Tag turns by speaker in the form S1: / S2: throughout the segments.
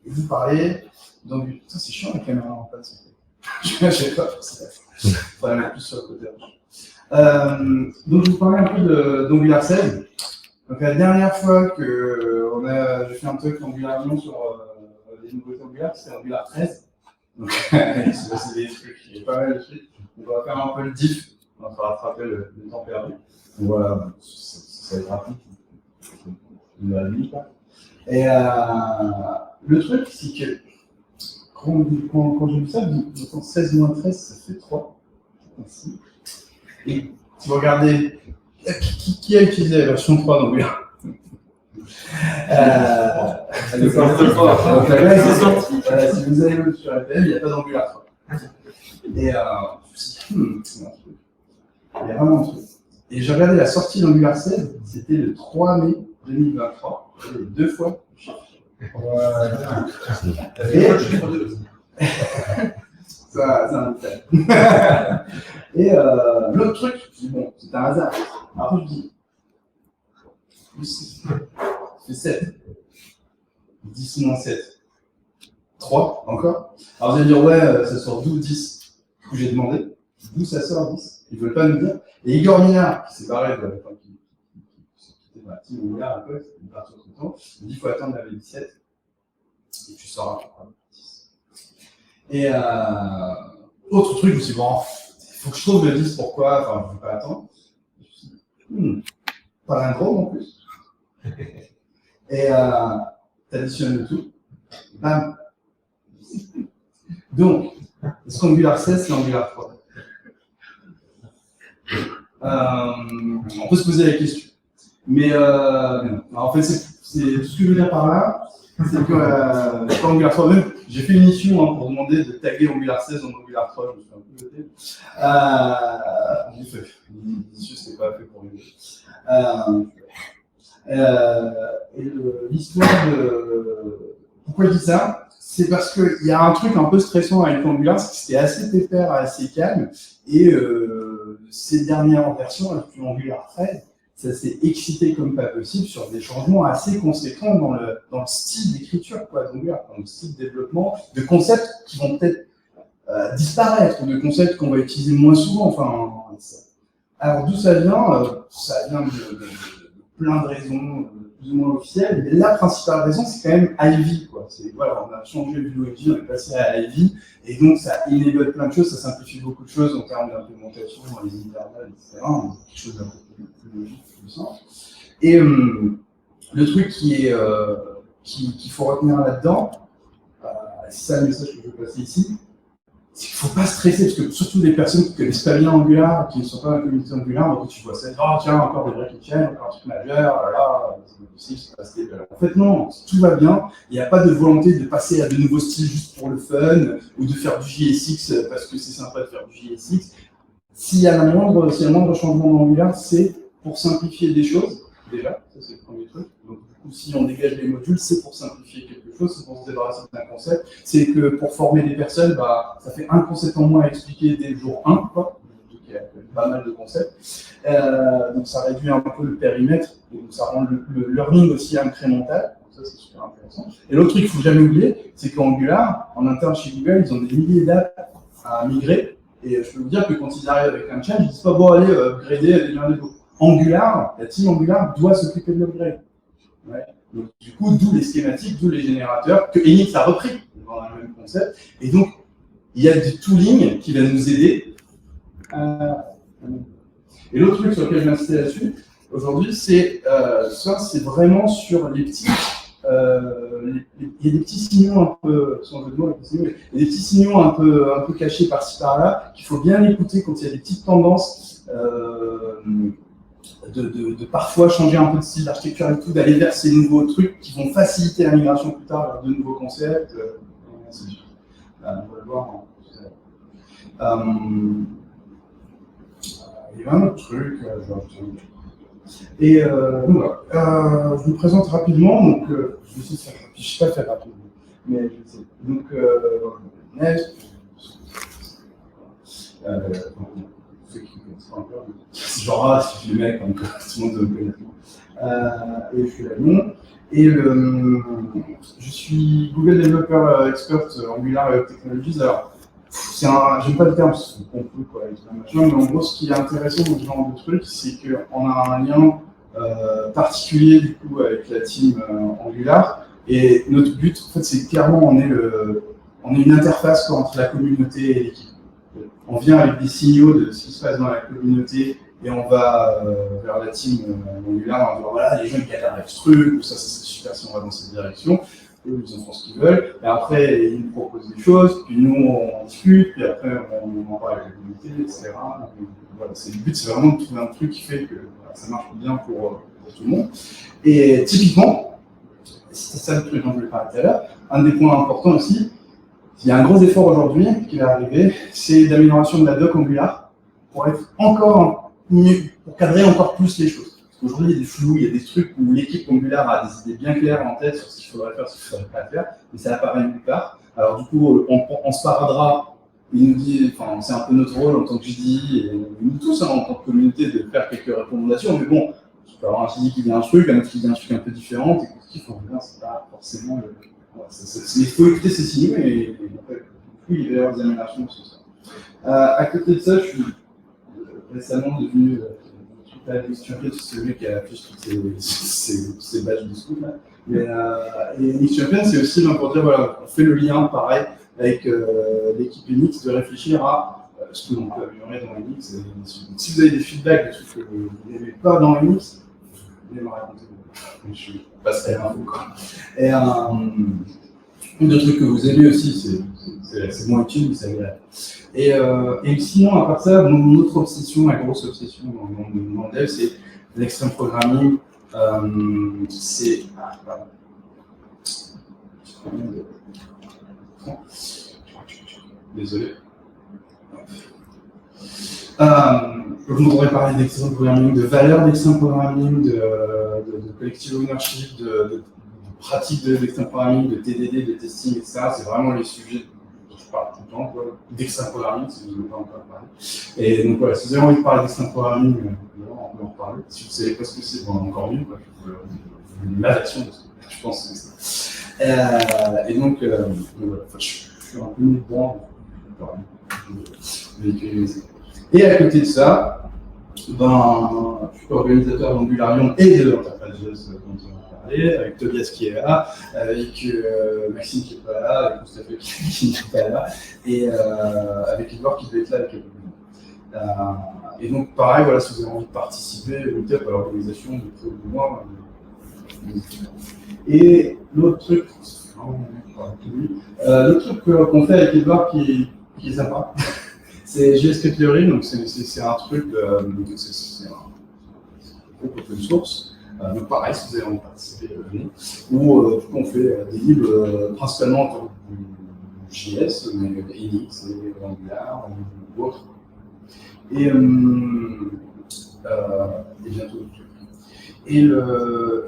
S1: Et vous parlez, donc ça c'est chiant la caméra en fait. Je sais pas, il faudrait mettre plus sur le côté. Donc je vous parlais un peu d'Angular 16. Donc la dernière fois que j'ai fait un truc Angular Lyon sur les nouveautés Angular, c'était Angular 13. Donc c'est passé des trucs, il y a pas mal de trucs. On va faire un peu le diff, on va rattraper le temps perdu. Donc voilà, ça va être rapide. On va la nuit, quoi. Et le truc, c'est que quand j'ai vu ça, 16 moins 13, ça fait 3. Ainsi. Et si vous regardez, qui a utilisé la version 3 d'Angular? Elle est sortie. Si vous allez sur LPM, il n'y a pas d'Angular 3. Et je me suis dit, il y a vraiment un truc. Et j'ai regardé la sortie d'Angular 16, c'était le 3 mai 2023. Et 2 fois. Voilà. Et ça, c'est un détail. Et l'autre truc, je dis bon, c'est un hasard. Après, je dis, c'est 7. 10 moins 7. 3 encore. Alors vous allez dire, ouais, ça sort d'où 10? Du coup, j'ai demandé, d'où ça sort 10? Ils ne veulent pas nous dire. Et Igor Minard, qui s'est barré qui était dans la team Minard un peu, il est parti au temps, il dit, il faut attendre la V17 et tu sauras. 10. Et autre truc, je me suis dit, bon, il faut que je trouve le 10, pourquoi? Enfin, je ne vais pas attendre. Pas un gros en plus. Et t'additionnes le tout. Bam. Donc, est-ce qu'Angular 16, c'est Angular 3? On peut se poser la question. Mais en fait, c'est tout ce que je veux dire par là, c'est que c'est pas Angular 3 même. J'ai fait une mission pour demander de taguer Angular 16 en Angular 3, je me suis un peu jeté. J'ai fait. L'issue, c'était pas fait pour lui. Et l'histoire de. Pourquoi je dis ça? C'est parce qu'il y a un truc un peu stressant avec Angular, c'est que c'était assez pépère, assez calme. Et ces dernières versions, avec Angular 13, ça s'est excité comme pas possible sur des changements assez conséquents dans le style d'écriture d'Angular, dans le style de développement, de concepts qui vont peut-être disparaître, ou de concepts qu'on va utiliser moins souvent. Enfin, alors d'où ça vient? Ça vient de plein de raisons plus ou moins officielles, mais la principale raison, c'est quand même Ivy. Voilà, on a changé le Vue Engine, on est passé à Ivy, et donc ça enable plein de choses, ça simplifie beaucoup de choses en termes d'implémentation dans les internals, etc. Quelque chose d'un peu plus logique, plus simple. Et le truc qu'il faut retenir là-dedans, c'est ça le message que je veux passer ici, c'est qu'il ne faut pas stresser, parce que surtout les personnes qui ne connaissent pas bien Angular, qui ne sont pas dans la communauté Angular, donc tu vois ça, oh tiens, encore des break chains, encore un truc majeur, là, c'est pas possible, c'est pas stable. En fait, non, tout va bien, il n'y a pas de volonté de passer à de nouveaux styles juste pour le fun, ou de faire du JSX parce que c'est sympa de faire du JSX. S'il y a le moindre changement d'Angular, c'est pour simplifier des choses, déjà, ça c'est le premier truc. Donc, du coup, si on dégage les modules, c'est pour simplifier quelque chose, c'est pour se débarrasser d'un concept. C'est que pour former des personnes, ça fait un concept en moins à expliquer dès le jour 1, quoi. Donc, il y a pas mal de concepts. Donc, ça réduit un peu le périmètre, et donc ça rend le learning aussi incrémental. Donc, ça, c'est super intéressant. Et l'autre truc qu'il ne faut jamais oublier, c'est qu'Angular, en interne chez Google, ils ont des milliers d'apps à migrer. Et je peux vous dire que quand ils arrivent avec un change, ils ne disent pas bon, allez, upgrader, améliorer les nouveaux. Angular, la team Angular doit s'occuper de l'upgrade. Ouais. Donc, du coup, d'où les schématiques, d'où les générateurs, que Enix a repris dans le même concept. Et donc, il y a du tooling qui va nous aider. Et l'autre truc sur lequel je vais insister là-dessus, aujourd'hui, c'est vraiment sur les petits. Il y a des petits signaux un peu, sans jeu de mots, il y a des petits signaux un peu cachés par-ci par-là qu'il faut bien écouter quand il y a des petites tendances de parfois changer un peu de style d'architecture et tout, d'aller vers ces nouveaux trucs qui vont faciliter la migration plus tard vers de nouveaux concepts. On va le voir. Il y a un autre truc. Et donc voilà, je vous présente rapidement, donc je vais essayer de faire rapide, je ne sais pas faire rapidement, mais je vais essayer. Donc, ceux qui ne connaissent pas encore, genre, si je le mets comme tout le monde doit me connaître. Et je suis là, non. Et je suis Google Developer Expert Angular Web Technologies. Alors, j'aime pas le terme, c'est complet, quoi, mais en gros, ce qui est intéressant dans ce genre de truc, c'est qu'on a un lien particulier du coup avec la team Angular. Et notre but, en fait, c'est clairement, on est une interface quoi, entre la communauté et l'équipe. On vient avec des signaux de ce qui se passe dans la communauté et on va vers la team Angular en disant voilà, les gens ils galèrent avec ce truc, ou ça c'est super si on va dans cette direction. Eux, ils en font ce qu'ils veulent. Et après, ils nous proposent des choses, puis nous on discute, puis après on en parle avec la communauté, etc. Donc, voilà, le but, c'est vraiment de trouver un truc qui fait que voilà, ça marche bien pour tout le monde. Et typiquement, c'est ça le truc dont je voulais parler tout à l'heure, un des points importants aussi, il y a un gros effort aujourd'hui qui va arriver, c'est d'amélioration de la doc Angular pour être encore mieux, pour cadrer encore plus les choses. Parce qu'aujourd'hui, il y a des flous, il y a des trucs où l'équipe Angular a des idées bien claires en tête sur ce qu'il faudrait faire, ce qu'il ne faudrait pas faire, mais ça apparaît nulle part. Alors du coup, on se paradera, il nous dit, enfin, c'est un peu notre rôle en tant que JDI, et nous tous hein, en tant que communauté, de faire quelques recommandations, mais bon, je peux avoir un JDI qui dit un truc, un autre qui dit un truc un peu différent, et ce qu'il faut bien, c'est pas forcément le... Il faut écouter ces signaux et en fait, il va y avoir des améliorations sur ça. À côté de ça, je suis récemment devenu champion, c'est celui qui a affiché toutes ces badges de school. Et Mix Champion, c'est aussi pour dire voilà, on fait le lien pareil avec l'équipe Unix de réfléchir à ce que l'on peut améliorer dans Unix. Si vous avez des feedbacks de trucs que vous n'aimez pas dans Unix, vous pouvez me raconter. Je passerai l'info. Et de trucs que vous aimez aussi, c'est moins utile, mais c'est agréable. Et sinon, à part ça, mon autre obsession, la grosse obsession dans le monde dev, c'est l'extreme programming. C'est. Désolé. Je voudrais parler d'extreme programming, de valeur d'extreme programming, de collective ownership, de pratique de l'extreme programming, de TDD, de testing, etc. C'est vraiment les sujets dont je parle tout le temps, d'extreme programming, si vous n'avez pas encore parlé. Et donc voilà, si vous avez envie de parler d'extreme programming, on peut en reparler. Si vous ne savez pas ce que c'est, bon, encore mieux, quoi. Une version de ce que je pense que c'est. Et donc voilà, je suis un peu dedans. Et à côté de ça, ben, je suis organisateur d'Angularium et de l'interface JS dont on va parler, avec Tobias qui est là, avec Maxime qui n'est pas là, avec Mustafa qui n'est pas là, et avec Edouard qui devait être là avec et donc pareil, voilà, si vous avez envie de participer à l'organisation de près de moi. Et l'autre truc, qu'on fait avec Edouard qui est sympa, c'est JS Theory, donc c'est un truc, c'est un open source. Donc pareil, si vous avez envie de participer, venez. Où on fait des livres principalement autour du JS, mais Unix, Angular ou autre. Et bientôt. Et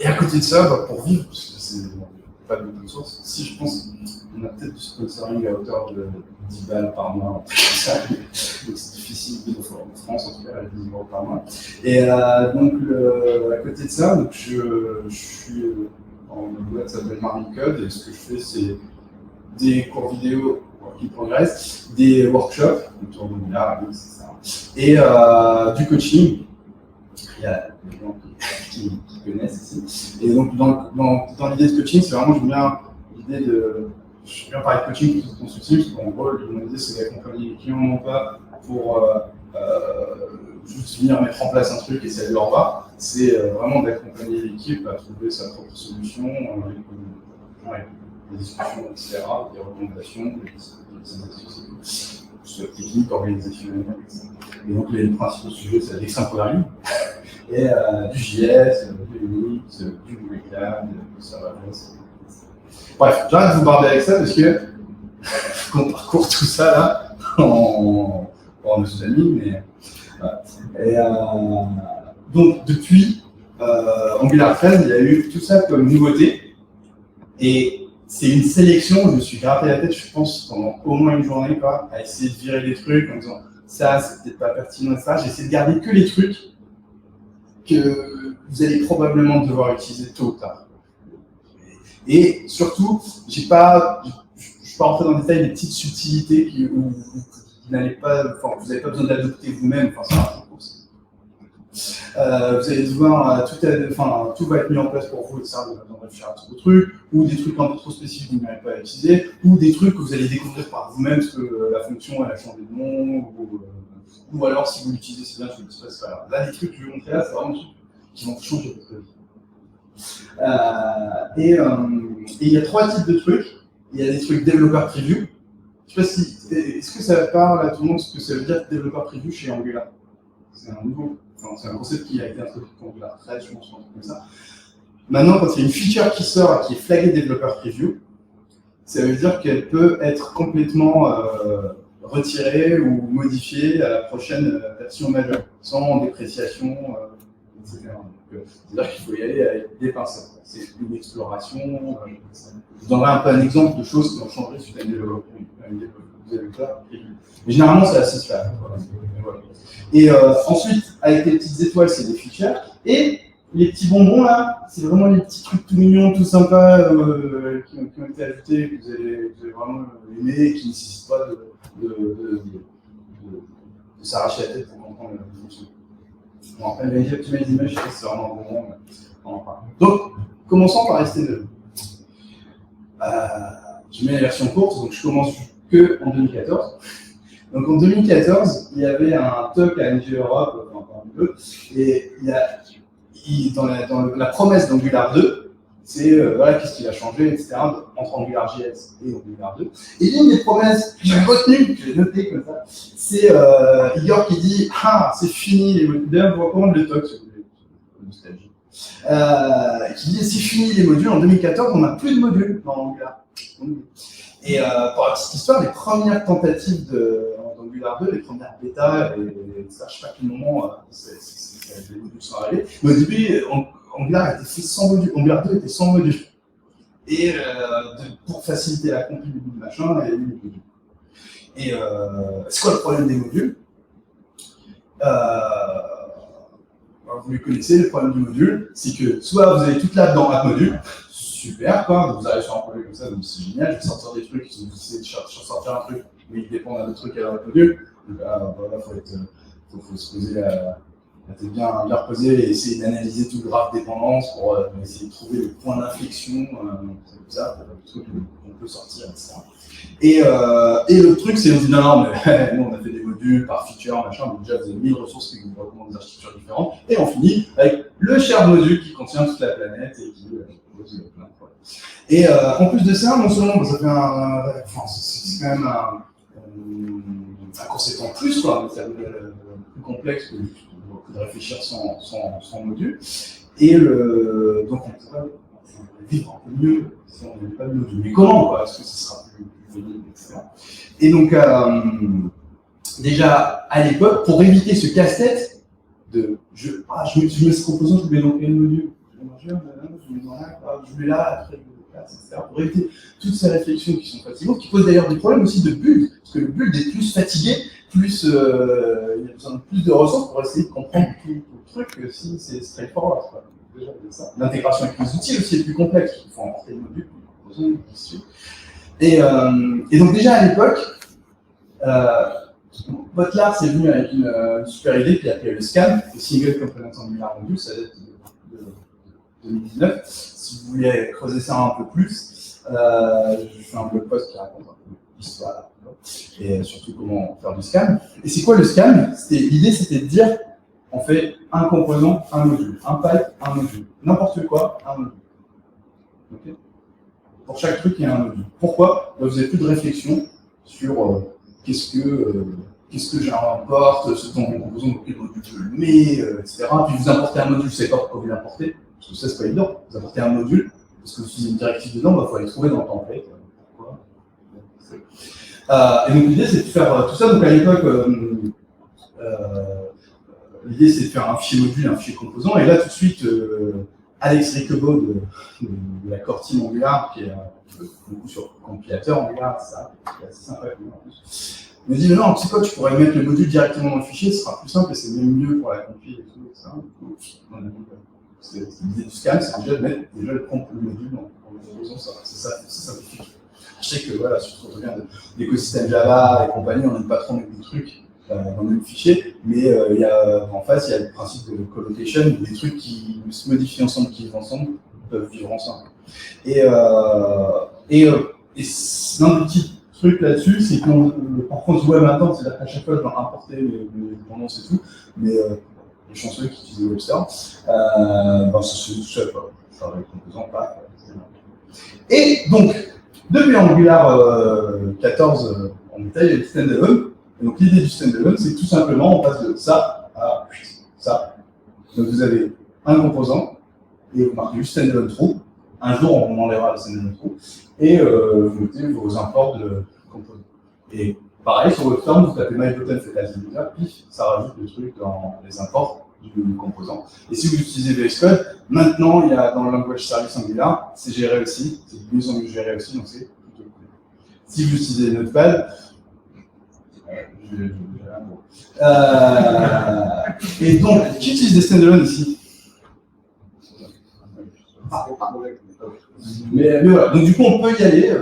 S1: à côté de ça, bah, pour vivre, parce que c'est pas de l'open source, si je pense qu'on a peut-être du sponsoring à hauteur de 10 balles par mois, donc c'est difficile de faire en France, en tout cas, avec 10 euros par mois. Et donc, à côté de ça, donc, je suis en boîte qui s'appelle Marnicode, et ce que je fais, c'est des cours vidéo qui progressent, des workshops autour de l'art, etc. Et du coaching. Il y a des gens qui connaissent ici. Et donc, dans l'idée de coaching, c'est vraiment, j'aime bien parler de coaching plutôt de consulting, parce qu'en gros, mon idée, c'est d'accompagner les clients, non pas pour juste venir mettre en place un truc et ça leur va, c'est vraiment d'accompagner l'équipe à trouver sa propre solution, avec des discussions, etc., des recommandations, des soit technique, organisationnelle, etc. Et donc, les principaux sujets, c'est l'extreme programming, et du JS, du Unix, du Google Cloud, du serverless. Bref, j'arrête de vous parler avec ça parce que qu'on parcourt tout ça là en nos amis, mais voilà. Et donc depuis Angular 13, il y a eu tout ça comme nouveauté, et c'est une sélection. Je me suis gratté la tête, je pense, pendant au moins une journée, quoi, à essayer de virer des trucs en disant ça, c'est peut-être pas pertinent, ça. J'ai essayé de garder que les trucs que vous allez probablement devoir utiliser tôt ou tard. Et surtout, je ne vais pas rentrer dans le détail des petites subtilités où vous n'allez pas, enfin, vous n'avez pas besoin d'adopter vous-même. Enfin, c'est un cours. Vous allez devoir, tout va être mis en place pour vous, ça, vous avez besoin de réfléchir à tout le truc, ou des trucs un peu trop spécifiques que vous n'arrivez pas à utiliser, ou des trucs que vous allez découvrir par vous-même parce que la fonction elle a changé de nom, ou alors si vous l'utilisez c'est bien, je ne sais pas grave. Là, les trucs que je vais vous montrer là, c'est vraiment des trucs qui vont changer votre vie. Et il y a 3 types de trucs. Il y a des trucs développeur preview. Je ne sais pas si, est-ce que ça parle à tout le monde ce que ça veut dire développeur preview chez Angular? C'est un nouveau. Enfin, c'est un concept qui a été introduit pour Angular 13, je pense, un truc comme ça. Maintenant, quand il y a une feature qui sort et qui est flaguée développeur preview, ça veut dire qu'elle peut être complètement retirée ou modifiée à la prochaine version majeure, sans dépréciation, etc. C'est-à-dire qu'il faut y aller avec des pincettes. C'est une exploration. Je vous donnerai un peu un exemple de choses qui ont changé suite à une développeur preview. Mais généralement, c'est assez stable. Voilà. Et ensuite, avec les petites étoiles, c'est des features. Et les petits bonbons, là, c'est vraiment les petits trucs tout mignons, tout sympas qui ont été ajoutés, que vous allez vraiment aimer et qui ne nécessitent pas de s'arracher la tête pour comprendre la fonction. Bon, après, les optimiser images, je sais que c'est vraiment un bonbon, mais on en parle. Donc, commençons par ST2. Je mets la version courte, donc je commence que en 2014. Donc en 2014, il y avait un talk à NG Europe, enfin un peu, et dans la promesse d'Angular 2, c'est voilà qu'est-ce qui va changer, etc. entre AngularJS et Angular 2. Et l'une des promesses que j'ai retenues, que j'ai notées comme ça, c'est Igor qui dit ah c'est fini les modules. D'ailleurs, je vous recommande le talk si vous voulez, nostalgie. Qui dit c'est fini les modules. En 2014, on n'a plus de modules dans Angular. Et pour la petite histoire, les premières tentatives d'Angular 2, les premières bêtas, et ça, je ne sais pas à quel moment les modules sont arrivés, mais au début, Angular était fait sans modules. Angular 2 était sans modules. Et pour faciliter la compil du machin, il y a eu les modules. Et c'est quoi le problème des modules? Vous les connaissez, le problème du module, c'est que soit vous avez toute l'app dans App Module, super, quoi, vous arrivez sur un projet comme ça, donc c'est génial, je vais sortir des trucs, vous essayez de sortir un truc, mais il dépend d'un autre truc à l'App Module, donc là, voilà, faut se poser la tête bien reposée et essayer d'analyser tout le graphe dépendance pour essayer de trouver le point d'inflexion, comme ça, le truc qu'on peut sortir, etc. Et le truc, c'est on se dit non, mais nous on a fait des modules par feature, machin, donc déjà vous avez 1000 ressources qui vous recommandent des architectures différentes, et on finit avec le shared module qui contient toute la planète et qui pose plein de problèmes. Et en plus de ça, non seulement ça fait c'est quand même un concept en plus, quoi, c'est plus complexe que de réfléchir sans module, et donc on pourrait vivre un peu mieux si on n'avait pas de module. Mais comment, quoi, est-ce que ce sera plus etc. Et donc, déjà, à l'époque, pour éviter ce casse-tête de je mets ce composant, je mets dans quel module? Je mets dans là, je mets là, après, etc. Pour éviter toutes ces réflexions qui sont fatigantes, qui posent d'ailleurs des problèmes aussi de build, parce que le build est plus fatigué, plus il y a besoin de plus de ressources pour essayer de comprendre tout le truc que si c'est straightforward. L'intégration avec les outils aussi est plus complexe, il faut emporter le module, le composant, ainsi de suite. Et donc déjà à l'époque, Potlar c'est venu avec une super idée qui appelait le SCAN, le Single Component Angular Module, ça date de 2019. Si vous voulez creuser ça un peu plus, je fais un blog post qui raconte un peu l'histoire et surtout comment faire du SCAN. Et c'est quoi le SCAN? L'idée c'était de dire on fait un composant, un module, un pipe, un module, n'importe quoi, un module. Okay. Pour chaque truc, il y a un module. Pourquoi? Vous n'avez plus de réflexion sur qu'est-ce que j'importe, dans mon composant, dans quel module je le mets, etc. Puis vous importez un module, vous ne savez pas pourquoi vous l'importez, parce que ça, c'est pas évident. Vous importez un module, parce que vous utilisez une directive dedans, il faut aller trouver dans le template. Pourquoi? Et donc l'idée, c'est de faire tout ça. Donc à l'époque, l'idée, c'est de faire un fichier module, un fichier composant, et là, tout de suite, Alex Riquebeau de la core team Angular, qui est beaucoup sur le compilateur Angular, ça, c'est assez sympa en plus. Il me dit, mais non, tu sais quoi, tu pourrais mettre le module directement dans le fichier, ce sera plus simple et c'est même mieux pour la compil et tout, etc. L'idée du scan, c'est déjà de mettre le module dans le composant, c'est simplifié. Je sais que voilà, surtout quand on vient de l'écosystème Java et compagnie, on n'aime pas trop mettre des trucs dans le même fichier, mais en face, il y a le principe de collocation, des trucs qui se modifient ensemble, qui vivent ensemble, peuvent vivre ensemble. Et l'un des petits trucs là-dessus, c'est qu'on parfois on se voit maintenant, c'est-à-dire qu'à chaque fois, je dois importer les dépendances et tout, mais les chanceux qui utilisent Webster, ça se fait tout seul, quoi. Ça va être composant, pas. Et donc, depuis Angular 14 en détail, il y a le standalone. Et donc l'idée du standalone, c'est tout simplement on passe de ça à ça. Donc vous avez un composant et vous marquez juste standalone true. Un jour on enlèvera le standalone true et vous mettez vos imports de composants. Et pareil sur votre forme, vous tapez mybutton fait as user, puis ça rajoute le truc dans les imports du composant. Et si vous utilisez VS Code, maintenant il y a dans le language service Angular, c'est géré aussi, c'est de mieux en mieux géré aussi, donc c'est plutôt cool. Si vous utilisez Notepad, et donc, qui utilise des standalone ici? Mais voilà, donc du coup on peut y aller.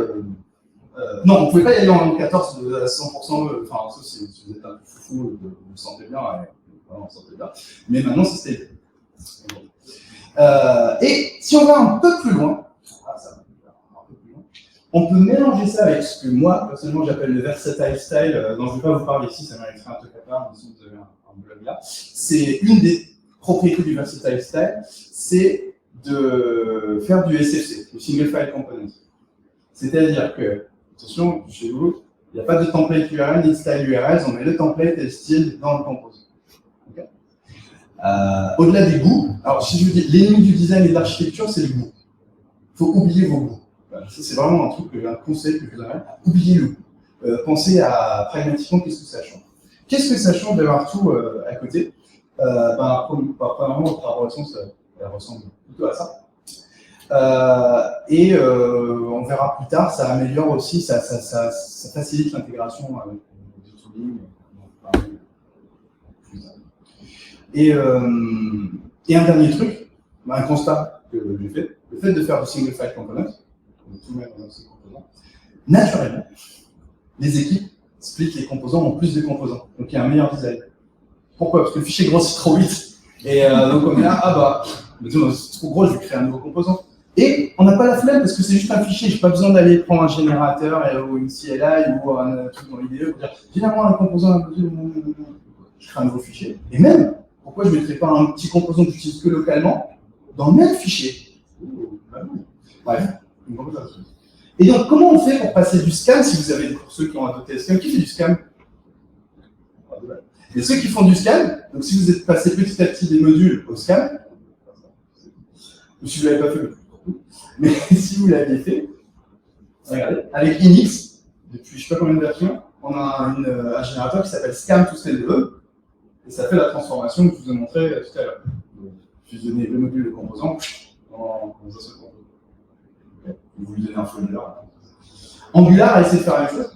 S1: Non, on ne pouvait pas y aller en 14 à 100%, enfin, sauf si vous êtes un peu foufou, vous vous sentez bien, on se sentait bien. Mais maintenant, c'est stable. Et si on va un peu plus loin, on peut mélanger ça avec ce que moi, personnellement, j'appelle le versatile style, dont je ne vais pas vous parler ici, ça mériterait un truc à part, mais si vous avez un blog là. C'est une des propriétés du versatile style, c'est de faire du SFC, du single file component. C'est-à-dire que, attention, chez vous, il n'y a pas de template URL ni de style URL, on met le template et le style dans le composant. Okay. Au-delà des goûts, alors si je vous dis l'ennemi du design et de l'architecture, c'est le goût. Il faut oublier vos goûts. Voilà, ça, c'est vraiment un truc, un conseil que je vous donnerais. Oubliez le goût. Pensez à pragmatiquement qu'est-ce que ça change. Qu'est-ce que ça change d'avoir tout à côté? Premièrement, votre collaboration, ça ressemble plutôt à ça. On verra plus tard, ça améliore aussi, ça facilite l'intégration avec du tooling. Et un dernier truc, un constat que j'ai fait, le fait de faire du single file component, tout mettre dans ces composants, naturellement, les équipes splitent les composants en plus de composants, donc il y a un meilleur design. Pourquoi? Parce que le fichier grossit trop vite. Et donc on est là, c'est trop gros, je vais créer un nouveau composant. Et on n'a pas la flemme parce que c'est juste un fichier, je n'ai pas besoin d'aller prendre un générateur ou une CLI ou un truc dans l'IDE pour dire généralement un composant, un module, je crée un nouveau fichier. Et même, pourquoi je ne mettrais pas un petit composant que j'utilise que localement dans le même fichier? Bref, une composante. Et donc, comment on fait pour passer du scan si vous avez, pour ceux qui ont adopté le scan, qui fait du scan? Et ceux qui font du scan, donc si vous êtes passé petit à petit des modules au scan, ou si vous ne l'avez pas fait, mais si vous l'avez fait, regardez, avec Inix, depuis je ne sais pas combien de versions, on a un générateur qui s'appelle Scan to Standalone, et ça fait la transformation que je vous ai montré tout à l'heure. Fusionner le module et le composant dans un seul composant. Vous lui donnez un folder. Angular a essayé de faire la même chose.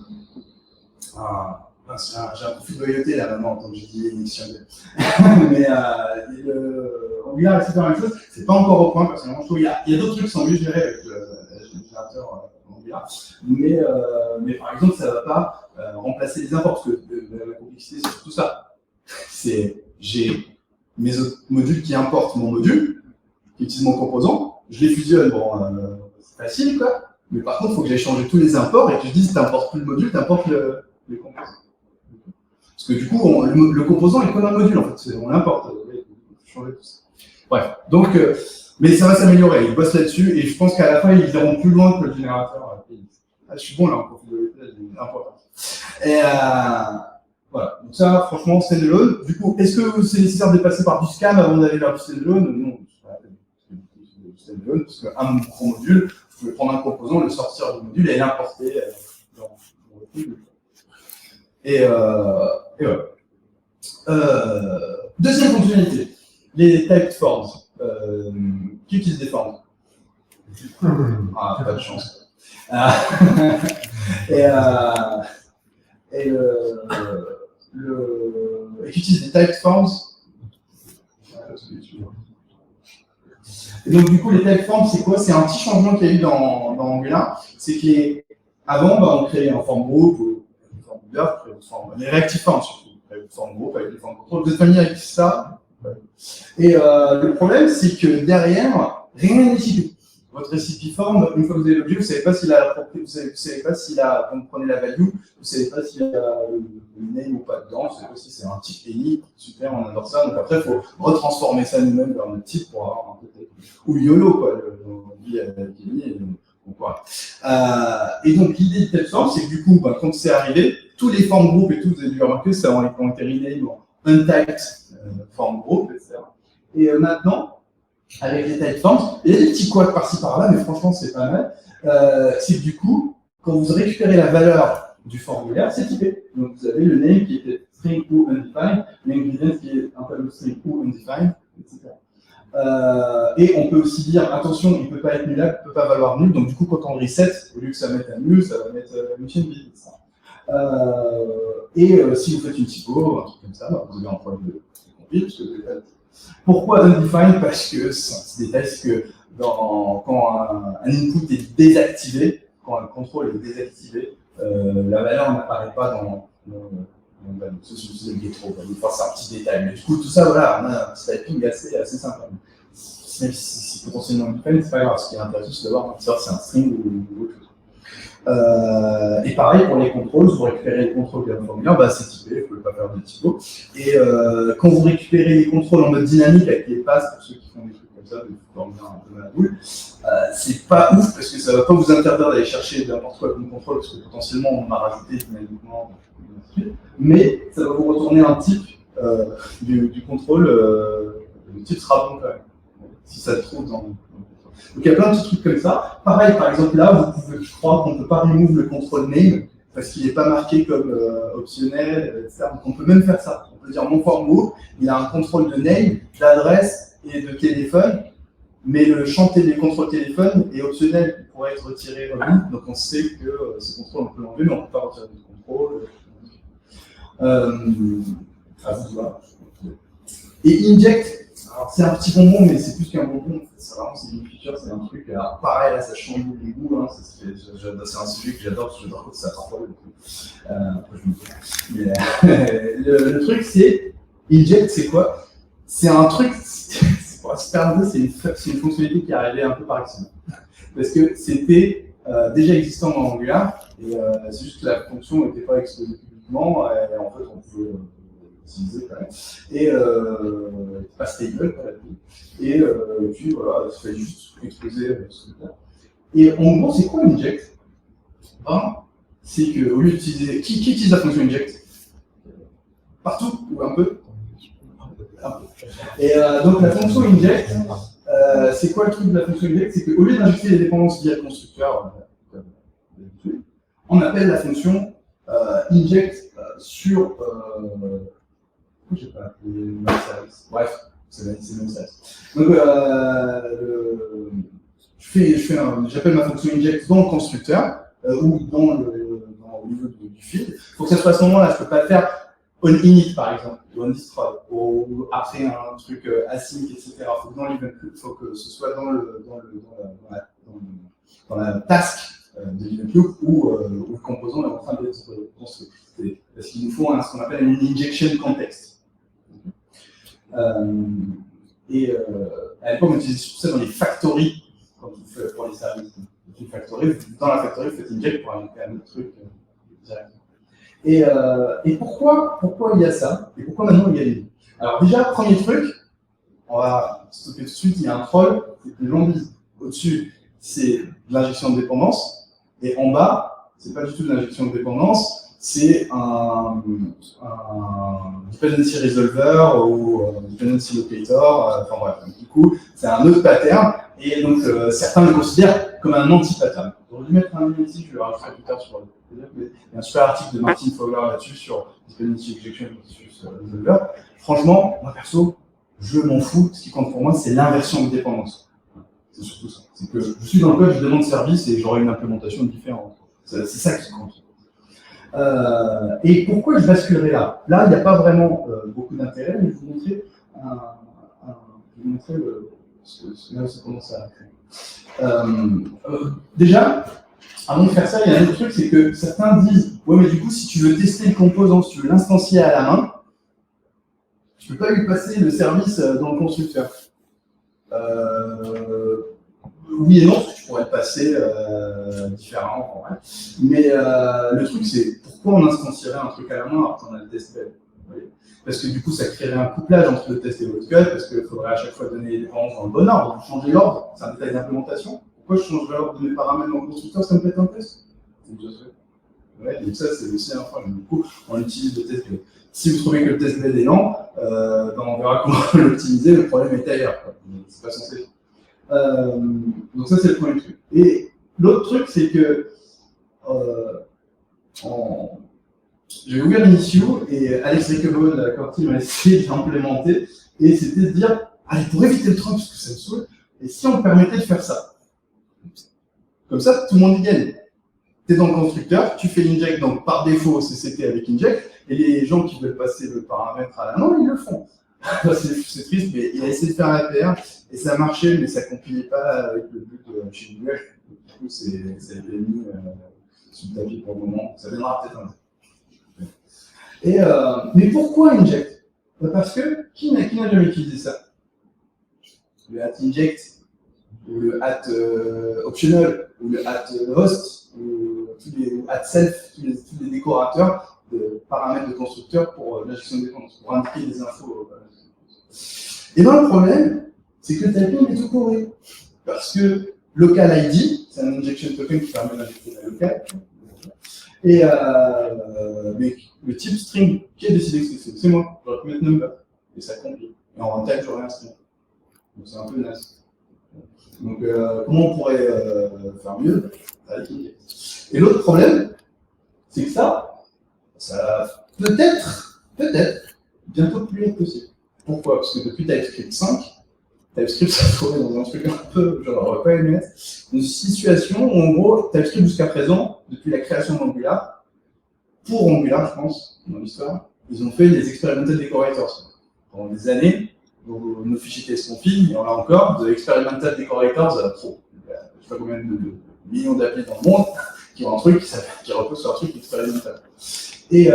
S1: J'ai un profil de loyauté là maintenant, donc j'ai dit Inix. Mais Angular a essayé de faire la même chose. C'est pas encore au point, personnellement. Je trouve qu'il y a d'autres trucs qui sont mieux gérés avec le générateur Angular. Mais par exemple, ça ne va pas remplacer les imports, parce que la complexité, c'est surtout ça. J'ai mes autres modules qui importent mon module, qui utilisent mon composant, je les fusionne. C'est facile, quoi. Mais par contre, il faut que j'aille changer tous les imports et que je dise, tu n'importes plus le module, tu importes le composant. Parce que du coup, le composant est comme un module, en fait. On l'importe. Il faut changer tout ça. Bref. Donc, mais ça va s'améliorer. Ils bossent là-dessus et je pense qu'à la fin, ils iront plus loin que le générateur. Je suis bon là, en profil de important. Et voilà. Donc ça, franchement, standalone. Du coup, est-ce que c'est nécessaire de passer par du scan avant d'aller vers du standalone? Non. Standalone, parce qu'un gros module, vous pouvez prendre un composant, le sortir du module et l'importer dans le module. Et voilà. Deuxième fonctionnalité, les typed forms. Qui utilise des formes? Pas de chance. Et qui utilise des typed forms. Et donc, du coup, les typeforms, c'est quoi? C'est un petit changement qu'il y a eu dans Angular. C'est qu'avant, on créait un form group, une forme ouverte, les reactive forms surtout. Une form group avec des formes contrôle. Vous êtes familier avec ça? Et le problème, c'est que derrière, rien n'est typé. Votre recipe form, une fois que vous avez l'objet, vous ne savez pas s'il a, quand vous prenez la value, vous ne savez pas s'il y a le name ou pas dedans, vous ne savez pas si c'est un type any, super, on adore ça. Donc après, il faut retransformer ça nous-mêmes vers notre type pour avoir un peu ou YOLO, quoi, on dit avec Kenny, donc voilà. Et donc l'idée de TypeForm, c'est que du coup, quand c'est arrivé, tous les form groups et tout, vous avez dû remarquer, ça ont été renamés en untyped form group, etc. Et maintenant, avec les typeforms, il y a des petits couacs par-ci par-là, mais franchement, c'est pas mal. C'est que du coup, quand vous récupérez la valeur du formulaire, c'est typé. Donc vous avez le name qui était string ou undefined, l'ingredient qui est un tableau string ou undefined, etc. Et on peut aussi dire, attention, il ne peut pas être nullable, il ne peut pas valoir nul. Donc du coup, quand on reset, au lieu que ça mette un nul, ça va mettre une chaîne vide. Si vous faites une typo, un truc comme ça, vous avez un problème de compil, parce que pourquoi undefined? Parce que c'est détail, c'est que quand un input est désactivé, quand un contrôle est désactivé, la valeur n'apparaît pas dans c'est le ghetto. Enfin, c'est un petit détail. Mais du coup, tout ça, voilà, on a un typing assez simple. Même si c'est potentiellement undefined, c'est pas grave. Ce qui est intéressant, c'est d'avoir si c'est un string ou autre chose. Et pareil pour les contrôles, vous récupérez les contrôles via le formulaire, c'est typé, vous ne pouvez pas faire de typo. Et quand vous récupérez les contrôles en mode dynamique avec les passes, pour ceux qui font des trucs comme ça, de formulaire un peu mal à boule, c'est pas ouf parce que ça ne va pas vous interdire d'aller chercher n'importe quoi comme contrôle parce que potentiellement on en a rajouté dynamiquement, mais ça va vous retourner un type du contrôle, le type sera bon quand même, si ça se trouve dans. Donc il y a plein de petits trucs comme ça. Pareil, par exemple, là, vous pouvez croire qu'on ne peut pas remove le contrôle name parce qu'il n'est pas marqué comme optionnel, etc. Donc on peut même faire ça. On peut dire mon form group, il a un contrôle de name, d'adresse et de téléphone, mais le champ contrôle téléphone est optionnel, il pourrait être retiré. Donc on sait que ce contrôle, on peut l'enlever, mais on ne peut pas retirer le contrôle. À vous de voir. Et inject, alors c'est un petit bonbon, mais c'est plus qu'un bonbon. C'est une feature, c'est un truc. Alors pareil, là, ça change les goûts. Hein, c'est un sujet que j'adore, parce que j'adore quand ça parfois. Le truc, c'est inject, c'est quoi? C'est un truc. Pour la Super Nintendo, c'est une fonctionnalité qui est arrivée un peu par accident. Parce que c'était déjà existant dans Angular, et c'est juste que la fonction n'était pas exposée publiquement, et en fait, on pouvait utiliser quand même. Et pas stable, pas la vie. Et puis voilà, il fallait juste exposer ce truc-là. Et en gros, c'est quoi inject? C'est qu'au lieu d'utiliser. Qui utilise la fonction inject? Partout ou un peu? Et donc la fonction inject, c'est quoi le truc de la fonction inject? C'est qu'au lieu d'injecter les dépendances via le constructeur, comme d'habitude, on appelle la fonction inject sur. Je sais pas, les mêmes services. Bref, c'est le même service. Donc, j'appelle ma fonction inject dans le constructeur ou au niveau du field. Il faut que ça soit à ce moment-là, je ne peux pas le faire on init par exemple, ou on destroy, ou après un truc async, etc. Il faut que dans l'event loop, il faut que ce soit dans la task de l'event loop où le composant est en train d'être construit. Parce qu'il nous faut ce qu'on appelle une injection context. À l'époque, on utilisait ça dans les factories, quand on fait pour les services. Dans la factory, vous faites inject pour ajouter un autre truc directement. Et pourquoi il y a ça? Et pourquoi maintenant il y a les deux? Alors déjà, premier truc, on va stopper tout de suite, il y a un troll, c'est que les gens disent au-dessus, c'est de l'injection de dépendance, et en bas, c'est pas du tout de l'injection de dépendance, c'est un dependency resolver ou dependency locator, enfin bref, du coup, c'est un autre pattern, et donc certains le considèrent comme un anti-pattern. J'aurais dû mettre un lien ici, je le rajouterai plus tard sur le PDF, mais il y a un super article de Martin Fowler là-dessus sur dependency injection versus resolver. Franchement, moi perso, je m'en fous, ce qui compte pour moi, c'est l'inversion de dépendance. C'est surtout ça. C'est que je suis dans le code, je demande service et j'aurai une implémentation différente. C'est ça qui compte. Et pourquoi je basculerai là? Là, il n'y a pas vraiment beaucoup d'intérêt, mais je vais vous montrer Là, ça commence à déjà, avant de faire ça, il y a un autre truc, c'est que certains disent, ouais, mais du coup, si tu veux tester le composant, si tu veux l'instancier à la main, tu ne peux pas lui passer le service dans le constructeur. Oui et non, parce que tu pourrais le passer différemment, en vrai. Mais le truc, c'est pourquoi on instancierait un truc à la main alors qu'on a le test bed. Parce que du coup, ça créerait un couplage entre le test et votre code, parce qu'il faudrait à chaque fois donner les dépendances dans le bon ordre. Vous changez l'ordre, c'est un détail d'implémentation. Pourquoi je changerais l'ordre de mes paramètres dans le constructeur, ça me fait un test? Ouais, donc ça, c'est aussi un problème. Du coup, on utilise le test bed. Si vous trouvez que le test bed est lent, ben on verra comment l'optimiser, le problème est ailleurs. C'est pas censé. Donc ça, c'est le premier truc. Et l'autre truc, c'est que je vais ouvrir Initio et Alex Rickable, quand il m'a essayé de l'implémenter, et c'était de dire, allez, pour éviter le Trump, parce que ça me saoule, et si on me permettait de faire ça? Comme ça, tout le monde y gagne. Tu es dans le constructeur, tu fais l'inject, donc par défaut, CCT avec inject, et les gens qui veulent passer le paramètre à la main, ils le font. C'est triste, mais il a essayé de faire un APR, et ça a marché, mais ça ne compilait pas avec le but de chez Google. Du coup, ça a été mis sous le tapis pour le moment. Ça viendra peut-être un jour. Mais pourquoi inject? Parce que qui n'a jamais utilisé ça? Le hat inject, ou le hat optional, ou le hat host, ou le hat self, tous les décorateurs de paramètres de constructeur pour la gestion des dépendances, pour indiquer des infos. Et bien le problème, c'est que le typing est tout pourri. Parce que local ID, c'est un injection token qui permet d'injecter la locale. Et mais le type string, qui a décidé que c'est moi, j'aurais pu mettre number, et ça compile. Et en runtime, j'aurais un string. Donc c'est un peu naze. Donc comment on pourrait faire mieux avec inject? Et l'autre problème, c'est que ça peut-être, bientôt plus être possible. Pourquoi? Parce que depuis TypeScript 5, TypeScript s'est trouvé dans un truc un peu, j'aurais pas aimé mettre, une situation où en gros, TypeScript jusqu'à présent, depuis la création d'Angular, pour Angular, je pense, dans l'histoire, ils ont fait des experimental decorators. Pendant des années, nos fichiers TS-config, et on a encore de experimental decorators pro. Je ne sais pas combien de millions d'applis dans le monde qui ont un truc qui repose sur un truc expérimental. Et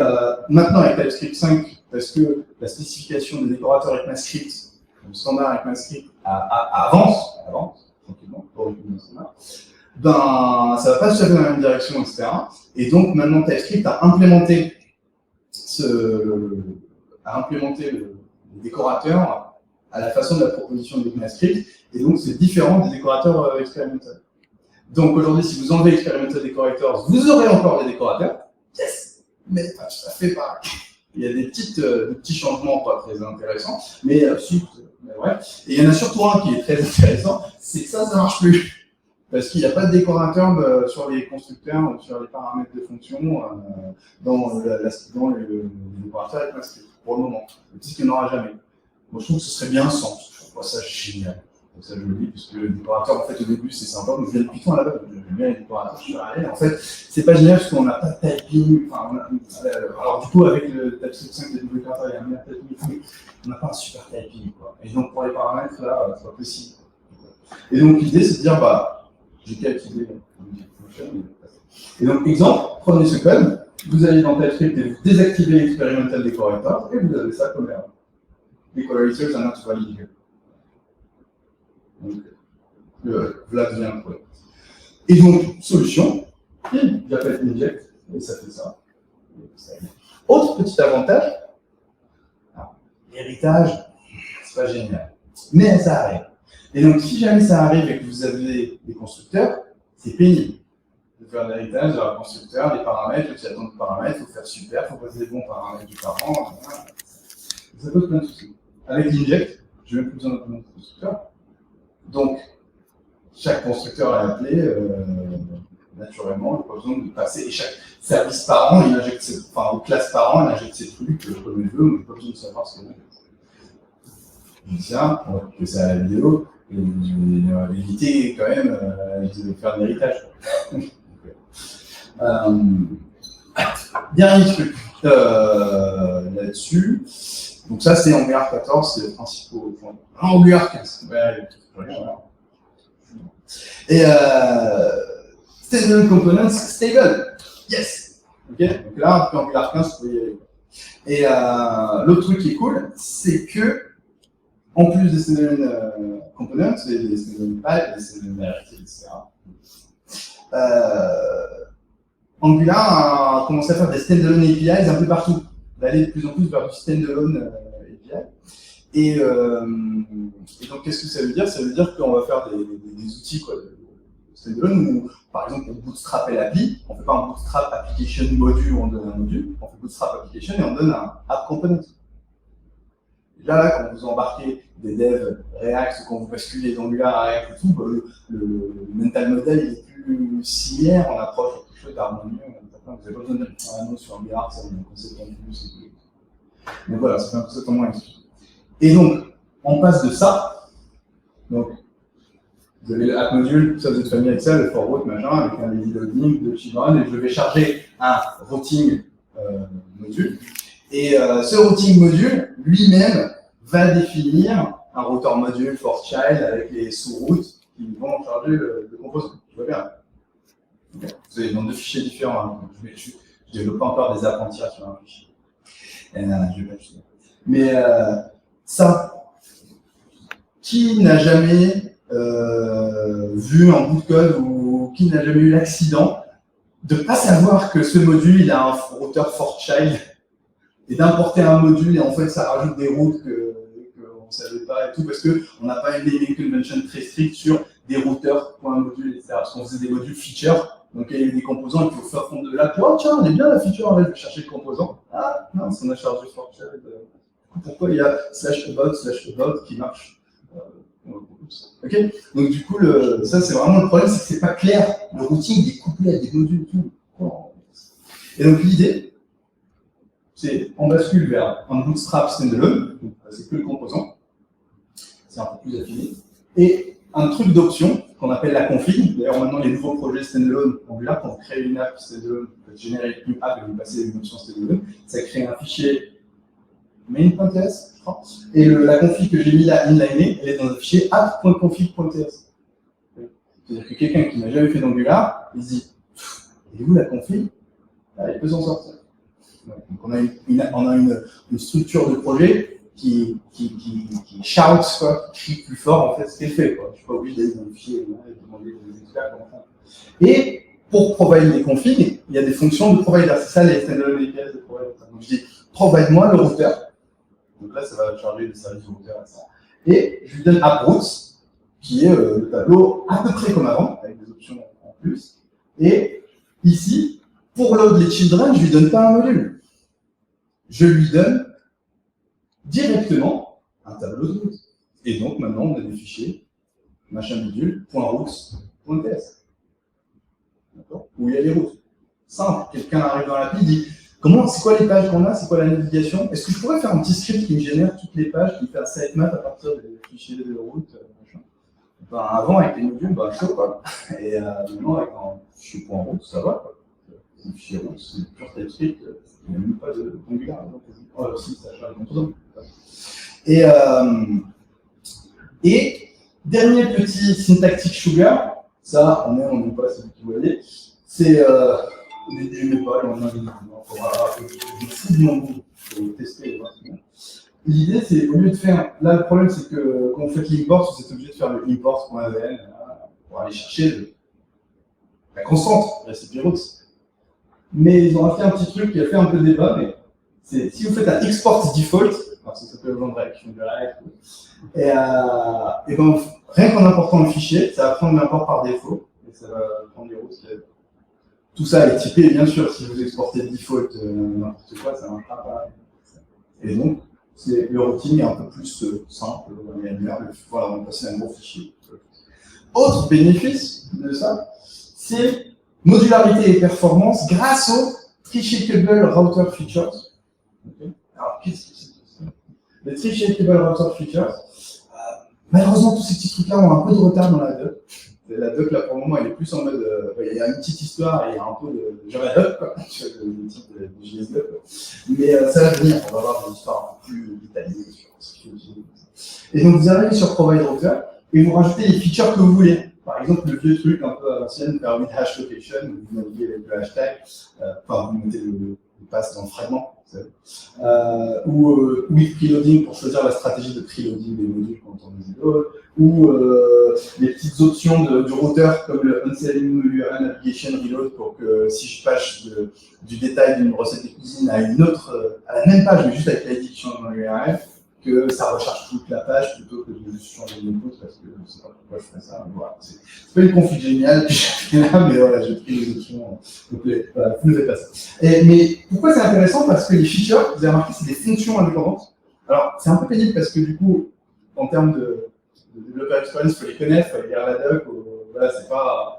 S1: maintenant, avec TypeScript 5, parce que la spécification des décorateurs ECMAScript, le standard ECMAScript avance tranquillement, pour le standard, ben, ça ne va pas tout à fait dans la même direction, etc. Et donc, maintenant, TypeScript a implémenté le décorateur à la façon de la proposition de ECMAScript, et donc c'est différent des décorateurs expérimentaux. Donc aujourd'hui, si vous enlevez Experimental Decorators, vous aurez encore des décorateurs, yes, mais pas tout à fait pareil. Il y a des petits changements pas très intéressants, mais ouais. Et il y en a surtout un qui est très intéressant, c'est que ça marche plus. Parce qu'il n'y a pas de décorateur sur les constructeurs, sur les paramètres de fonction, dans le décorateur avec MaxScript, pour le moment. Peut-être qu'il n'y en aura jamais. Moi, je trouve que ce serait bien sans, je trouve pas ça génial. Donc ça, je le dis, parce que le décorateur, en fait, au début, c'est sympa, mais je viens de Python à la base, j'aime bien les décorateurs, je suis arrivé. En fait, c'est pas génial parce qu'on n'a pas de typing. Alors, du coup, avec le TypeScript 5 des décorateurs, il y a un meilleur typing, mais on n'a pas un super typing, quoi. Et donc, pour les paramètres, là, c'est pas possible. Et donc, l'idée, c'est de dire, bah, j'ai qu'à utiliser et donc, exemple, prenez ce code, vous allez dans TypeScript et vous désactivez l'experimental decorator, et vous avez ça comme erreur. Decorators are not valid here. Donc, là devient un problème. Et donc, solution, j'appelle inject, et ça fait ça. Autre petit avantage, l'héritage, c'est pas génial, mais ça arrive. Et donc, si jamais ça arrive et que vous avez des constructeurs, c'est pénible de faire l'héritage d'un constructeur, des paramètres, l'utilisation de paramètres, il faut faire super, il faut passer les bons paramètres du parent. Ça pose plein de soucis. Avec l'inject, je n'ai même plus besoin d'un constructeur. Donc, chaque constructeur est appelé naturellement, il n'y a pas besoin de passer, et chaque service par an, il injecte ou classe par an, il injecte ses trucs comme il veut, on n'a pas besoin de savoir ce qu'il injecte. Je dis ça, on va couper ça à la vidéo, et on va éviter quand même de faire de l'héritage. Dernier truc, là-dessus. Donc ça, c'est Angular 14, c'est les principaux points. Angular 15. Ouais, et standalone components stable. Yes. Ok. Donc là, après Angular 15, vous pouvez y aller. Et l'autre truc qui est cool, c'est que en plus des standalone components, des standalone pipes, des standalone directories, etc. Angular a commencé à faire des standalone APIs un peu partout, d'aller de plus en plus vers du standalone API. Et donc, qu'est-ce que ça veut dire? Ça veut dire qu'on va faire des outils quoi, de standalone où, par exemple, on bootstrap l'appli, on ne fait pas un bootstrap application module où on donne un module, on fait bootstrap application et on donne un app component. Et là, quand vous embarquez des devs React ou quand vous basculez d'Angular à React et tout, bah, le mental model il est plus similaire en approche quelque chose d'harmonieux. Vous n'avez pas besoin de dire un mot sur Angular, ça c'est un concept en plus. Donc voilà, c'est un concept en moins. Et donc, on passe de ça. Donc, vous avez le app module, ça vous êtes familier avec ça, le for route, machin, avec un lazy loading de chevron, et je vais charger un routing module. Et ce routing module, lui-même, va définir un router module for child avec les sous-routes qui vont charger le composant. Tu vois bien. Okay. Vous avez dans deux fichiers différents. Hein. Je développe pas encore des apps entières sur un fichier. Mais ça, qui n'a jamais vu un bout de code ou qui n'a jamais eu l'accident de ne pas savoir que ce module il a un routeur for child et d'importer un module et en fait ça rajoute des routes qu'on ne savait pas et tout parce qu'on n'a pas une naming convention très stricte sur des routeurs pour un module, etc. Parce qu'on faisait des modules feature, donc il y a des composants qu'il faut faire fondre de là. Oh tiens, on est bien la feature, là je vais chercher le composant. Ah non, on a chargé for child. Pourquoi il y a /about qui marche ok. Donc du coup, ça c'est vraiment le problème, c'est que c'est pas clair. Le routing est couplé à des modules tout. Et donc l'idée, c'est on bascule vers un bootstrap standalone, donc c'est que le composant, c'est un peu plus affiné, et un truc d'option qu'on appelle la config. D'ailleurs maintenant les nouveaux projets standalone Angular, quand vous créez une app standalone, vous pouvez générer une app et vous passez une option standalone, ça crée un fichier main.ts. Et la config que j'ai mis là, inlinée, elle est dans un fichier app.config.ts. C'est-à-dire que quelqu'un qui n'a jamais fait d'Angular, il se dit, et où la config? Il peut s'en sortir. Donc on a une structure de projet qui shout, quoi, qui crie plus fort en fait ce qu'elle fait. Quoi. Je ne suis pas obligé d'aller dans le fichier et demander aux experts comment faire. Et pour provide les configs, il y a des fonctions de provider. C'est ça les standalone APIs de provider. Donc je dis, provide-moi le routeur. Donc là, ça va charger le service routeur, etc. Et je lui donne AppRoutes, qui est le tableau à peu près comme avant, avec des options en plus. Et ici, pour load les children, je ne lui donne pas un module. Je lui donne directement un tableau de route. Et donc maintenant, on a des fichiers, machin module, .routes, .ts. D'accord? Où il y a les routes. Simple, quelqu'un arrive dans l'appli, dit comment, c'est quoi les pages qu'on a, c'est quoi la navigation? Est-ce que je pourrais faire un petit script qui me génère toutes les pages, qui me fait un sitemap à partir des fichiers de route, machin? Ben, avant, avec les modules, ben, chaud, quoi. Et maintenant, avec un fichier .route, ça va, quoi. Un fichier route, c'est pur TypeScript, il n'y a même pas de Angular. Oh, si, ça charge le composant. Et dernier petit syntactic sugar, ça, on n'aime pas, c'est vous qui voyez, c'est je n'ai pas, on a je fous de mon goût pour tester. L'idée, c'est au lieu de faire. Là, le problème, c'est que quand vous faites l'import, vous êtes obligé de faire le import.avn pour aller chercher la constante, recipe routes. Mais ils ont fait un petit truc qui a fait un peu de débat, mais c'est si vous faites un export default, alors ça s'appelle Vendrek, et ben, rien qu'en important le fichier, ça va prendre l'import par défaut, et ça va prendre les routes. Tout ça est typé, bien sûr, si vous exportez le default, n'importe quoi, ça ne marchera pas. Et donc, le routing est un peu plus simple, voilà, on va passer à un gros fichier. Autre bénéfice de ça, c'est modularité et performance grâce au Tree-Shakeable Router Features. Okay. Alors, qu'est-ce que c'est que ça? Les Tree-Shakeable Router Features, malheureusement, tous ces petits trucs-là ont un peu de retard dans la doc. La doc, là, pour le moment, elle est plus en mode. Il y a une petite histoire et il y a un peu de Java doc, quoi, sur le type de JS doc. Mais ça va venir, on va avoir des histoires un peu plus détaillées sur ce qu'il faut utiliser. Et donc, vous arrivez sur Provide Router et vous rajoutez les features que vous voulez. Par exemple, le vieux truc un peu à l'ancienne, faire with hash location, vous naviguez avec le hashtag, vous mettez le pass dans le fragment, vous savez. Ou with preloading pour choisir la stratégie de preloading des modules quand on les load, ou les petites options du routeur comme le unselling URL navigation reload pour que si je passe du détail d'une recette de cuisine à une autre, à la même page mais juste avec l'ID qui change dans l'URL, que ça recharge toute la page plutôt que de juste changer de code parce que je ne sais pas pourquoi je ferais ça. Voilà. C'est pas une config géniale que j'ai fait là, mais voilà, j'ai pris les options. Donc, voilà, vous ne faites pas ça. Mais pourquoi c'est intéressant? Parce que les features, vous avez remarqué, c'est des fonctions indépendantes. Alors, c'est un peu pénible parce que du coup, en termes de developer experience, il faut les connaître, il faut lire la doc, voilà,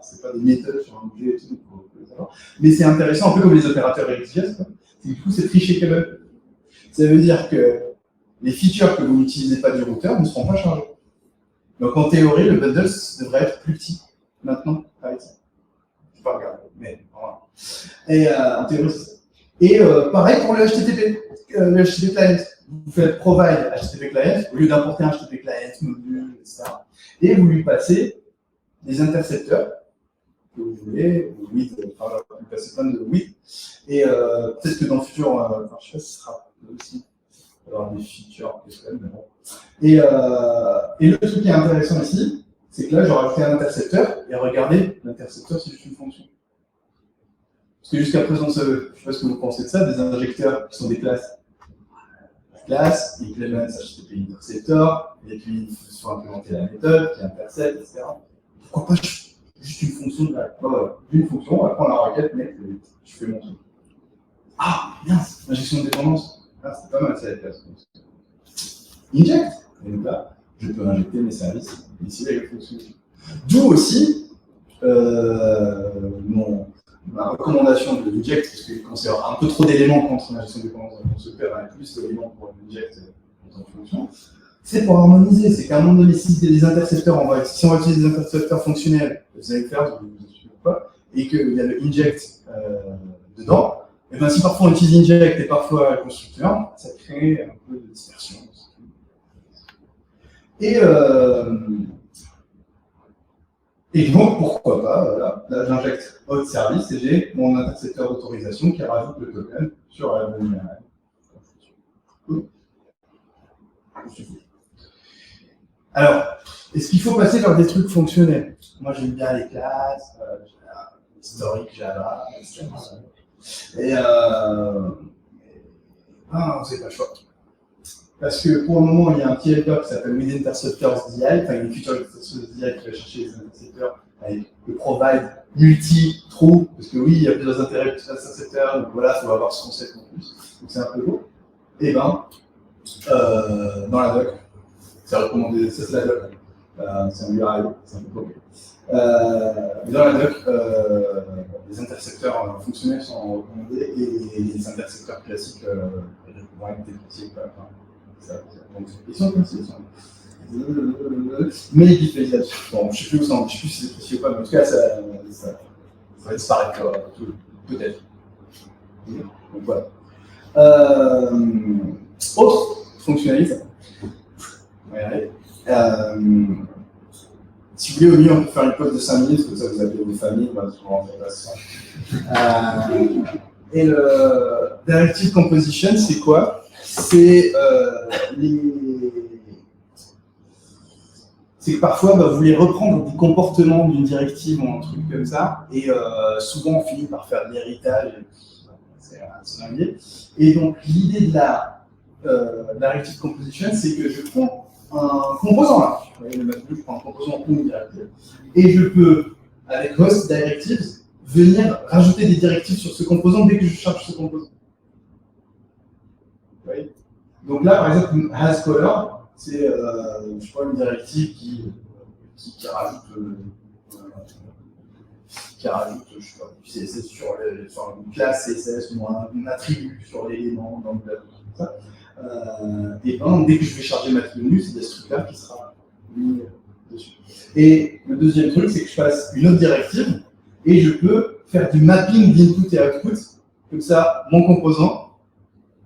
S1: c'est pas des méthodes sur un objet et tout, il faut le savoir. Mais c'est intéressant, un peu comme les opérateurs XJS, du coup, c'est tricheckable. Ça veut dire que les features que vous n'utilisez pas du routeur ne seront pas chargées. Donc en théorie, le bundle devrait être plus petit maintenant avec ça. Je ne vais pas regarder, mais voilà. Et en théorie, c'est ça. Et pareil pour le HTTP, le HTTP client. Vous faites provide HTTP client au lieu d'importer un HTTP client, module, etc. Et vous lui passez des intercepteurs que vous voulez, with, enfin, vous lui passez plein de with. Et peut-être que dans le futur, enfin, je sais pas si ce sera aussi. Alors des features, mais bon. Et le truc qui est intéressant ici, c'est que là, j'aurais rajouté un intercepteur, et regardez, l'intercepteur, c'est juste une fonction. Parce que jusqu'à présent, je ne sais pas ce que vous pensez de ça, des injecteurs qui sont des classes. Classe, implement HTTP interceptor, et puis il faut implémenter la méthode qui intercepte, etc. Pourquoi pas juste une fonction de la. Voilà, une fonction, après on la requête, mais je fais mon truc. Ah, mince, injection de dépendance. Ah, c'est pas mal ça, la classe. Inject. Et donc là, je peux injecter mes services ici avec la fonction. D'où aussi ma recommandation de inject, parce que quand c'est un peu trop d'éléments contre l'injection de dépendance dans le constructeur, et plus d'éléments pour inject dans une fonction, c'est pour harmoniser. C'est qu'à un moment donné, si des intercepteurs, si on va utiliser des intercepteurs fonctionnels, vous allez le faire, je ne vous explique pas, et qu'il y a le inject dedans, et bien si parfois on utilise inject et parfois constructeur, ça crée un peu de dispersion. Et donc, pourquoi pas, voilà, là j'injecte autre service et j'ai mon intercepteur d'autorisation qui rajoute le token sur la bonne URL. Alors, est-ce qu'il faut passer par des trucs fonctionnels? Moi j'aime bien les classes, historique Java, etc. Et c'est pas le choix. Parce que pour le moment, il y a un petit helper qui s'appelle With Interceptors DI, enfin une feature d'Interceptors DI qui va chercher les intercepteurs avec le provide multi-true, parce que oui, il y a plusieurs intercepteurs, donc voilà, il faut avoir ce concept en plus, donc c'est un peu lourd. Et ben, dans la doc, c'est recommandé, ça c'est la doc, c'est un URL, c'est un peu bloqué. Dans la doc, les intercepteurs fonctionnels sont recommandés et les intercepteurs classiques vont être dépréciés. Ils sont comme ça. Mais ils diffèrent. Bon, je ne sais plus si c'est précis ou pas, mais en tout cas, ça va disparaître, peut-être. Donc voilà. Autre fonctionnalité. Si vous voulez, au milieu, on peut faire une pause de 5 minutes, comme ça vous appelez des familles, bah, je vous rentre pas ça. Et le Directive Composition, c'est quoi? C'est que parfois, vous voulez reprendre des comportements d'une directive ou un truc comme ça, et souvent on finit par faire de l'héritage, c'est un biais. Et donc l'idée de la Directive Composition, c'est que je prends un composant là, je prends un composant ou une directive, et je peux, avec Host Directives, venir rajouter des directives sur ce composant dès que je charge ce composant. Vous voyez? Donc là, par exemple, hasColor, c'est je crois une directive qui rajoute, je sais pas, du CSS sur une classe CSS ou un attribut sur l'élément dans le code, comme ça. Et ben, dès que je vais charger ma tenue, c'est Destructor qui sera mis dessus. Et le deuxième truc, c'est que je passe une autre directive et je peux faire du mapping d'input et output. Comme ça, mon composant,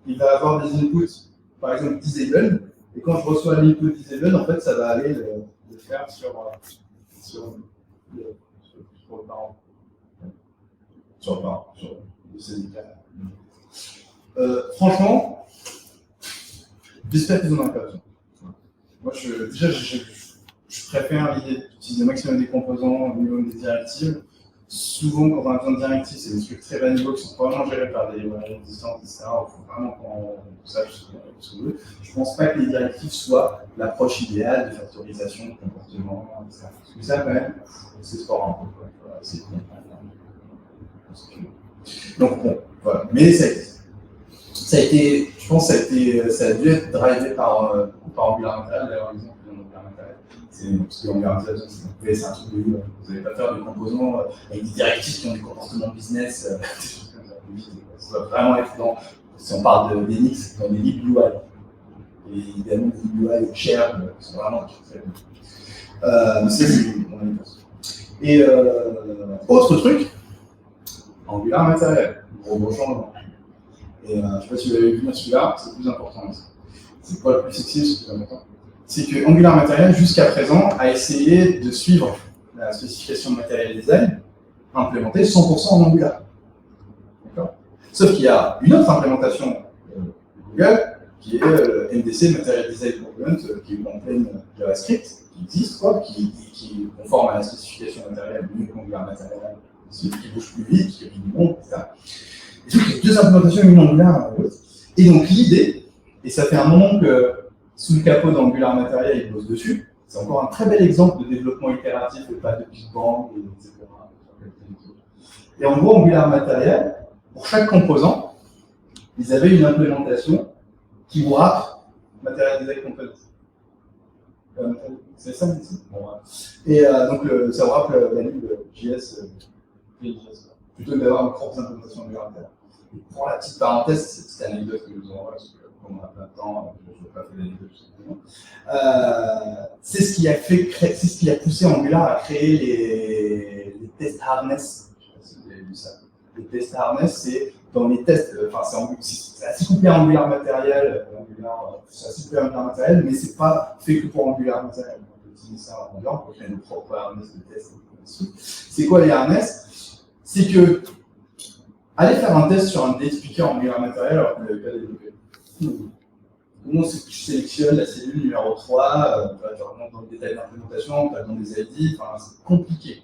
S1: il va avoir des inputs, par exemple disable, et quand je reçois l'input disable, en fait, ça va aller le faire sur le parent. Sur le parent, sur le syndicat. Franchement, j'espère qu'ils en ont pas besoin. Moi, je préfère l'idée d'utiliser le maximum des composants au niveau des directives. Souvent, quand on a besoin de directives, c'est des trucs très bas niveau qui sont probablement gérés par des distances, etc. Il faut vraiment qu'on sache ce qu'on veut. Je ne pense pas que les directives soient l'approche idéale de factorisation de comportement, etc. Parce que ça, quand même, c'est sport un peu. Voilà, c'est con. Donc, bon, voilà. Mais ça a été, je pense que ça a dû être drivé par Angular Material, d'ailleurs, l'exemple de Angular Material. Parce que Angular Material, c'est un truc de vous n'allez pas faire des composants avec des directives qui ont des comportements business, des choses comme ça. Ça doit vraiment être si on parle de Linux, dans des libs UI. Et évidemment, des libs UI chers sont vraiment très bons. Mais c'est mon avis. Et autre truc, Angular Material, gros changement. Et je ne sais pas si vous avez vu celui-là, c'est le plus important. C'est pas le plus sexy, c'est le plus important. C'est que Angular Material, jusqu'à présent, a essayé de suivre la spécification de Material Design implémentée 100% en Angular. Sauf qu'il y a une autre implémentation de Google, qui est MDC, Material Design Component, qui est en pleine JavaScript, qui existe, qui est conforme à la spécification matérielle, mieux qu'Angular Material, qui bouge plus vite, qui est plus bon, etc. Et donc, il y a deux implémentations, une Angular et l'autre. Et donc, l'idée, et ça fait un moment que sous le capot d'Angular Material, il bosse dessus, c'est encore un très bel exemple de développement itératif et pas de Big Bang, etc. Et en gros, Angular Material, pour chaque composant, ils avaient une implémentation qui wrap Material Design Component. C'est ça, ici. Bon, voilà. Et donc, ça wrap la ligne de JS, plutôt que d'avoir une propre implémentation Angular Material. Et pour la petite parenthèse, c'est cette petite anecdote que je vous envoie, parce que comme on a plein de temps, je ne veux pas faire l'anecdote tout simplement. C'est ce qui a poussé Angular à créer les tests harness. Je ne sais pas si vous avez vu ça. Les tests harness, c'est dans les tests, c'est assez complet Angular Material, c'est assez complet Angular Material, mais c'est pas fait que pour Angular Material. On peut utiliser ça en Angular pour créer nos propres harness de tests. C'est quoi les harness? C'est que allez faire un test sur un date picker Angular Material alors que vous ne l'avez pas développé. Comment je sélectionne la cellule numéro 3, je remonte dans le détail d'implémentation, pas dans des ID, c'est compliqué.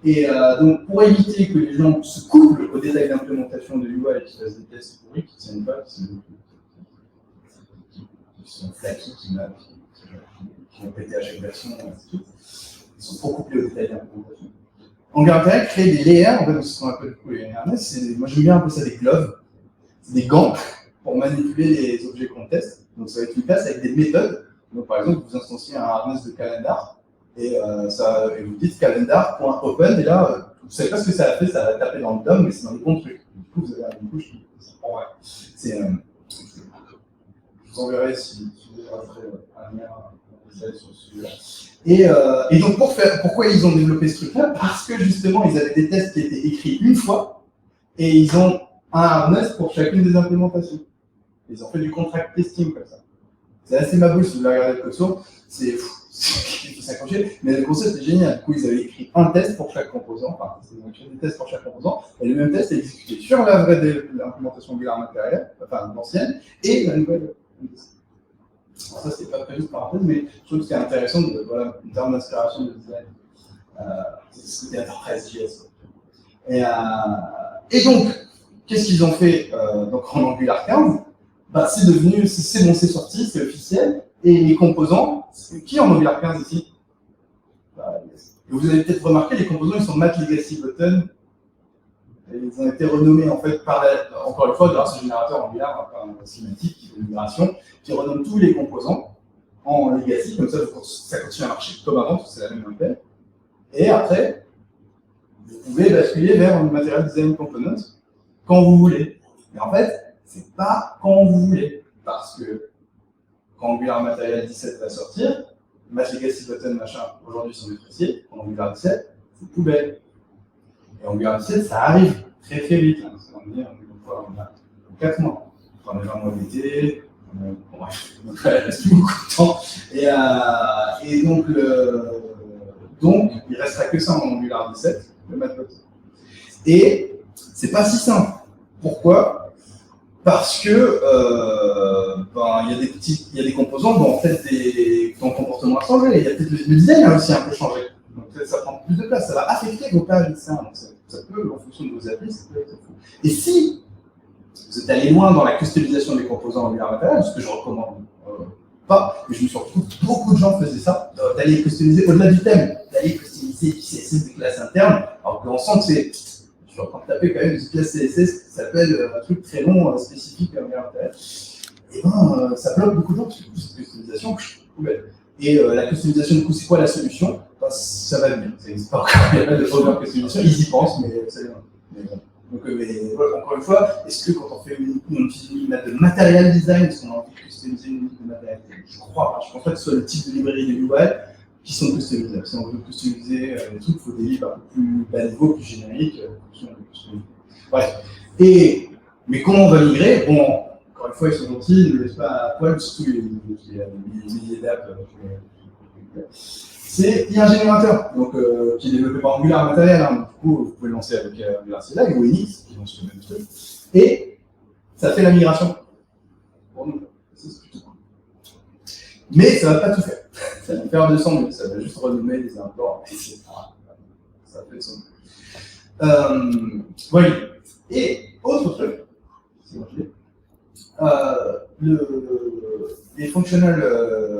S1: Et donc, pour éviter que les gens se couplent au détail d'implémentation de UI et qu'ils fassent des tests pourris, qui ne tiennent pas, qui sont flaky, qui vont péter à chaque version, ils sont trop couplés au détail d'implémentation. Angular Material crée des layers, en fait, ce qu'on appelle les harness, moi j'aime bien appeler ça des gloves, c'est des gants pour manipuler les objets qu'on teste. Donc ça va être une classe avec des méthodes. Donc par exemple, vous instanciez un harness de calendar et vous dites calendar.open et là, vous ne savez pas ce que ça a fait, ça va taper dans le DOM, mais c'est dans les bons trucs. Du coup, vous avez une couche qui c'est je vous enverrai si vous voulez après un lien sur celui-là. Et donc, pourquoi ils ont développé ce truc-là? Parce que justement, ils avaient des tests qui étaient écrits une fois et ils ont un harness pour chacune des implémentations. Ils ont fait du contract testing comme ça. C'est assez mabouche si vous regardez le code source, il faut s'accrocher, mais le concept est génial. Du coup, ils avaient écrit un test pour chaque composant, ils ont écrit des tests pour chaque composant, et le même test est exécuté sur la vraie implémentation Angular Material, l'ancienne, et la nouvelle. Alors ça, c'était pas prévu par exemple, mais je trouve que c'est intéressant en termes d'inspiration de design. C'est ce côté interface JS. Et donc, qu'est-ce qu'ils ont fait donc en Angular 15? C'est devenu, c'est bon, c'est sorti, c'est officiel. Et les composants, qui en Angular 15 ici? Vous avez peut-être remarqué, les composants, ils sont Mat Legacy Button. Et ils ont été renommés en fait encore une fois grâce au générateur Angular, un cinématique de migration, qui renomme tous les composants en legacy, comme ça continue à marcher comme avant, parce que c'est la même appel. Et après, vous pouvez basculer vers un Material Design Component quand vous voulez. Mais en fait, c'est pas quand vous voulez, parce que quand Angular Material 17 va sortir, Match Legacy Button, machin, aujourd'hui sont dépréciés, en Angular 17, c'est poubelle. Et Angular 17, ça arrive très très vite. Hein. On a 4 mois. On a 20 mois d'été, bon, bref, donc il reste beaucoup de temps. Et donc, il ne restera que ça en Angular 17, le Match Button. Et c'est pas si simple. Pourquoi? Parce que il y a des composants dont en fait ton comportement a changé. Il y a peut-être le design a aussi un peu changé. Donc ça prend plus de place, ça va affecter vos pages, etc. Donc ça peut, en fonction de vos applis, ça peut être fou. Et si vous êtes allé loin dans la customisation des composants Angular matériel, ce que je recommande pas, mais je me suis retrouvé beaucoup de gens faisaient ça, d'aller customiser au-delà du thème, d'aller customiser du CSS des classes internes, alors qu'on sent que c'est. Je suis en train de taper quand même une classe CSS qui s'appelle un truc très long, spécifique à Angular matériel. Et ben, ça bloque beaucoup de gens parce que cette customisation, poubelle. Et la customisation, du coup, c'est quoi la solution? Ça va venir, ça n'existe pas encore, il n'y a pas de over-customisation, ils y pensent, mais ça vient. Donc, voilà, encore une fois, est-ce que quand on fait une de material design, est-ce qu'on a envie de customiser une unité de material design? Je crois pas. Je pense pas que ce soit le type de librairie de UI qui sont customisables. Si on veut customiser les trucs, il faut des livres un peu plus bas niveau, plus génériques. Bref. Mais comment on va migrer? Bon, encore une fois, ils sont gentils, ils ne laissent pas à poil, surtout les milliers d'apps. Il y a un générateur qui est développé par Angular matériel. Hein. Du coup, vous pouvez le lancer avec Angular CLI ou Enix, qui lance le même truc. Et ça fait la migration. Pour nous, c'est plutôt cool. Mais ça ne va pas tout faire. Ça va faire 200 000. Ça va juste renommer des imports, etc. Ça fait son. Voilà. Et autre truc, c'est les functional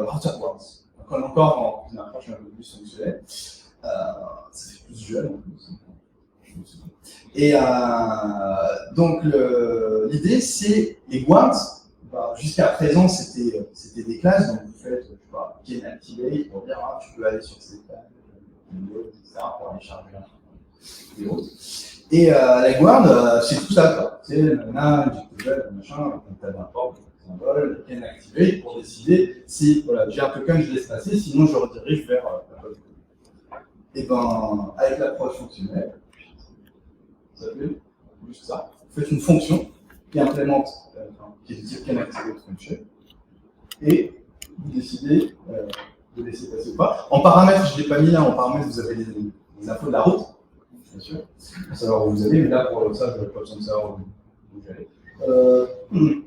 S1: router words. On est encore en une approche un peu plus fonctionnelle. Ça fait plus jeune en plus. Et donc l'idée c'est les wards. Jusqu'à présent c'était des classes, donc vous faites, je sais pas, gain activate pour dire tu peux aller sur cette table, etc. pour aller charger et autres. Et la guard, c'est tout ça, quoi. C'est nana, machin, un tas d'imports, symbole, gain activate pour décider si voilà, j'ai un token, je laisse passer, sinon je redirige vers la bonne. Et ben, avec l'approche fonctionnelle, ça fait juste ça. Vous faites une fonction qui implémente, qui est de type can activate function, et vous décidez de laisser passer ou pas. En paramètres, je ne l'ai pas mis là, en paramètres, vous avez les infos de la route, bien sûr, pour savoir où vous allez, mais là, pour ça, je n'ai pas besoin de savoir où vous allez.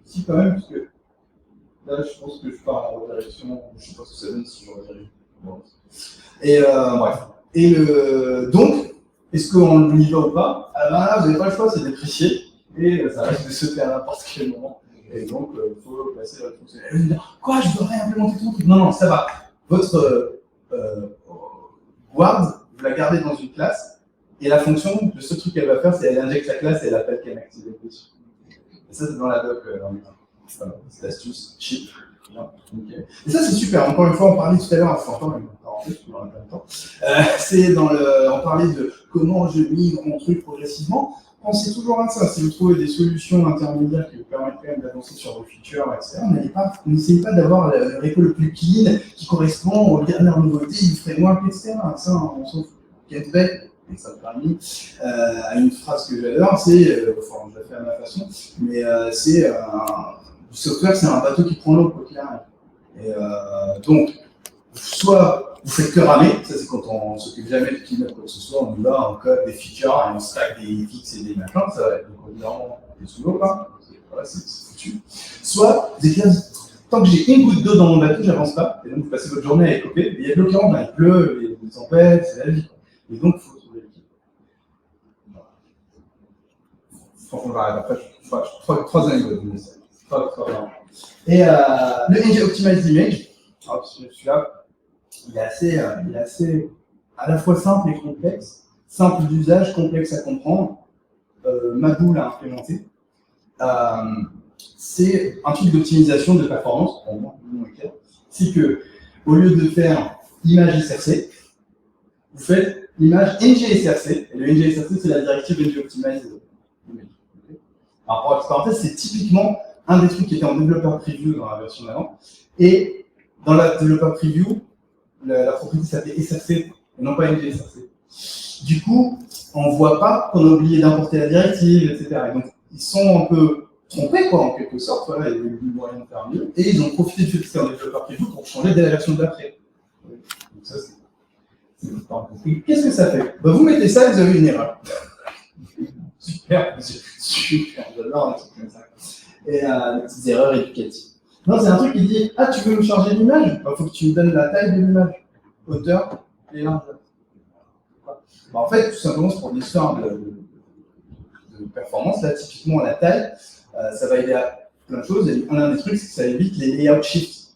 S1: Si, quand même, parce que là, je pense que je pars en direction, je ne sais pas ce que ça donne si je redirige. Bon. Et bref. Et donc, est-ce qu'on y va ou pas? Ah ben là, vous n'avez pas le choix, c'est déprécié, et ça risque de se faire à n'importe quel moment. Et donc, il faut passer à la fonctionnelle. Vous dire, quoi, je dois réimplémenter ton truc? Non, ça va. Votre guard, vous la gardez dans une classe, et la fonction, le seul truc qu'elle va faire, c'est qu'elle injecte la classe et elle appelle qu'elle active dessus. Et ça, c'est dans la doc. Voilà, c'est l'astuce cheap. Okay. Et ça, c'est super. Encore une fois, on parlait tout à l'heure, on parlait de comment je migre mon truc progressivement. Pensez toujours à ça. Si vous trouvez des solutions intermédiaires qui vous permettent quand même d'avancer sur vos features, etc., n'essayez pas d'avoir le repo le plus clean qui correspond aux dernières nouveautés du framework, etc. Ça, on s'en fout. Gateway, et ça me permet à une phrase que j'adore, c'est, enfin, je la fais à ma façon, mais c'est le software, c'est un bateau qui prend l'eau, quoi qu'il arrive. Et donc, soit vous faites que ramer, ça c'est quand on s'occupe jamais de clean up quoi que ce soit, on y va, on code des features, et on stack des fixes et des machins, ça va être évidemment sous l'eau, quoi. Voilà, c'est foutu. Soit, vous êtes là, tant que j'ai une goutte d'eau dans mon bateau, j'avance pas, et donc vous passez votre journée à écoper, mais il y a de l'eau qui rentre, il pleut, il y a des tempêtes, c'est la vie. Et donc, il faut trouver l'équilibre. Franchement, j'arrête après, je ferai 3 anecdotes. Et le Engine Optimized Image, celui-là, il est assez à la fois simple et complexe, simple d'usage, complexe à comprendre. Madou l'a implémenté. C'est un truc d'optimisation de performance, pour moi, c'est que au lieu de faire image SRC, vous faites l'image NGSRC, et le NGSRC, c'est la directive NG Optimized Image. Alors, pour la parenthèse, c'est typiquement un des trucs qui était en développeur preview dans la version d'avant. Et dans la développeur preview, la propriété s'appelait SRC et non pas NGSRC. Du coup, on ne voit pas qu'on a oublié d'importer la directive, etc. Et donc, ils sont un peu trompés, quoi, en quelque sorte. Voilà, il y a eu moyen de faire mieux. Et ils ont profité du fait que c'était un développeur qui joue pour changer dès la version d'après. Donc, ça, c'est pas compris. Qu'est-ce que ça fait? Bah, vous mettez ça et vous avez une erreur. Super, super, j'adore un truc comme ça. Et des petites erreurs éducatives. Non, c'est un truc qui dit, ah, tu veux me charger l'image? Il faut que tu me donnes la taille de l'image, hauteur et largeur. Bah, en fait, tout simplement, c'est pour une histoire de performance. Là, typiquement, la taille, ça va aider à plein de choses. Et un des trucs, c'est que ça évite les layout shifts.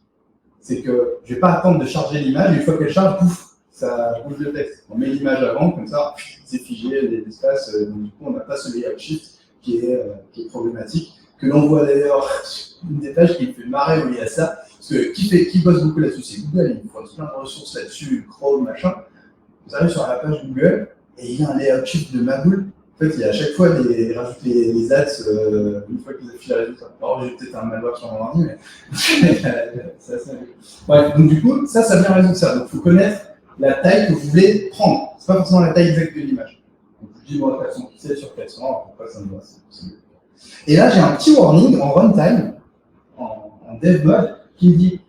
S1: C'est que je ne vais pas attendre de charger l'image, et une fois qu'elle charge, pouf, ça bouge le texte. On met l'image avant, comme ça, c'est figé, les espaces, donc du coup, on n'a pas ce layout shift qui est problématique, que l'on voit d'ailleurs une des pages qui me fait marrer où il y a ça, parce que qui bosse beaucoup là-dessus, c'est Google, ils font plein de ressources là-dessus, Chrome, machin. Vous arrivez sur la page Google, et il y a un layout shift de Maboule. En fait, il y a à chaque fois rajoute les ads une fois qu'ils affichent les résultats. Alors, j'ai peut-être un malware sur mon ordi, mais c'est assez amusant. Bref, donc du coup, ça vient résoudre ça. Donc, il faut connaître la taille que vous voulez prendre. Ce n'est pas forcément la taille exacte de l'image. Donc, je dis, moi, 400 pixels sur 400, pourquoi ça me va, c'est mieux. Et là, j'ai un petit warning en runtime, en dev mode, qui me dit,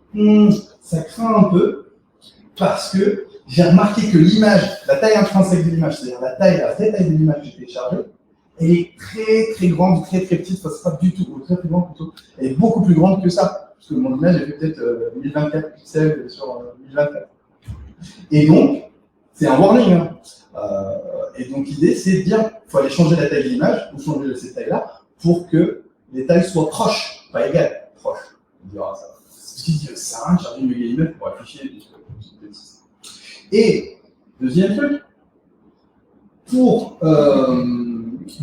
S1: ça craint un peu, parce que j'ai remarqué que l'image, la taille intrinsèque de l'image, c'est-à-dire la vraie taille de l'image que j'ai téléchargée, elle est très très grande, très très petite, enfin, c'est pas du tout, ou très plus grande plutôt, elle est beaucoup plus grande que ça, parce que mon image elle fait peut-être 1024 pixels sur 1024. Et donc, c'est un warning. Hein. Et donc l'idée c'est de dire, il faut aller changer la taille de l'image, ou changer cette taille-là, pour que les tailles soient proches, pas égales, proches. On dira ça. Ce qui dit, ça sert à rien de charger une méga image pour afficher des trucs petits. Et, deuxième truc, du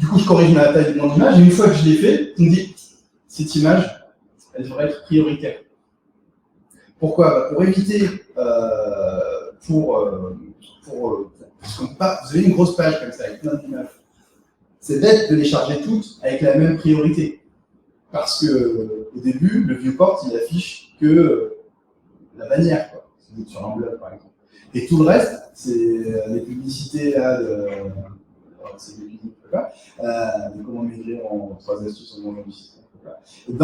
S1: coup, je corrige la taille de mon image, et une fois que je l'ai fait, on me dit, cette image, elle devrait être prioritaire. Pourquoi? Pour éviter, parce qu'on peut pas, vous avez une grosse page comme ça, avec plein d'images. C'est bête de les charger toutes avec la même priorité. Parce que, au début, le viewport, il affiche que la bannière, quoi. Si vous êtes sur un blog, par exemple. Et tout le reste, c'est les publicités là, c'est des publicités, de comment maigrir en 3 astuces en mangeant du citron. Et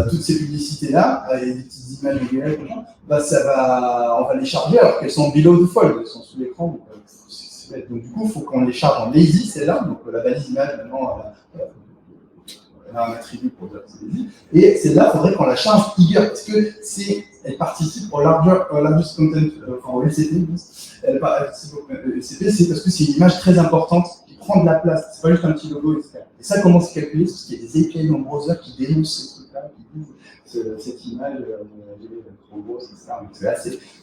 S1: toutes ces publicités-là, avec des petites images dégueulasses, on va les charger alors qu'elles sont below the fold, elles sont sous l'écran. Donc du coup, il faut qu'on les charge en lazy, celle-là, donc la balise image maintenant, elle a un attribut pour dire que c'est lazy. Et celle-là, il faudrait qu'on la charge eager, parce que elle participe au largest content, au LCP. Elle participe au LCP, c'est parce que c'est une image très importante qui prend de la place. C'est pas juste un petit logo, etc. Et ça, comment c'est calculé? Parce qu'il y a des API dans le browser qui dénoncent ces trucs-là, qui disent cette image trop grosse, etc.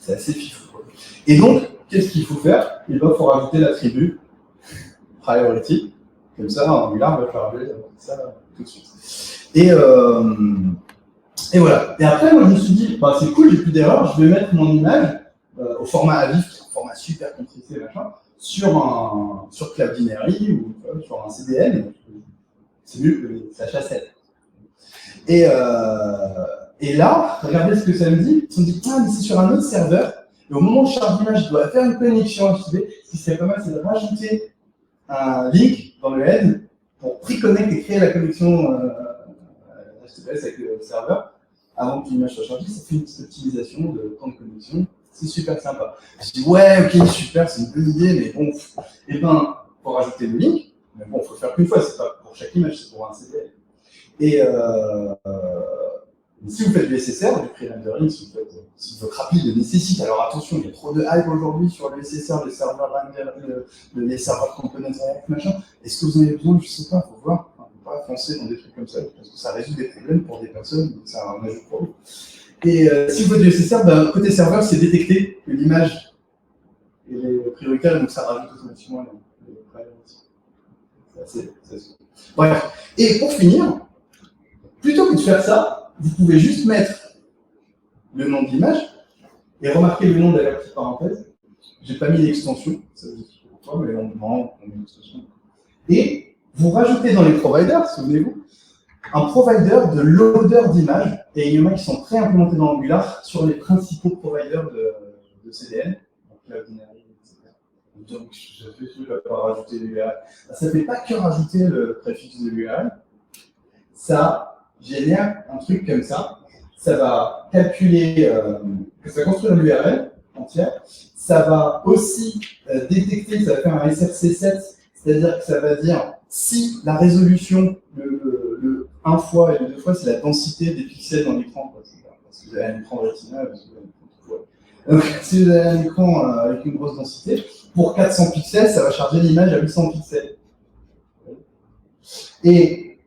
S1: C'est assez fifou. Et donc, qu'est-ce qu'il faut faire? Il faut rajouter l'attribut priority. Comme ça, Angular va faire ça tout de suite. Et voilà. Et après, moi, je me suis dit, c'est cool, j'ai plus d'erreurs, je vais mettre mon image au format AVIF, qui est un format super compressé, machin, sur Cloudinary ou sur un CDN. C'est mieux que les HA7. Et là, regardez ce que ça me dit. On me dit, mais c'est sur un autre serveur. Et au moment où je charge l'image, je dois faire une connexion HTTP. Ce qui serait pas mal, c'est de rajouter un link dans le head pour pre-connect et créer la connexion HTTPS avec le serveur avant que l'image soit chargée. Ça fait une petite optimisation de temps de connexion. C'est super sympa. Je dis, ouais, ok, super, c'est une bonne idée, mais bon, pour rajouter le link, mais bon, il faut le faire qu'une fois, c'est pas pour chaque image, c'est pour un CDN. Et si vous faites du SSR, du pre-rendering, si votre appli le nécessite, alors attention, il y a trop de hype aujourd'hui sur le SSR, les serveurs components React, machin. Est-ce que vous en avez besoin? Je ne sais pas, il faut voir. On ne peut pas foncer dans des trucs comme ça, parce que ça résout des problèmes pour des personnes, donc c'est un ajout pour vous. Et si vous faites du SSR, côté serveur, c'est détecter que l'image est prioritaire, donc ça rajoute automatiquement les priorités. C'est assez. Bref. Et pour finir, plutôt que de faire ça, vous pouvez juste mettre le nom de l'image et remarquer le nom de la petite parenthèse. Je n'ai pas mis l'extension, ça vous dit pourquoi, mais on met l'extension. Et vous rajoutez dans les providers, souvenez-vous, un provider de loader d'images, et il y en a qui sont pré-implémentés dans Angular sur les principaux providers de CDN, donc Cloud Binary, etc. Donc, ça fait que je ne vais pas rajouter l'URL. Ça ne fait pas que rajouter le préfixe de l'URL, ça génère un truc comme ça. Ça va calculer, ça va construire l'URL entière. Ça va aussi détecter, ça va faire un SRC7, c'est-à-dire que ça va dire si la résolution, le 1 fois et le 2 fois, c'est la densité des pixels dans l'écran. Parce que vous avez un écran Retina, parce que vous avez un écran. Donc, si vous avez un écran avec une grosse densité, pour 400 pixels, ça va charger l'image à 800 pixels. Et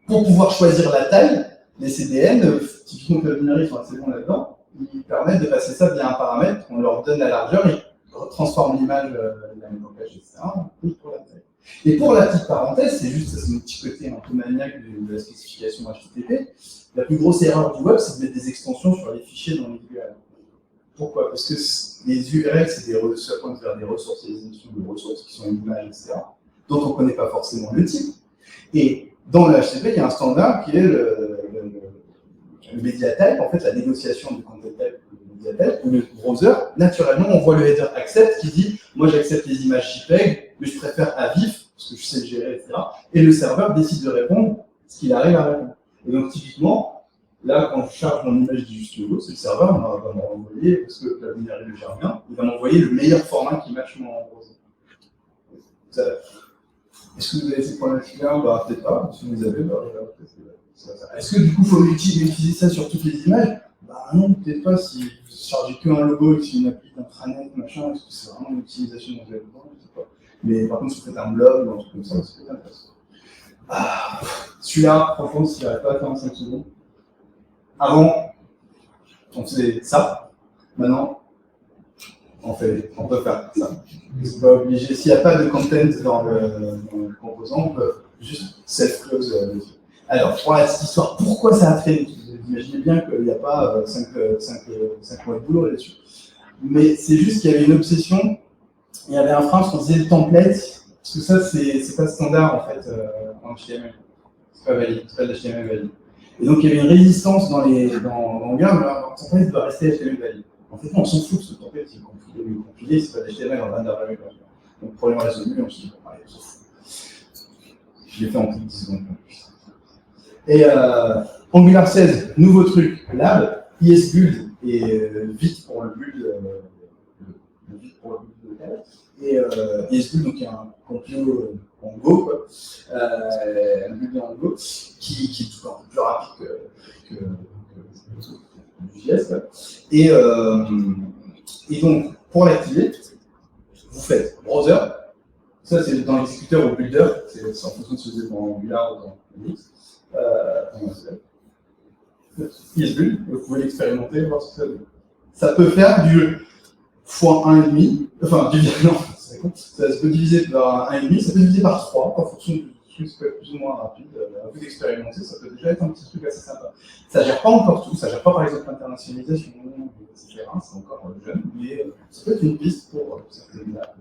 S1: pour pouvoir choisir la taille, les CDN, typiquement Cloud Binary sont assez bons là-dedans, ils permettent de passer ça via un paramètre, on leur donne la largeur, ils transforment l'image, la mettent en cache, etc. Pour la taille. Et pour la petite parenthèse, c'est juste, c'est mon petit côté un peu maniaque de la spécification HTTP, la plus grosse erreur du web, c'est de mettre des extensions sur les fichiers dans les URL. Pourquoi? Parce que les URL, ça pointe vers des ressources, des émissions de ressources qui sont une image, etc., dont on ne connaît pas forcément le type. Et dans le HTTP, il y a un standard qui est le media type, en fait, la négociation du content type du media type, où le browser, naturellement, on voit le header accept qui dit moi j'accepte les images JPEG, mais je préfère à vif, parce que je sais le gérer, etc. Et le serveur décide de répondre ce qu'il arrive à répondre. Et donc, typiquement, là, quand je charge mon image du juste logo, c'est le serveur va m'envoyer, parce que la binary le gère bien, il va m'envoyer le meilleur format qui matche mon browser. Est-ce que vous avez ces problématiques-là? Bah, peut-être pas. Si vous avez, bah, est-ce que du coup, il faut utiliser ça sur toutes les images? Bah non, peut-être pas. Si vous chargez qu'un logo et que c'est une appli d'intranet, machin, est-ce que c'est vraiment l'utilisation dont vous avez besoin? Je sais pas. Mais par contre, si vous faites un blog ou un truc comme ça, c'est peut-être intéressant. Ah, celui-là, franchement, s'il n'arrive pas à faire en 5 secondes. Avant, on faisait ça. Maintenant, on peut faire ça. Vous n'êtes pas obligé. S'il n'y a pas de content dans le composant, on peut juste self-close dessus. Alors, pour la petite histoire, pourquoi ça a traîné? Vous imaginez bien qu'il n'y a pas 5 mois de boulot là-dessus. Mais c'est juste qu'il y avait une obsession. Il y avait un frein, on disait le template, parce que ça, c'est pas standard en fait en HTML. C'est pas valide, c'est pas de l'HTML valide. Et donc, il y avait une résistance dans Angular, mais le template doit rester HTML valide. En fait, on s'en fout, ce template, il est compilé, c'est pas d'HTML, on va jamais. Donc, problème résolu, on se dit, allez, on s'en fout. Je l'ai fait en plus de 10 secondes. Et Angular 16, nouveau truc, lab, ESBuild et vite pour le build local. Et ESBuild, donc il y a un compilo en Go, quoi, un build en Go, qui est tout un peu plus rapide que du JS. Quoi. Et donc, pour l'activer, vous faites browser. Ça, c'est dans l'exécuteur ou builder. C'est en fonction de ce que vous êtes dans Angular ou dans Unix. ESBuild, vous pouvez l'expérimenter, voir ce que ça donne. Ça peut faire du x1,5, enfin, non, ça se peut diviser par 1,5, ça peut diviser par 3, en fonction du truc, ça peut être plus ou moins rapide. À vous d'expérimenter, ça peut déjà être un petit truc assez sympa. Ça ne gère pas encore tout, ça ne gère pas par exemple l'internationalisation, etc. C'est encore jeune, mais ça peut être une piste pour certaines là.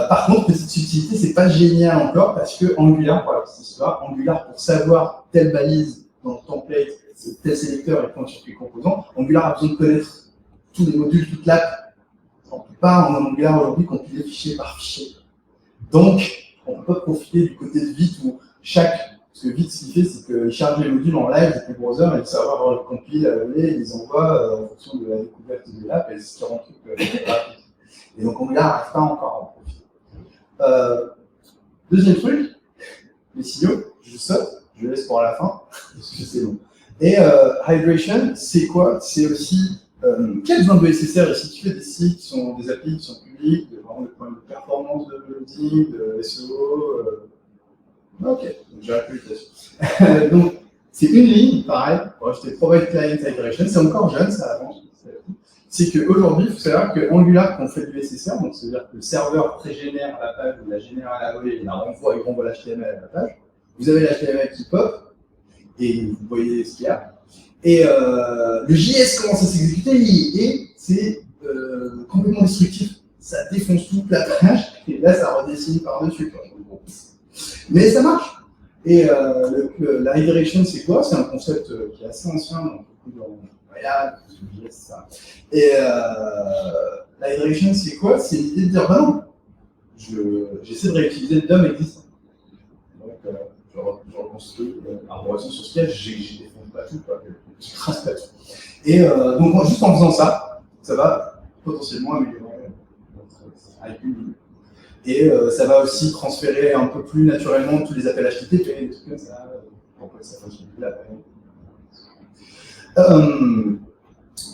S1: Par contre, petite subtilité, c'est pas génial encore parce que Angular, pour la petite histoire, Angular, pour savoir telle balise dans le template, tel sélecteur et pointe sur les composants, Angular a besoin de connaître tous les modules, toute l'app. On ne peut pas en Angular aujourd'hui compiler fichier par fichier. Donc, on ne peut pas profiter du côté de Vite où parce que Vite, ce qu'il fait, c'est qu'il charge les modules en live depuis le browser et le serveur le compile, il les envoie en fonction de la découverte de l'app et c'est ce qui rend le truc rapide. Et donc Angular n'arrive pas encore à en profiter. Deuxième truc, les signaux, je saute, je laisse pour la fin, parce que c'est long. Et Hydration, c'est quoi? C'est aussi quel besoin de SSR ici? Tu fais des sites qui sont des applis qui sont publics, vraiment des problèmes de performance de loading, de SEO. Ok, donc j'ai répondu là-dessus. Donc c'est une ligne, pareil, pour acheter Provide Client Hydration, c'est encore jeune, ça avance. C'est qu'aujourd'hui, il faut savoir que Angular, quand on fait du SSR, donc c'est-à-dire que le serveur pré-génère la page, ou la génère à la volée, et la renvoie, il renvoie l'HTML à la page. Vous avez l'HTML qui pop, et vous voyez ce qu'il y a. Et le JS commence à s'exécuter, et c'est complètement destructif. Ça défonce toute la page, et là, ça redessine par-dessus. Mais ça marche. Et la redirection, c'est quoi? C'est un concept qui est assez ancien, donc beaucoup dans Royal, c'est ça. Et la redirection, c'est quoi? C'est l'idée de dire, bah non, j'essaie de réutiliser le DOM existant. Donc, je reconstruis la relation sur ce qu'il y a, je défonce pas tout, quoi, je trace pas tout. Et donc, juste en faisant ça, ça va potentiellement améliorer notre IQ. Et ça va aussi transférer un peu plus naturellement tous les appels HTTP, des trucs comme ça, pour que ça fonctionne plus l'appel.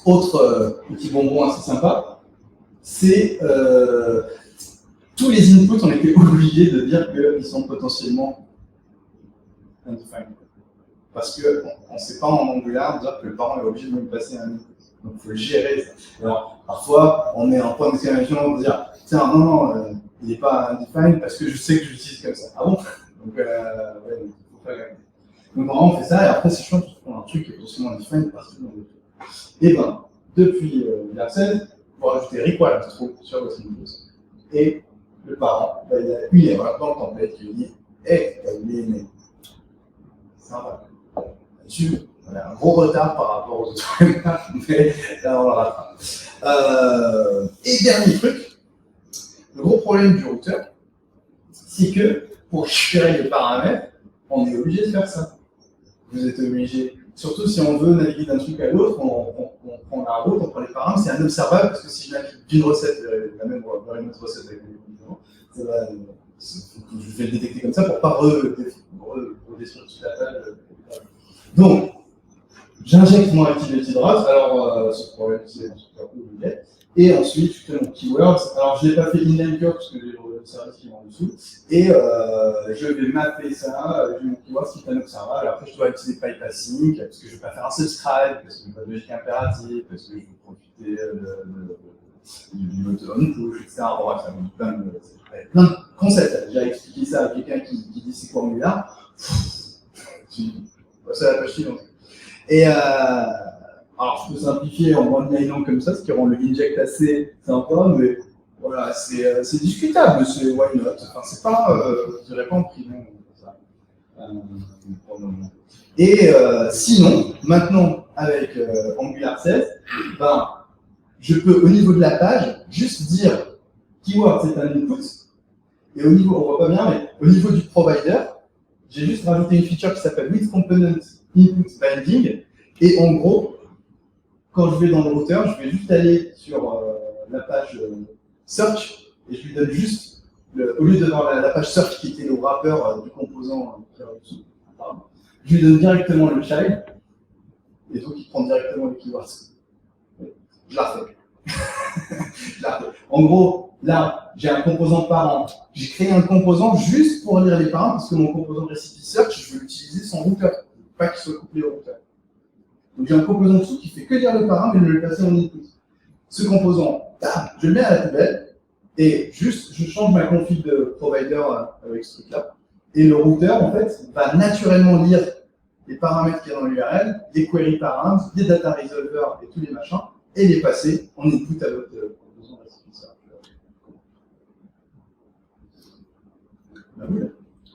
S1: Autre petit bonbon assez sympa, c'est tous les inputs, on était obligés de dire qu'ils sont potentiellement undefined. Parce qu'on ne sait pas en Angular dire que le parent est obligé de nous passer un input. Donc il faut gérer ça. Alors parfois, on met un point d'exclamation pour dire tiens, non, il n'est pas undefined parce que je sais que je l'utilise comme ça. Ah bon? Donc, ouais, il faut pas gagner. Donc normalement, on fait ça et après, c'est chiant, on a un truc qui est potentiellement undefined partout dans le truc. Et ben, depuis la 16, vous rajoutez require sur votre input. Et le parent, il y a une erreur dans le template qui lui dit hey, il est né. Sympa. Là-dessus, on a un gros retard par rapport aux autres webinars, mais là, on le rattrape. Et dernier truc, le gros problème du routeur, c'est que pour récupérer les paramètres, on est obligé de faire ça. Vous êtes obligé, surtout si on veut naviguer d'un truc à l'autre, on prend la route, on prend les paramètres, c'est un observable, parce que si je navigue d'une recette vers la même vers une autre recette avec les mouvements, ça va, je vais le détecter comme ça pour ne pas redétruire toute la table. Donc, j'injecte mon activity drop, alors ce problème c'est super cool, et ensuite je fais mon keywords. Alors je ne l'ai pas fait in-line cure parce que j'ai le service qui est en dessous, et je vais mapper ça, j'ai mon keyword qui est un observable. Après je dois utiliser PyPassing parce que je ne vais pas faire un subscribe, parce que je n'ai pas de logique impérative, parce que je veux profiter du moteur push, etc. Bon, ça me dit plein de concepts. J'ai déjà expliqué ça à quelqu'un qui dit c'est quoi Angular. C'est la page suivante. Et alors, je peux simplifier en one-linant comme ça, ce qui rend le inject assez sympa, mais voilà, c'est discutable, c'est why not. Enfin, c'est pas, je dirais pas en privé, ça. Et sinon, maintenant, avec Angular 16, ben, je peux, au niveau de la page, juste dire keyword c'est un input, et au niveau, on voit pas bien, mais au niveau du provider, j'ai juste rajouté une feature qui s'appelle with component input binding, et en gros, quand je vais dans le routeur, je vais juste aller sur la page search, et je lui donne juste, au lieu d'avoir la page search qui était le wrapper du composant qui est en dessous, je lui donne directement le child, et donc il prend directement les keywords. Je la refais. En gros, là, j'ai un composant parent. J'ai créé un composant juste pour lire les parents, parce que mon composant de recipe search, je veux l'utiliser sans routeur, pas qu'il soit couplé au routeur. Donc j'ai un composant dessous qui fait que lire les parents, mais ne le passer en input. Ce composant, je le mets à la poubelle, et juste, je change ma config de provider avec ce truc-là. Et le routeur, en fait, va naturellement lire les paramètres qu'il y a dans l'URL, les query params, les data resolvers et tous les machins, et les passer en input à votre composant de recipe search.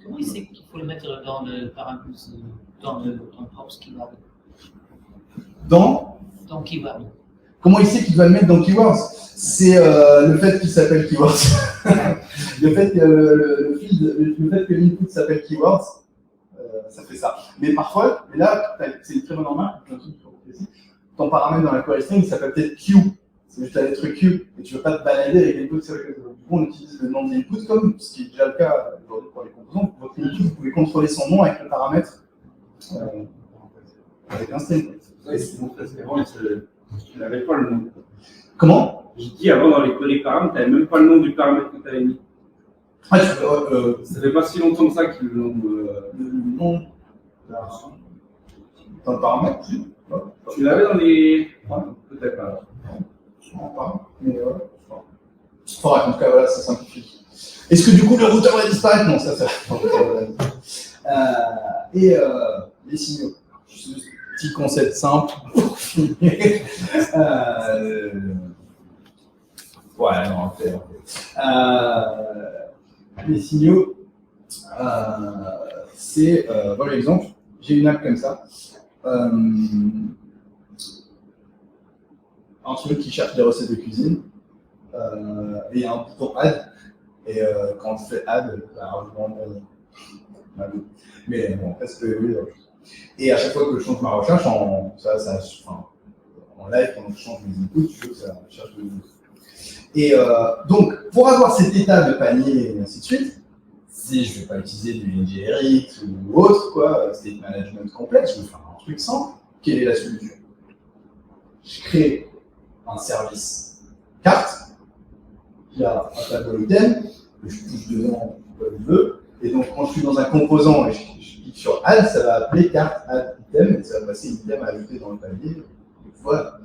S2: Comment il sait qu'il faut le mettre dans le paramètre, dans le propre keyword?
S1: Dans
S2: keyword.
S1: Comment il sait qu'il doit le mettre dans keywords? C'est le fait qu'il s'appelle keywords. le fait que l'input s'appelle keywords, ça fait ça. Mais parfois, et là, c'est une très bonne remarque, ton paramètre dans la query string, il s'appelle peut-être Q. C'est juste la lettre Q, et tu ne veux pas te balader avec l'input sur lequel. Du coup, on utilise le nom de l'input comme ce qui est déjà le cas aujourd'hui pour les composants. Votre input, vous pouvez contrôler son nom avec le paramètre avec un string.
S3: C'est bon, parce qu'avant, tu n'avais pas le nom.
S1: Comment?
S3: J'ai dit avant dans les query paramètres, tu n'avais même pas le nom du paramètre que tu avais mis.
S1: Ah,
S3: ça fait pas si longtemps que ça qu'ils l'ont.
S1: Le nom dans le paramètre, si.
S3: Tu l'avais dans les. Peut-être pas.
S1: Je ne comprends pas, mais en tout cas, voilà, ça simplifie. Est-ce que du coup le routeur va disparaître? Non, ça. Et les signaux. Juste petit concept simple pour finir. Ouais, non, les signaux. c'est, voilà l'exemple, j'ai une app comme ça. Un truc qui cherche des recettes de cuisine. Et il y a un bouton add. Et quand on fait add, ça rejoint. Mais bon, après, c'est oui. Et à chaque fois que je change ma recherche, en live, quand je change mes inputs, je veux que ça cherche de nouveau. Et donc, pour avoir cet état de panier et ainsi de suite, si je ne vais pas utiliser du NGRX ou autre, quoi, state management complexe, je vais faire un truc simple. Quelle est la solution? Je crée un service carte qui a un tableau item que je touche dedans comme je veux. Et donc, quand je suis dans un composant et je clique sur add, ça va appeler carte add item et ça va passer item à ajouter dans le panier. Voilà.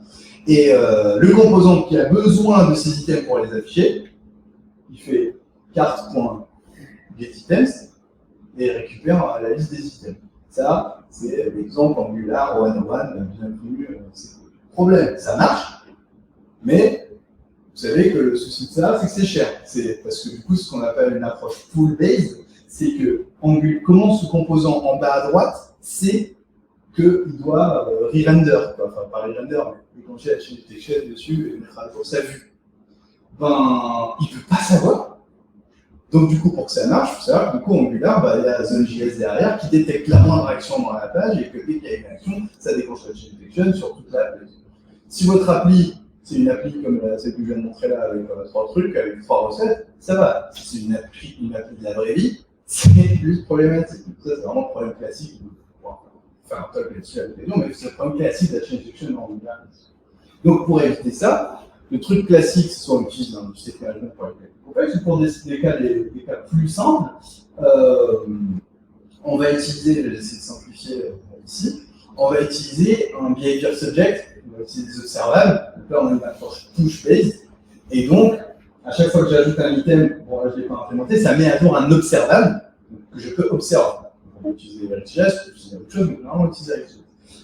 S1: Et le composant qui a besoin de ces items pour les afficher, il fait carte.getItems et récupère la liste des items. Ça, c'est l'exemple Angular 101 bien connu. Problème, ça marche, mais vous savez que le souci de ça, c'est que c'est cher. C'est parce que du coup, ce qu'on appelle une approche pool-based, c'est que comment ce composant en bas à droite sait qu'il doit re-render, enfin pas re-render, mais quand j'ai acheté des chaînes dessus et mettre à jour sa vue. Ben, il ne peut pas savoir. Donc du coup, pour que ça marche, il faut savoir que du coup, Angular, il y a Zone.js derrière qui détecte la moindre action dans la page et que dès qu'il y a une action, ça déclenche la chain detection sur toute la page. Si votre appli, c'est une appli comme celle que je viens de montrer là, avec 3 trucs, avec 3 recettes, ça va. Si c'est une appli de la vraie vie, c'est plus problématique. Ça, c'est vraiment le problème classique. Faire un talk là-dessus avec les gens, mais c'est le problème classique de la chain detection en Angular. Donc pour éviter ça, le truc classique, c'est soit on utilise un state management pour les complexes, ou pour des cas plus simples, on va utiliser, je vais essayer de simplifier ici, on va utiliser un behavior subject, on va utiliser des observables, donc là on a une approche push-based, et donc à chaque fois que j'ajoute un item, bon là je ne l'ai pas implémenté, ça met à jour un observable que je peux observer. On peut utiliser RxJS, on peut utiliser autre chose, mais normalement on utilise RxJS.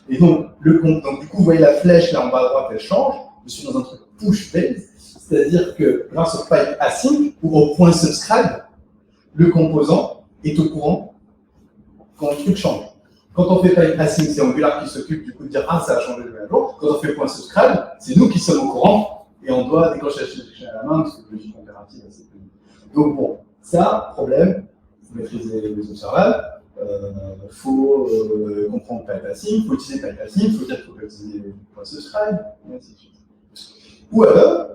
S1: Et donc, donc du coup, vous voyez la flèche là en bas à droite, elle change, je suis dans un truc push-based, c'est-à-dire que grâce au pipe async ou au point subscribe, le composant est au courant quand le truc change. Quand on fait pipe async, c'est Angular qui s'occupe du coup de dire ah ça a changé, je vais à jour. Quand on fait point subscribe, c'est nous qui sommes au courant et on doit déclencher la chaîne à la main parce que la logique impérative c'est plus. Donc bon, ça, problème, vous maîtrisez les observables. Faut comprendre pipe async, il faut utiliser pipe async, il faut dire qu'il faut utiliser point subscribe, et ainsi de suite. Ou alors,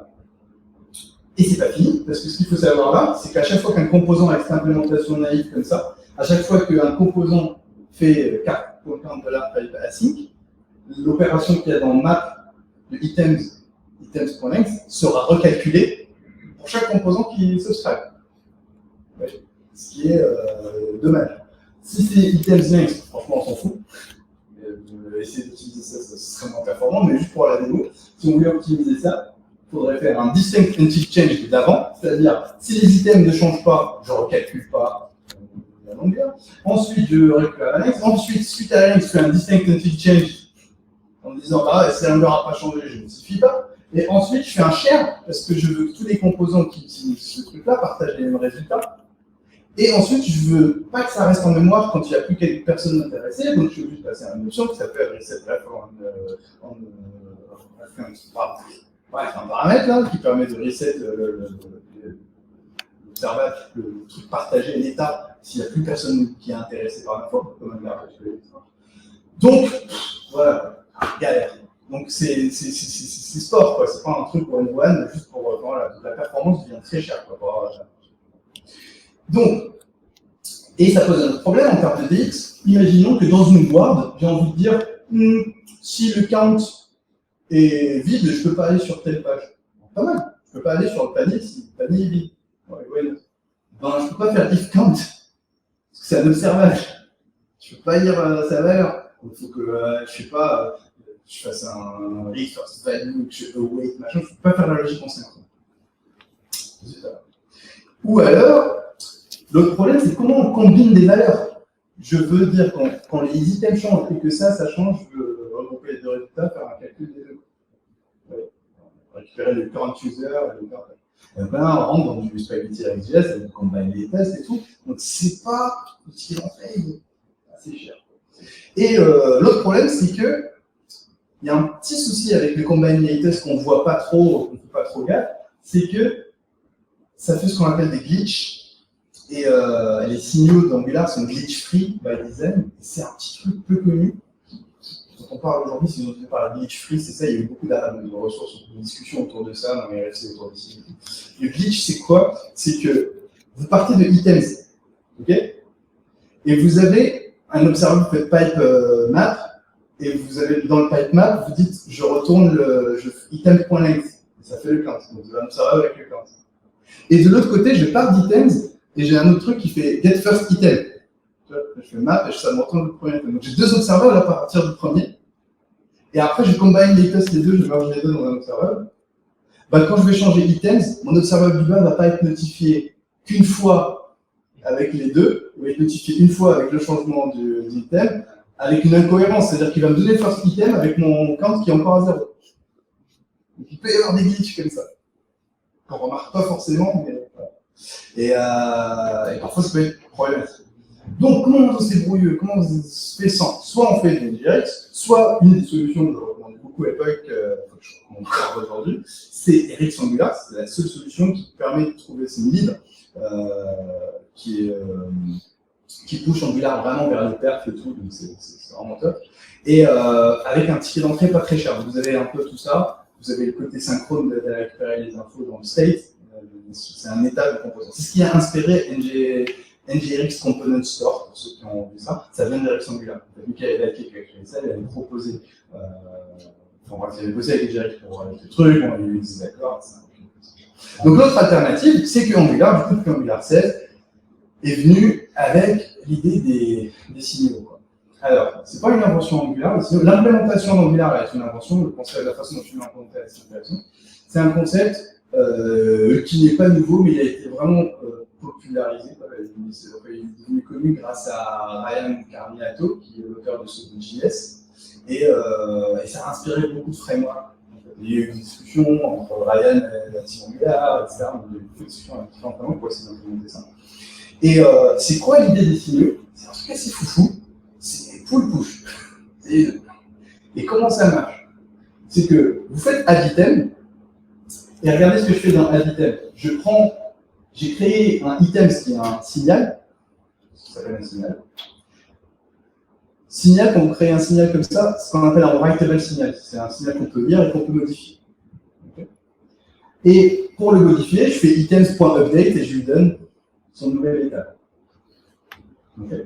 S1: et c'est pas fini, parce que ce qu'il faut savoir là, c'est qu'à chaque fois qu'un composant avec cette implémentation naïve comme ça, à chaque fois qu'un composant fait $pipe async, l'opération qu'il y a dans map de items.length sera recalculée pour chaque composant qui subscribe. Ouais. Ce qui est dommage. Si c'est items length, franchement on s'en fout. Essayer d'utiliser ça, ce serait moins performant, mais juste pour la démo, si on voulait optimiser ça, il faudrait faire un distinct until change d'avant, c'est-à-dire si les items ne changent pas, je ne recalcule pas la longueur. Ensuite, je récupère la length. Ensuite, suite à la length, je fais un distinct until change en me disant ah, si la longueur n'a pas changé, je ne modifie pas. Et ensuite, je fais un share parce que je veux que tous les composants qui utilisent ce truc-là partagent les mêmes résultats. Et ensuite, je ne veux pas que ça reste en mémoire quand il n'y a plus quelques personnes intéressées, donc je suis obligé de passer à une option qui s'appelle reset un paramètre là, qui permet de reset l'observable, le truc partagé, l'état, s'il n'y a plus personne qui est intéressé par l'info, comme un gardage. Donc, voilà, galère. Donc c'est sport, quoi. C'est pas un truc pour une one, juste pour voilà, la performance devient très chère, quoi. Donc, et ça pose un autre problème en termes de DX. Imaginons que dans une board, j'ai envie de dire, si le count est vide, je ne peux pas aller sur telle page. Pas mal. Je ne peux pas aller sur le panier si le panier est vide. Ben, je ne peux pas faire if count, parce que c'est un observage. Je ne peux pas lire sa valeur. Il faut que, je sais pas, je fasse un if first value, que je await, machin. Je ne peux pas faire la logique en synchrone. Ou alors, l'autre problème, c'est comment on combine des valeurs. Je veux dire, quand les items changent et que ça change, je veux regrouper les deux résultats, faire un calcul des deux. Ouais. Récupérer le current user et le current. Et donc là, on rentre dans du spaghetti avec JS, avec du combine les tests et tout. Donc, c'est pas ce qu'il en fait, il est assez cher. Et l'autre problème, c'est que il y a un petit souci avec le combine latest qu'on ne voit pas trop, qu'on ne fait pas trop gaffe, c'est que ça fait ce qu'on appelle des glitches. Et les signaux d'Angular sont glitch free by design. Et c'est un petit truc peu connu. Quand on parle aujourd'hui, si on parle de glitch free, c'est ça, il y a eu beaucoup de ressources, de discussions autour de ça, dans les RFC autour de ça. Le glitch, c'est quoi? C'est que vous partez de items, ok? Et vous avez un observable, vous faites pipe map. Et vous avez dans le pipe map, vous dites je retourne item.length. Ça fait le count. Donc vous avez un observable avec le count. Et de l'autre côté, je pars d'items et j'ai un autre truc qui fait get first item. Je fais map et ça me retourne le premier item. Donc j'ai deux observables à partir du premier. Et après, je combine les tests les deux, je merge les deux dans un observable. Bah, quand je vais changer items, mon observable du bas ne va pas être notifié qu'une fois avec les deux, il va être notifié une fois avec le changement d'item. Avec une incohérence, c'est-à-dire qu'il va me donner le first item avec mon count qui est encore à 0. Donc il peut y avoir des glitches comme ça, qu'on ne remarque pas forcément, mais voilà. Et parfois ça peut être problématique. Donc comment on se débrouille, comment on se fait sans? Soit on fait des NGRX, soit une des solutions que je recommande beaucoup à l'époque, que je recommande encore aujourd'hui, c'est RX Angular, c'est la seule solution qui permet de trouver ce lead qui pousse Angular vraiment vers les perfs et tout, donc c'est vraiment top. Et avec un ticket d'entrée pas très cher. Vous avez un peu tout ça, vous avez le côté synchrone, vous allez récupérer les infos dans le state, c'est un état de composant. C'est ce qui a inspiré NGRX Component Store, pour ceux qui ont vu ça, ça vient de RX Angular. Michael Valquet qui a créé ça, il avait proposé, il avait bossé avec NGRX pour le truc, on a eu des accords, etc. Donc l'autre alternative, c'est que Angular, du coup, depuis Angular 16, est venu avec l'idée des signaux. Quoi. Alors, c'est pas une invention Angular, l'implémentation d'Angular est une invention, le concept, la façon dont tu l'as implémenté la situation. C'est un concept qui n'est pas nouveau, mais il a été vraiment popularisé. Il est devenu connu grâce à Ryan Carmiato, qui est l'auteur de Sodom.js, et ça a inspiré beaucoup de frameworks. Il y a eu des discussions entre Ryan et la team Angular, etc. Il y a eu beaucoup de discussions avec différents frameworks pour essayer d'implémenter ça. Et c'est quoi l'idée des signaux? C'est un truc assez foufou, c'est pull push. Et comment ça marche? C'est que vous faites add item, et regardez ce que je fais dans add item. J'ai créé un item qui est un signal, ça s'appelle un signal. Signal, quand vous créez un signal comme ça, c'est ce qu'on appelle un writable signal. C'est un signal qu'on peut lire et qu'on peut modifier. Okay. Et pour le modifier, je fais items.update et je lui donne son nouvel état. Okay.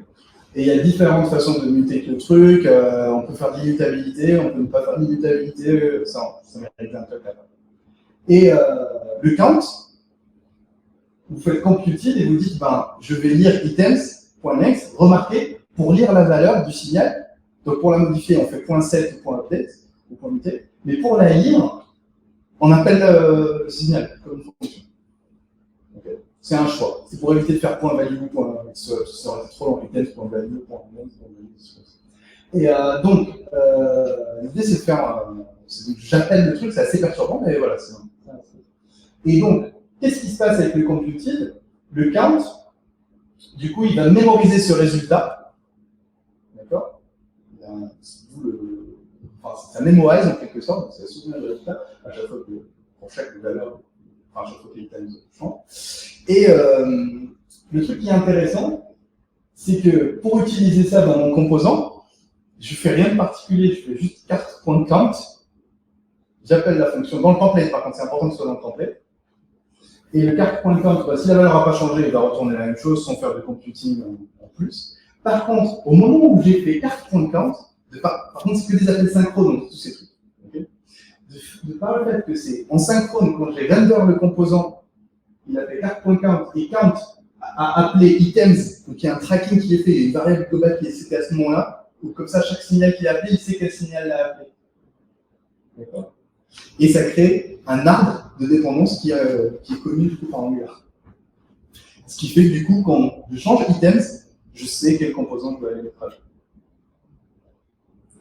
S1: Et il y a différentes façons de muter le truc. On peut faire de l'immutabilité, on peut ne pas faire de l'immutabilité, ça mérite un truc là-bas. Et le count, vous faites computed et vous dites, je vais lire items.next, remarquez, pour lire la valeur du signal, donc pour la modifier, on fait .set ou .update, ou .muter, mais pour la lire, on appelle le signal comme une fonction. Okay. C'est un choix. C'est pour éviter de faire .value, ça aurait été trop long, items.value, Et donc, l'idée c'est de faire, j'appelle le truc, c'est assez perturbant, mais voilà. Et donc, qu'est-ce qui se passe avec le computed? Le count, du coup, il va mémoriser ce résultat. D'accord? Ça mémorise en quelque sorte, donc c'est la souvenir du résultat à chaque fois pour chaque valeur, à chaque fois que l'items change. Et le truc qui est intéressant, c'est que pour utiliser ça dans mon composant, je ne fais rien de particulier, je fais juste carte.count. J'appelle la fonction dans le template, par contre, c'est important que ce soit dans le template. Et le carte.count, si la valeur n'a pas changé, il va retourner la même chose sans faire de computing en plus. Par contre, au moment où j'ai fait carte.count, par contre, c'est que des appels synchrones, donc tous ces trucs. Okay, de par le fait que c'est en synchrone, quand j'ai render le composant, il a fait carte.count et count a appelé items, donc il y a un tracking qui est fait, il y a une variable globale qui est setée à ce moment-là, donc comme ça, chaque signal qu'il a appelé, il sait quel signal l'a appelé. D'accord? Et ça crée un arbre de dépendance qui est connu du coup par Angular. Ce qui fait que du coup, quand je change items, je sais quel composant je dois aller mettre à jour.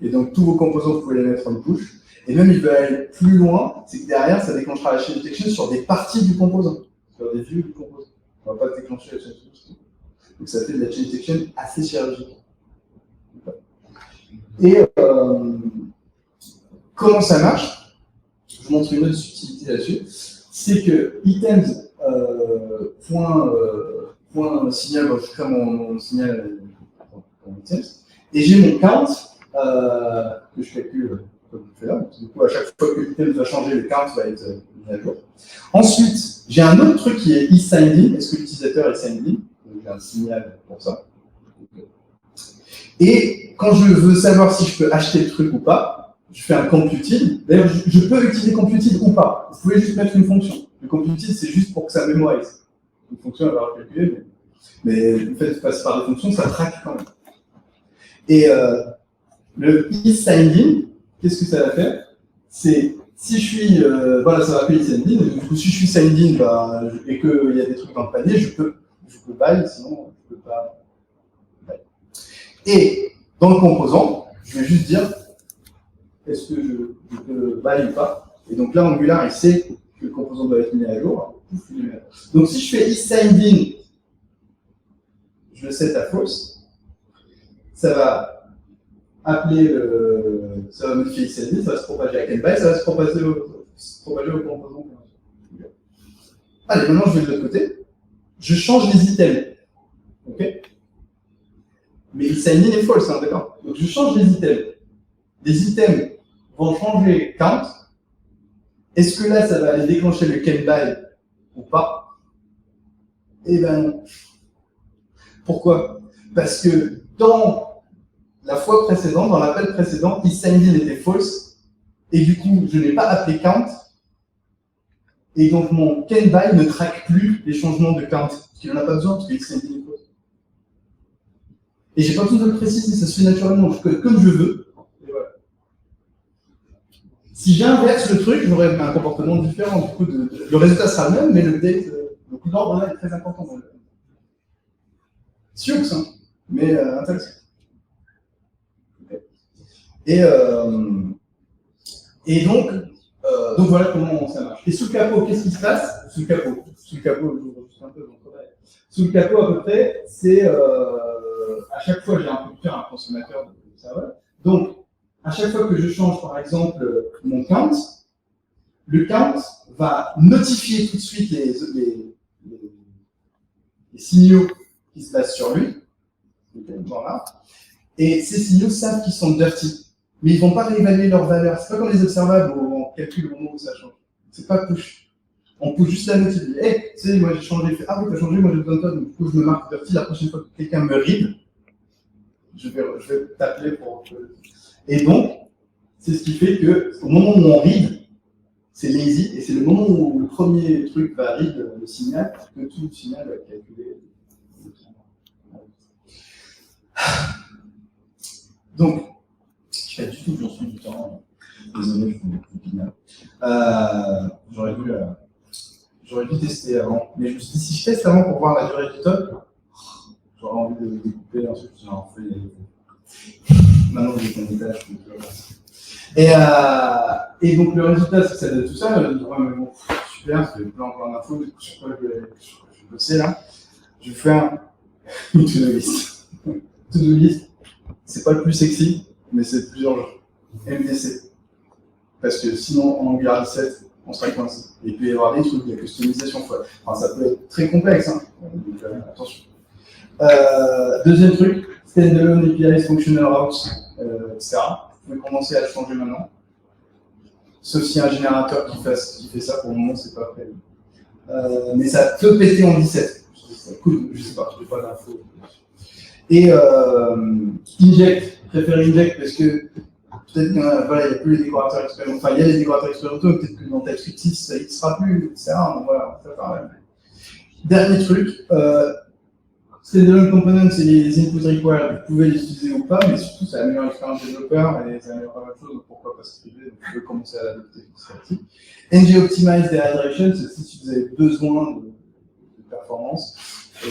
S1: Et donc, tous vos composants, vous pouvez les mettre en push. Et même, il veut aller plus loin, c'est que derrière, ça déclenchera la chain detection sur des parties du composant, sur des vues du composant. On ne va pas déclencher la chain detection. Donc ça fait de la chain detection assez chirurgicale. Et comment ça marche? Je vous montre une autre subtilité là-dessus. C'est que items point signal, je crée mon signal en items, et j'ai mon count que je calcule comme je fais là. Du coup, à chaque fois que l'item va changer, le count va être mis à jour. Ensuite, j'ai un autre truc qui est e-signed in. Est-ce que l'utilisateur est signed in? Donc j'ai un signal pour ça. Et quand je veux savoir si je peux acheter le truc ou pas, je fais un computed. D'ailleurs, je peux utiliser computed ou pas. Vous pouvez juste mettre une fonction. Le computed, c'est juste pour que ça mémorise. Une fonction, elle va calculer, mais le fait de passer par des fonctions, ça traque quand même. Et le e-signed in, qu'est-ce que ça va faire? C'est si je suis, voilà, ça va appeler e-signed in, et du coup, si je suis signed in et qu'il y a des trucs dans le panier, je peux buy, sinon je peux pas. Et dans le composant, je vais juste dire est-ce que je peux buy ou pas. Et donc là, Angular, il sait que le composant doit être mis à jour. Donc si je fais e-signed in, je le set à false, ça va appeler ça va modifier e-signed in, ça va se propager à can-buy, ça va se propager au composant. Allez, maintenant je vais de l'autre côté. Je change les items. Ok? Mais e-signed in est false, hein, d'accord? Donc je change les items. Les items vont changer count. Est-ce que là, ça va aller déclencher le can-buy ou pas? Eh ben non. Pourquoi? Parce que dans la fois précédente, dans l'appel précédent, e-signed in était false, et du coup, je n'ai pas appelé count, et donc mon can-buy ne traque plus les changements de count, parce qu'il n'en a pas besoin, parce que e-signed in est false. Et j'ai pas besoin de le préciser, ça se fait naturellement, je code comme je veux. Et voilà. Si j'inverse le truc, j'aurai un comportement différent. Du coup, le résultat sera le même, mais le date, donc l'ordre là est très important dans le Sioux, hein, mais intéressant. Okay. Et donc voilà comment ça marche. Et sous le capot, qu'est-ce qui se passe? Sous le capot, je vous un peu mon travail. Sous le capot, à peu près, c'est à chaque fois, j'ai un computer, un consommateur de serveur. Donc, à chaque fois que je change, par exemple, mon count, le count va notifier tout de suite les signaux qui se basent sur lui. Voilà. Et ces signaux savent qu'ils sont dirty. Mais ils ne vont pas réévaluer leur valeur. C'est pas comme les observables où on calcule le moment où ça change. C'est pas push. On pousse juste la notif. Hey, tu sais, moi j'ai changé. Ah oui, t'as changé, moi j'ai besoin de toi. Donc du coup, je me marque dirty. La prochaine fois que quelqu'un me read, je vais t'appeler pour. Et donc, c'est ce qui fait qu'au moment où on read, c'est lazy. Et c'est le moment où le premier truc va read le signal, que tout le signal va calculer. Donc, je ne sais pas du tout que j'en suis du temps. Désolé, je vous pinard. J'aurais dû tester avant. Mais je me suis dit, si je teste avant pour voir la durée du top, j'aurais envie de découper un truc que j'ai en fait. Maintenant, j'ai mon étage, je peux et donc, le résultat, c'est que ça donne tout ça. Je me dis, ouais, mais bon, super, parce que plein d'infos, sur quoi je vais bosser là. Je vais faire une to-do list. To-do list, c'est pas le plus sexy, mais c'est plus urgent. MDC. Parce que sinon, en Angular 17, on serait coincé. Et il peut y avoir des trucs, il y a customisation. Enfin, ça peut être très complexe, hein. Donc, attention. Deuxième truc, standalone APIs, functional routes, etc. Vous pouvez commencer à le changer maintenant. Sauf s'il y a un générateur qui fait ça, pour le moment, c'est pas prévu. Mais ça peut péter en 17. Cool, je sais pas, je n'ai pas d'infos. Et inject, préfère inject parce que peut-être qu'il n'y a plus les décorateurs expérimentaux. Enfin, il y a les décorateurs expérimentaux, peut-être que dans TypeScript 6, ça ne sera plus, etc. Donc voilà, on fait pareil. Dernier truc, standalone components, c'est les inputs required. Vous pouvez les utiliser ou pas, mais surtout, ça améliore l'expérience développeur et ça améliore pas mal de choses, donc pourquoi pas scriber, donc vous pouvez commencer à l'adopter petit à petit. NG Optimize des redirections, c'est si vous avez besoin de performance et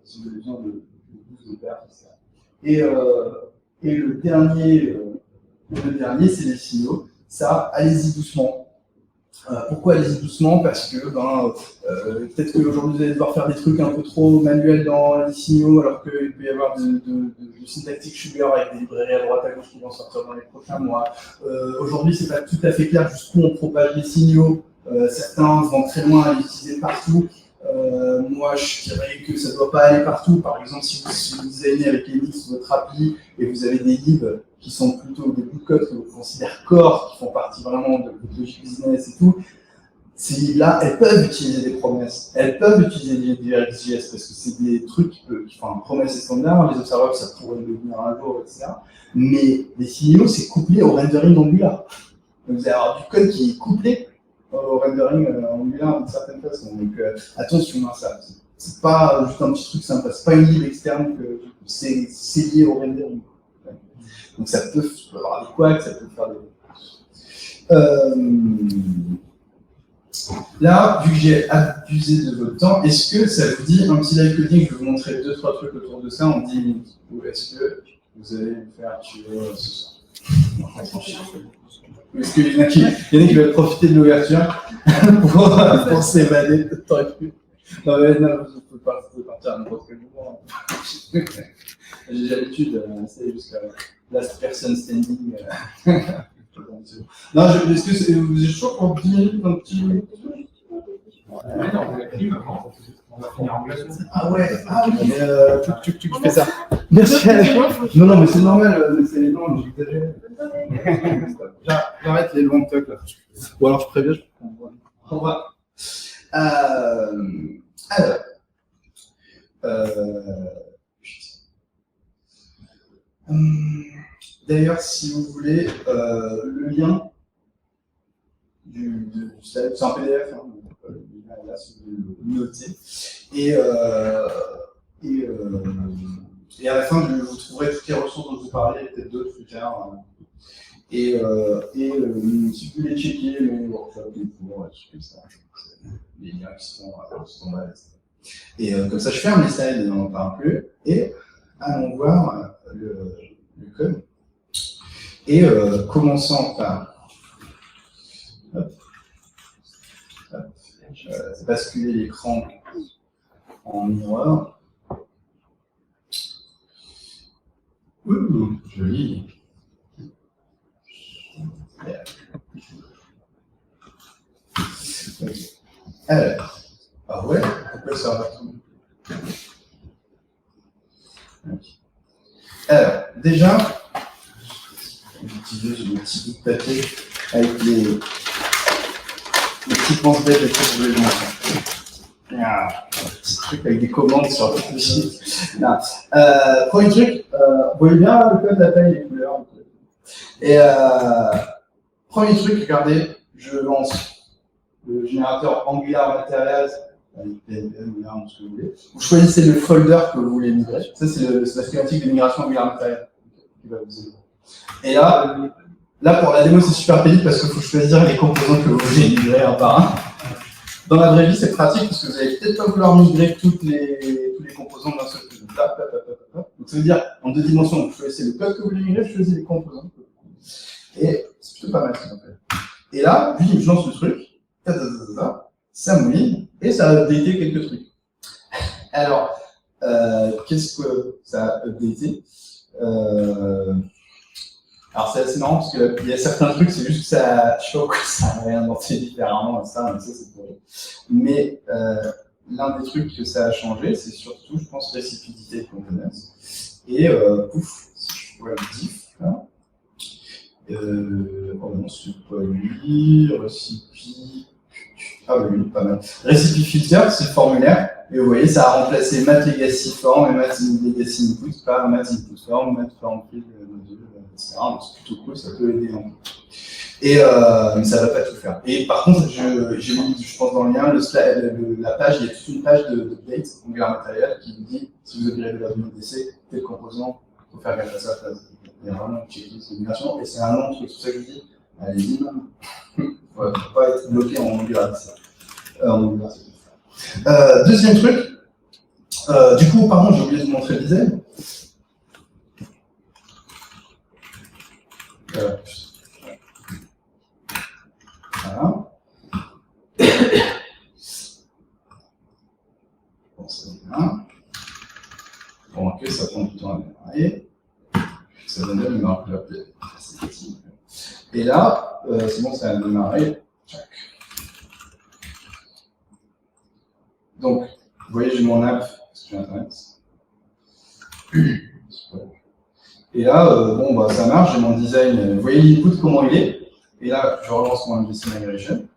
S1: si vous avez besoin de boost de perf, etc. Et le dernier Le dernier, c'est les signaux. Ça, allez-y doucement. Pourquoi allez-y doucement? Parce que peut-être qu'aujourd'hui vous allez devoir faire des trucs un peu trop manuels dans les signaux, alors qu'il peut y avoir de syntactique Sugar avec des librairies à droite à gauche qui vont sortir dans les prochains mois. Aujourd'hui, c'est pas tout à fait clair jusqu'où on propage les signaux. Certains vont très loin à l'utiliser partout. Moi, je dirais que ça ne doit pas aller partout. Par exemple, si vous designez avec Enix votre appli et vous avez des libs qui sont plutôt des bouts de code que vous considérez core, qui font partie vraiment de votre logique business et tout, ces libs-là, elles peuvent utiliser des promesses. Elles peuvent utiliser du RxJS parce que c'est des trucs enfin, promesses et standards, les observables, ça pourrait devenir un jour, etc. Mais les signaux, c'est couplé au rendering Angular. Donc, vous allez avoir du code qui est couplé au rendering Angular d'une certaine façon. Donc attention à ça. C'est pas juste un petit truc sympa. C'est pas une lib externe que c'est lié au rendering. Donc ça peut avoir des quacks, ça peut faire des. Là, vu que j'ai abusé de votre temps, est-ce que ça vous dit un petit live coding? Je vais vous montrer 2-3 trucs autour de ça en 10 minutes. Ou est-ce que vous allez me faire tuer ce soir? Est-ce qu'il y en a qui veulent profiter de l'ouverture pour s'évader de temps et plus? Non, mais non, je peux partir à n'importe quel moment. J'ai l'habitude, c'est jusqu'à last person standing. Non, est-ce que vous êtes chaud pour 10 minutes, un petit minute?
S3: On va finir en glaçon.
S1: Ah ouais, tu fais ça. Merci à toi. Non, mais c'est normal, c'est les longs, j'exagère. J'arrête les longs tocs là. Ou alors je préviens, je comprends. Au revoir. D'ailleurs, si vous voulez, le lien du slide, c'est un PDF, hein, le lien est là si vous voulez le noter. Et à la fin, vous trouverez toutes les ressources dont je vous parlais, peut-être d'autres plus tard. Si vous voulez checker les workshops, les cours, des trucs comme ça, les liens qui sont là. Et comme ça, je ferme les slides et on n'en parle plus. Et allons voir le code. Et commençant par basculer l'écran en miroir. Ouh, joli. Okay. Alors, ah ouais, pourquoi ça va tout? Okay. Alors, déjà, j'utilise le petit bout de papier avec les petites penses-bêtes et tout, je voulais vous montrer. Un petit truc avec des commandes sur le site. Premier truc, vous voyez bien le code, la taille, les couleurs. Et premier truc, regardez, je lance le générateur Angular Materials avec PNM ou ce que vous voulez. Vous choisissez le folder que vous voulez migrer. Ça, c'est la schematique de migration Angular Materials qui va vous aider. Et là, pour la démo, c'est super pénible parce qu'il faut choisir les composants que vous voulez migrer un par un. Dans la vraie vie, c'est pratique parce que vous allez peut-être pas vouloir migrer tous les composants d'un seul coup. Donc, ça veut dire, en 2 dimensions, vous choisissez le code que vous voulez migrer, vous choisissez les composants. Et c'est plutôt pas mal, ça. Et là, je lance le truc, ça mouline, et ça a updaté quelques trucs. Alors, qu'est-ce que ça a updaté? Alors, c'est assez marrant parce qu'il y a certains trucs, c'est juste que ça, je sais pas pourquoi ça a réinventé différemment, ça c'est pour eux. Mais l'un des trucs que ça a changé, c'est surtout, je pense, réciprocité de components. Et pouf, si je vois le diff, là. Oh non, c'est pas lui, recipe. Ah oui, pas mal. Recipe filter, c'est le formulaire. Et vous voyez, ça a remplacé Mat Legacy Form et Mat Legacy Input par Mat Input Form, Mat Form Field, etc. Donc c'est plutôt cool, ça peut aider. Et mais ça ne va pas tout faire. Et par contre, j'ai mis, je pense dans le lien, la page, il y a toute une page d'update Angular Material qui vous dit si vous avez de la donnée d'essai, quel composant, il faut faire gaffe à ça. Il y a vraiment une checklist de migration et c'est un long truc, c'est pour ça que je dis, allez-y, il ne faut pas être bloqué en Angular. Deuxième truc, du coup, pardon, j'ai oublié de vous montrer le design. ça donne une marque là, assez petit. Et là, c'est bon, ça a démarré. Donc, vous voyez, j'ai mon app, parce que j'ai Internet. Et là, bon, bah, ça marche, j'ai mon design. Vous voyez l'input, comment il est. Et là, je relance mon MVC Migration.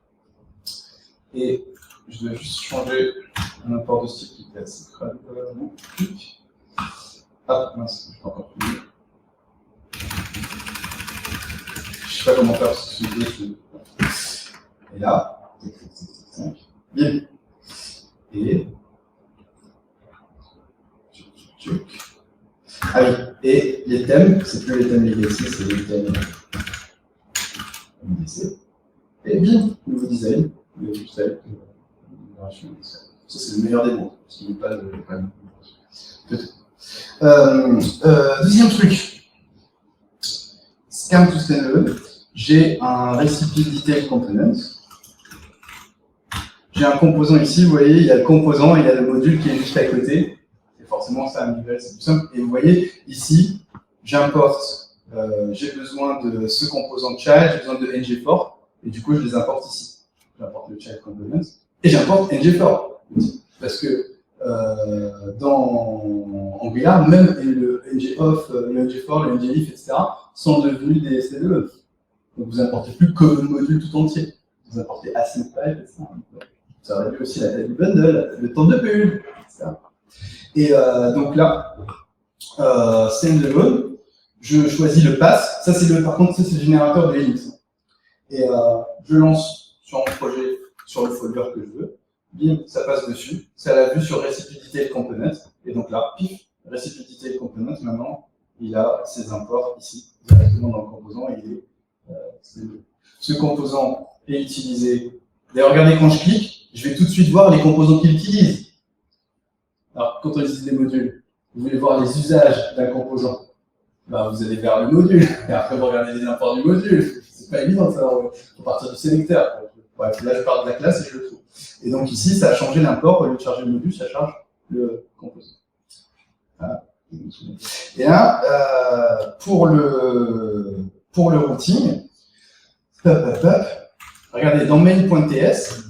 S1: Et je dois juste changer un import de style qui était assez crade. Ah, mince, je peux encore plus. Je sais pas comment faire ce dessus. Et là, bien. Et ah oui, et les thèmes, c'est plus les thèmes legacy, c'est les thèmes MVC. Et bien, nouveau design, le style. Ça, c'est le meilleur des mots, parce qu'il n'y a pas de. Deuxième truc, Scan to Standalone, j'ai un Recipe Detail Component. J'ai un composant ici, vous voyez, il y a le composant et il y a le module qui est juste à côté. Et forcément, ça, à migrer, c'est plus simple. Et vous voyez, ici, j'importe, j'ai besoin de ce composant de child, j'ai besoin de ng4, et du coup, je les importe ici. J'importe le child component, et j'importe ng4. Parce que dans Angular, même le ng-off, le ng-for, le ng-if, etc., sont devenus des standalone. Donc vous importez plus que le module tout entier. Vous importez async pipe, etc. Ça réduit aussi la taille du bundle, le temps de build, etc. Et donc là, standalone, je choisis le pass. Ça, c'est par contre, ça, c'est le générateur de Linux. Et je lance sur mon projet, sur le folder que je veux. Bim, ça passe dessus. Ça l'a vu sur Recipe Detail Component. Et donc là, pif, Recipe Detail Component, maintenant, il a ses imports ici, directement dans le composant. Et il est, ce composant est utilisé. D'ailleurs, regardez, quand je clique, je vais tout de suite voir les composants qu'il utilise. Alors, quand on utilise les modules, vous voulez voir les usages d'un composant. Bah, vous allez vers le module. Et après, vous regardez les imports du module. C'est pas évident de savoir. Il faut partir du sélecteur. Bref, là, je pars de la classe et je le trouve. Et donc ici, ça a changé l'import. Au lieu de charger le module, ça charge le composant. Voilà. Et là, pour le routing, regardez, dans main.ts,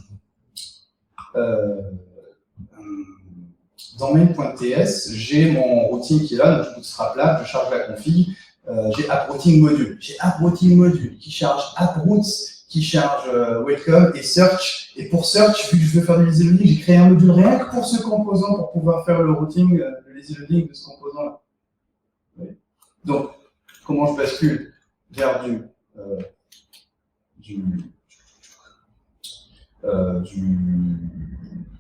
S1: j'ai mon routing qui est là, donc sera plat, je charge la config, j'ai app routing module. J'ai app routing module qui charge app routes, qui charge welcome et search. Et pour search, vu que je veux faire du lazy loading, j'ai créé un module rien que pour ce composant pour pouvoir faire le routing, le lazy loading de ce composant-là. Oui. Donc, comment je bascule vers du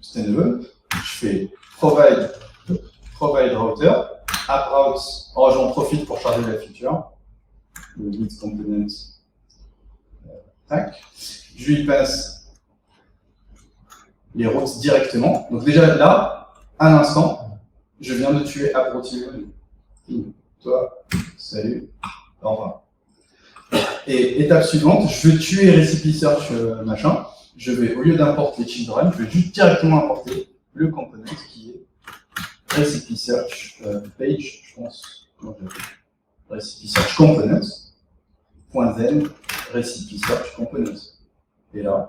S1: standalone, je fais provide router, app routes, oh, j'en profite pour charger la feature, le lead component, tac, je lui passe les routes directement. Donc déjà là, à l'instant, je viens de tuer app routing. Toi, salut, au revoir. Et étape suivante, je veux tuer recipe search machin. Je vais, au lieu d'importer children, je vais juste directement importer le component qui est recipe search page, je pense, comment je l'appelle, recipe search component, .then recipe search component. Et là,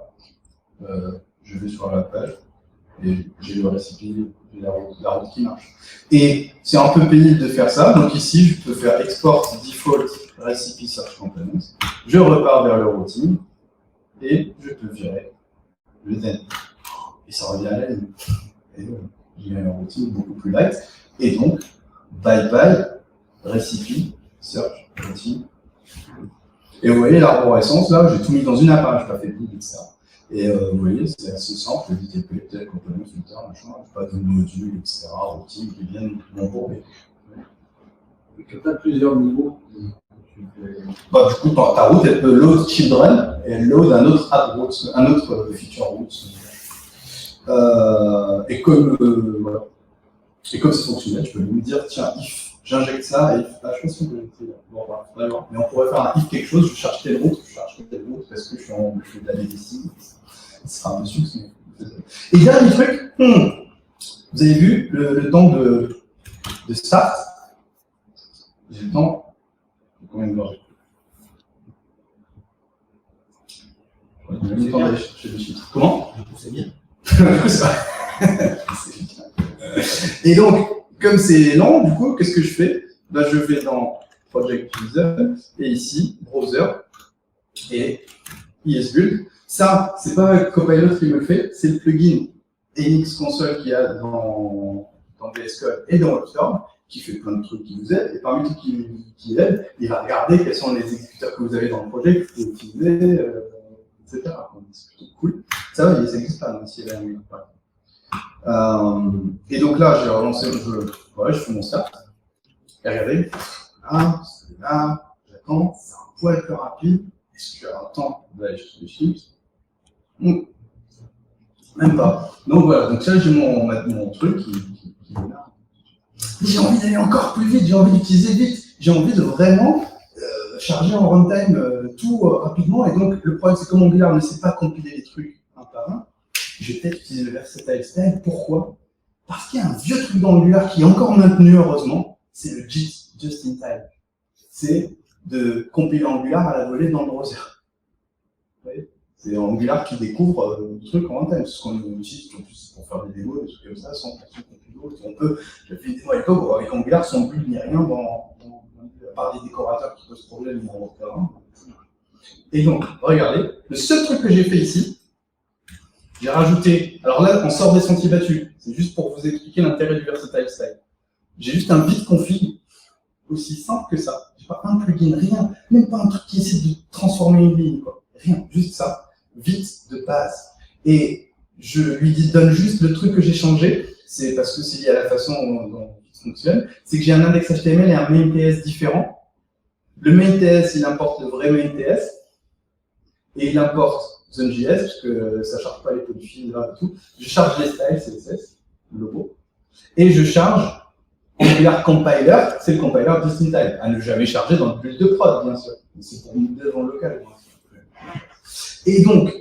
S1: je vais sur la page et j'ai le recipe, j'ai la route qui marche. Et c'est un peu pénible de faire ça, donc ici, je peux faire export default recipe search component, je repars vers le routing et je peux virer le then. Et ça revient à la ligne. Et donc, j'ai un routing beaucoup plus light. Et donc, bye bye, recipe, search, routing. Et vous voyez l'arborescence, là, j'ai tout mis dans une app, hein, je n'ai pas fait de guide, etc. Et vous voyez, c'est assez simple, le DTP, tel component, filter, machin, pas de module, etc., routing qui viennent m'embourber.
S3: Et quand tu as plusieurs niveaux,
S1: bah, du coup, ta route, elle peut load children et elle load un autre app route, un autre feature route. Et comme voilà. Et comme c'est fonctionnel, je peux lui dire tiens, if, j'injecte ça, et if, je sais pas si on peut injecter là. Bon, voilà, voir. Mais on pourrait faire un if quelque chose, je cherche telle route, parce que je suis en boucle de la DDC. Ce sera un peu sucre. Et dernier truc, vous avez vu le temps de start. J'ai le temps me suis dit. Comment?
S2: Du coup, c'est bien.
S1: Du coup, c'est vrai. Et donc, comme c'est lent, du coup, qu'est-ce que je fais? Ben, je vais dans Project User et ici, Browser et ESBuild. Ça, c'est pas Copilot qui me le fait, c'est le plugin NX Console qu'il y a dans VS Code et dans WebStorm qui fait plein de trucs qui vous aident. Et parmi tout qui aide, il va regarder quels sont les exécuteurs que vous avez dans le projet, que vous pouvez utiliser, etc. C'est plutôt cool. Ça va, ça n'existe pas, même si elle est et donc là, j'ai relancé le jeu. Ouais, je fais mon start. Et regardez, là, j'attends, c'est un poil plus rapide. Est-ce que j'ai un temps d'aller sur le shift? Même pas. Donc voilà, donc là j'ai mon truc qui est là. J'ai envie d'aller encore plus vite, j'ai envie d'utiliser vite, j'ai envie de vraiment charger en runtime tout rapidement. Et donc le problème c'est que comme Angular ne sait pas compiler les trucs un par un, je vais peut-être utiliser le versatile style. Pourquoi? Parce qu'il y a un vieux truc dans Angular qui est encore maintenu heureusement, c'est le JIT, Just in Time. C'est de compiler Angular à la volée dans le browser. Vous voyez, c'est Angular qui découvre le truc en runtime. C'est ce qu'on utilise en plus pour faire des démos, des trucs comme ça, sans passer compilé. On peut, j'ai fait une démo à l'époque avec Angular sans build ni rien, par des décorateurs qui posent problème dans le terrain. Et donc, regardez, le seul truc que j'ai fait ici, j'ai rajouté, alors là, on sort des sentiers battus. C'est juste pour vous expliquer l'intérêt du versatile style. J'ai juste un vite config, aussi simple que ça. J'ai pas un plugin, rien, même pas un truc qui essaie de transformer une ligne, quoi. Rien, juste ça, vite de base. Et je lui donne juste le truc que j'ai changé, c'est parce que c'est lié à la façon dont il fonctionne, c'est que j'ai un index HTML et un main TS différent. Le main TS, il importe le vrai main TS, et il importe Zone.js, parce que ça ne charge pas les polyfills là et tout. Je charge les styles, CSS, le logo, et je charge Angular Compiler, c'est le compiler Just in Time, à ne jamais charger dans le build de prod, bien sûr. C'est pour une dev en local. Et donc,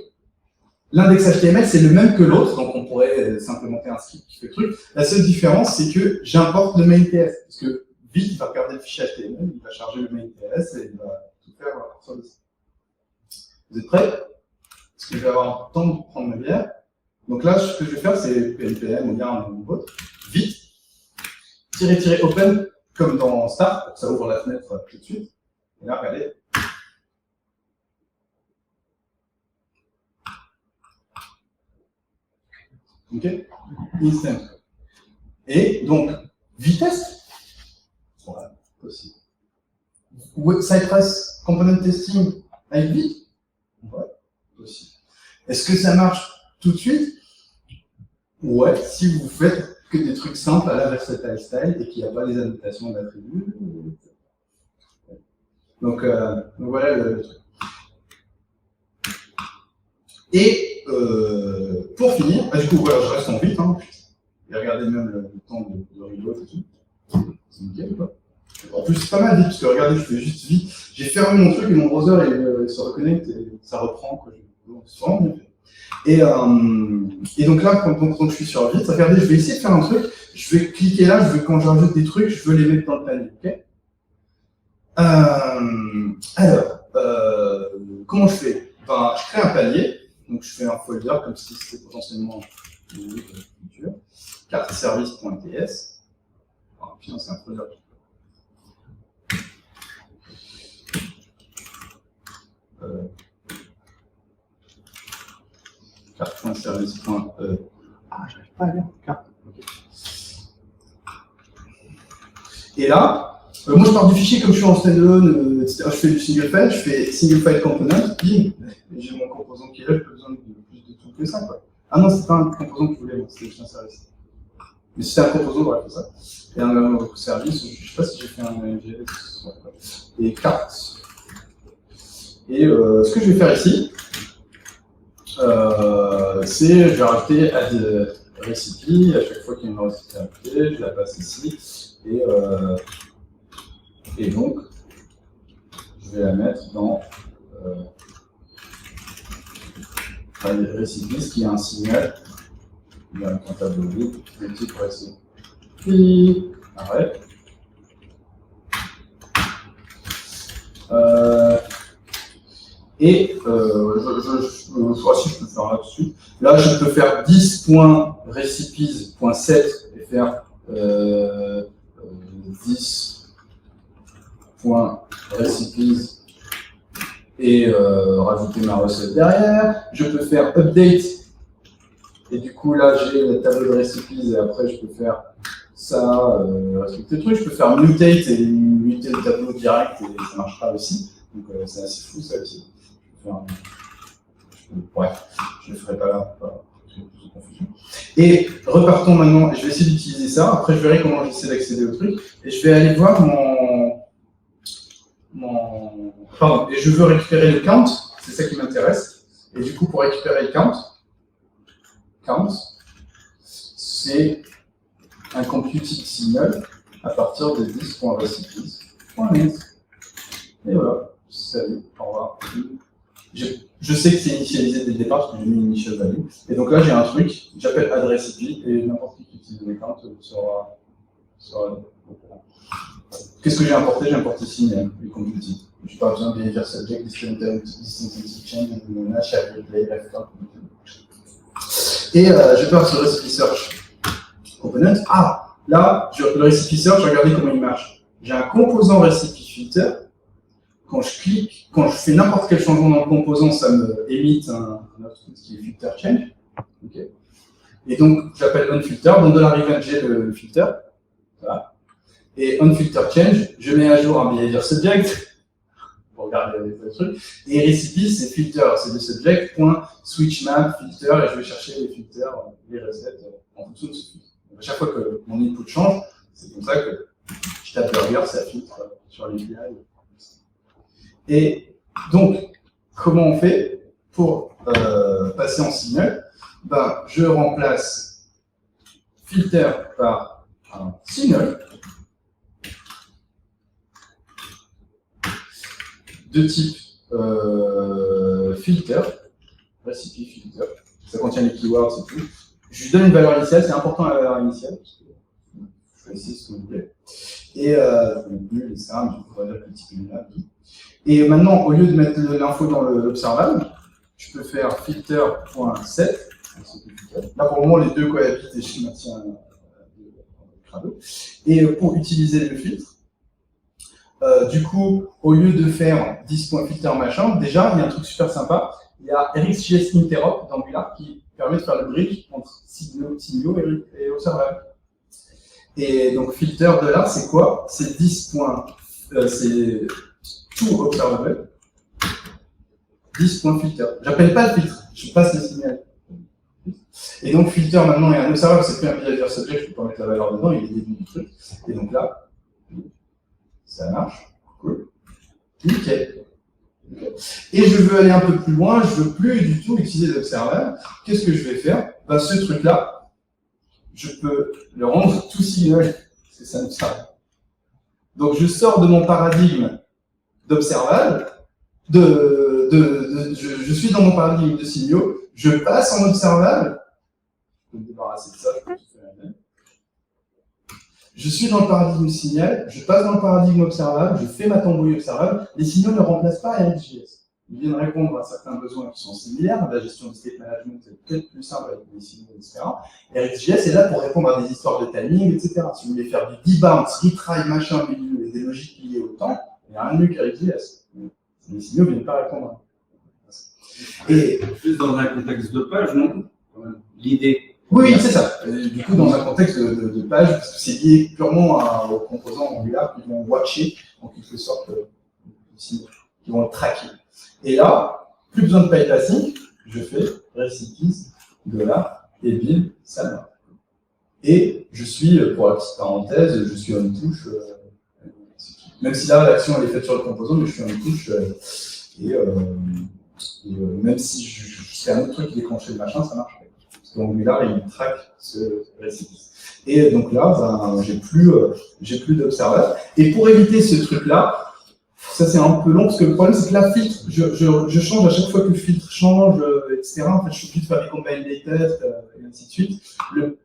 S1: l'index HTML, c'est le même que l'autre, donc on pourrait s'implémenter un script qui fait le truc. La seule différence, c'est que j'importe le main TS, parce que vite, il va regarder le fichier HTML, il va charger le main TS et il va tout faire sur le site. Vous êtes prêts? Parce que je vais avoir le temps de prendre ma bière. Donc là, ce que je vais faire, c'est PNPM ou bien un bot. Vite, open, comme dans Start, ça ouvre la fenêtre tout de suite. Et là, regardez. OK? Instant. Et donc, vitesse. Voilà, possible. Cypress Component Testing avec vite. Ouais, possible. Est-ce que ça marche tout de suite? Ouais, si vous faites que des trucs simples à la versatile style et qu'il n'y a pas les annotations d'attributs. Donc voilà le truc. Et pour finir, du coup voilà, je reste en vite. Hein. Et regardez même le temps de reload et tout. C'est nickel, quoi. En plus, c'est pas mal vite, parce que regardez, je fais juste vite. J'ai fermé mon truc et mon browser il se reconnecte et ça reprend. Quoi. C'est vraiment bien fait. Et donc là, quand je suis sur vite, regardez, je vais essayer de faire un truc. Je vais cliquer là, quand je rajoute des trucs, je veux les mettre dans le panier. Okay, alors, comment je fais? Ben, je crée un panier. Donc je fais un folder comme si c'était potentiellement une future. Carte service.ts. Ah, putain, c'est un folder. Carte.service.e. Ah, j'arrive pas à lire. Carte. Okay. Et là, moi je pars du fichier comme je suis en standalone, etc. Je fais du single file, je fais single file component, bim, j'ai mon composant qui est là, j'ai pas besoin de plus de tout que ça, quoi. Ah non, c'est pas un composant que je voulais, c'était juste un service. Mais c'était un composant, voilà, c'est ça. Et un service, je sais pas si j'ai fait un GS, et carte. Et ce que je vais faire ici, c'est, je vais rajouter add recipe, à chaque fois qu'il y a une recette à appeler, je la passe ici, et donc, je vais la mettre dans recipe, qui est un signal, il y a un comptable de vide, le type recipe. Puis, arrête. Et si je peux faire là-dessus. Là, je peux faire 10.recipes.set et faire 10.recipes et rajouter ma recette derrière. Je peux faire update. Et du coup, là, j'ai le tableau de recipes et après, je peux faire ça, respecter le truc. Je peux faire mutate et muter le tableau direct et ça marchera aussi. Donc, c'est assez fou, ça aussi. Bref, je ne le ferai pas là, pour plus de confusion. Et repartons maintenant, je vais essayer d'utiliser ça. Après, je verrai comment j'essaie d'accéder au truc. Et je vais aller voir Pardon, et je veux récupérer le count, c'est ça qui m'intéresse. Et du coup, pour récupérer le count, c'est un computed signal à partir de 10.recipes.net. Et voilà, salut, au revoir. Je sais que c'est initialisé dès le départ parce que j'ai mis une initial value. Et donc là, j'ai un truc, j'appelle address IP et n'importe qui utilise mes count sera au courant. Qu'est-ce que j'ai importé? J'ai importé signal, le computed. Je n'ai pas besoin de behavior subject, distinctive change, shared replay, bref. Et je pars sur le recipe search component. Ah, là, le recipe search, regardez comment il marche. J'ai un composant recipe filter. Quand je clique, quand je fais n'importe quel changement dans le composant, ça me émite un autre truc qui est filter change. Okay. Et donc, j'appelle onFilter. Dans $event, j'ai le filter. Voilà. Et onFilter change, je mets à jour un behavior subject pour regarder le truc. Et recipe, c'est filter, c'est le subject.switchMap filter, et je vais chercher les filters, les resets en fonction de ce filtre. Donc, à chaque fois que mon input change, c'est comme ça que je tape burger, ça filtre sur les API. Et donc, comment on fait pour passer en signal? Je remplace filter par un signal de type filter, recipe filter. Ça contient les keywords, c'est tout. Je lui donne une valeur initiale, c'est important la valeur initiale, parce que je vais essayer ce que vous voulez. Et nul et ça, mais je pourrais dire petit peu là. Et maintenant, au lieu de mettre l'info dans l'observable, je peux faire filter.set. Là, pour le moment, les deux cohabitent et je maintiens crado. Et pour utiliser le filtre, du coup, au lieu de faire 10.filter machin, déjà, il y a un truc super sympa. Il y a RxJS interop d'Angular qui permet de faire le bridge entre signaux et observable. Et donc, filter de là, c'est quoi? C'est 10. C'est tout observable. 10.filter. J'appelle pas le filtre, je passe le signal. Et donc, filter maintenant est un observable, c'est plus un behavior subject, je peux pas mettre la valeur dedans, il est le début du truc. Et donc là, ça marche. Cool. Nickel. Et je veux aller un peu plus loin, je veux plus du tout utiliser l'observable. Qu'est-ce que je vais faire? Ce truc-là, je peux le rendre tout signal, parce que ça me sert. Donc, je sors de mon paradigme d'observable, je suis dans mon paradigme de signaux, je passe en observable, je peux me débarrasser de ça, je peux tout faire la même. Je suis dans le paradigme signal, je passe dans le paradigme observable, je fais ma tambouille observable, les signaux ne remplacent pas RxJS. Ils viennent répondre à certains besoins qui sont similaires, la gestion du state management est peut-être plus simple avec des signaux, etc. RxJS est là pour répondre à des histoires de timing, etc. Si vous voulez faire du debounce, retry, machin, milieu, et des logiques liées au temps, il n'y a rien de mieux qu'RxJS. Les signaux ne viennent pas répondre.
S3: Et juste dans un contexte de page, non? L'idée.
S1: Oui, c'est ça. Du coup, dans un contexte de page, parce que c'est lié purement aux composants Angular qui vont watcher, en quelque sorte, qui vont le traquer. Et là, plus besoin de bypassing, je fais recipes de là et build ça là. Et je suis, pour la petite parenthèse, je suis on touche. Même si là, l'action elle est faite sur le composant, mais je suis en touche. Même si je fais un autre truc qui déclenche le machin, ça marche pas. Parce qu'Angular, il traque ce récipice. Et donc là, j'ai plus d'observable. Et pour éviter ce truc-là, ça c'est un peu long, parce que le problème c'est que là, filtre, je change à chaque fois que le filtre change, etc. En fait, je suis obligé de faire des combine tests, et ainsi de suite. Le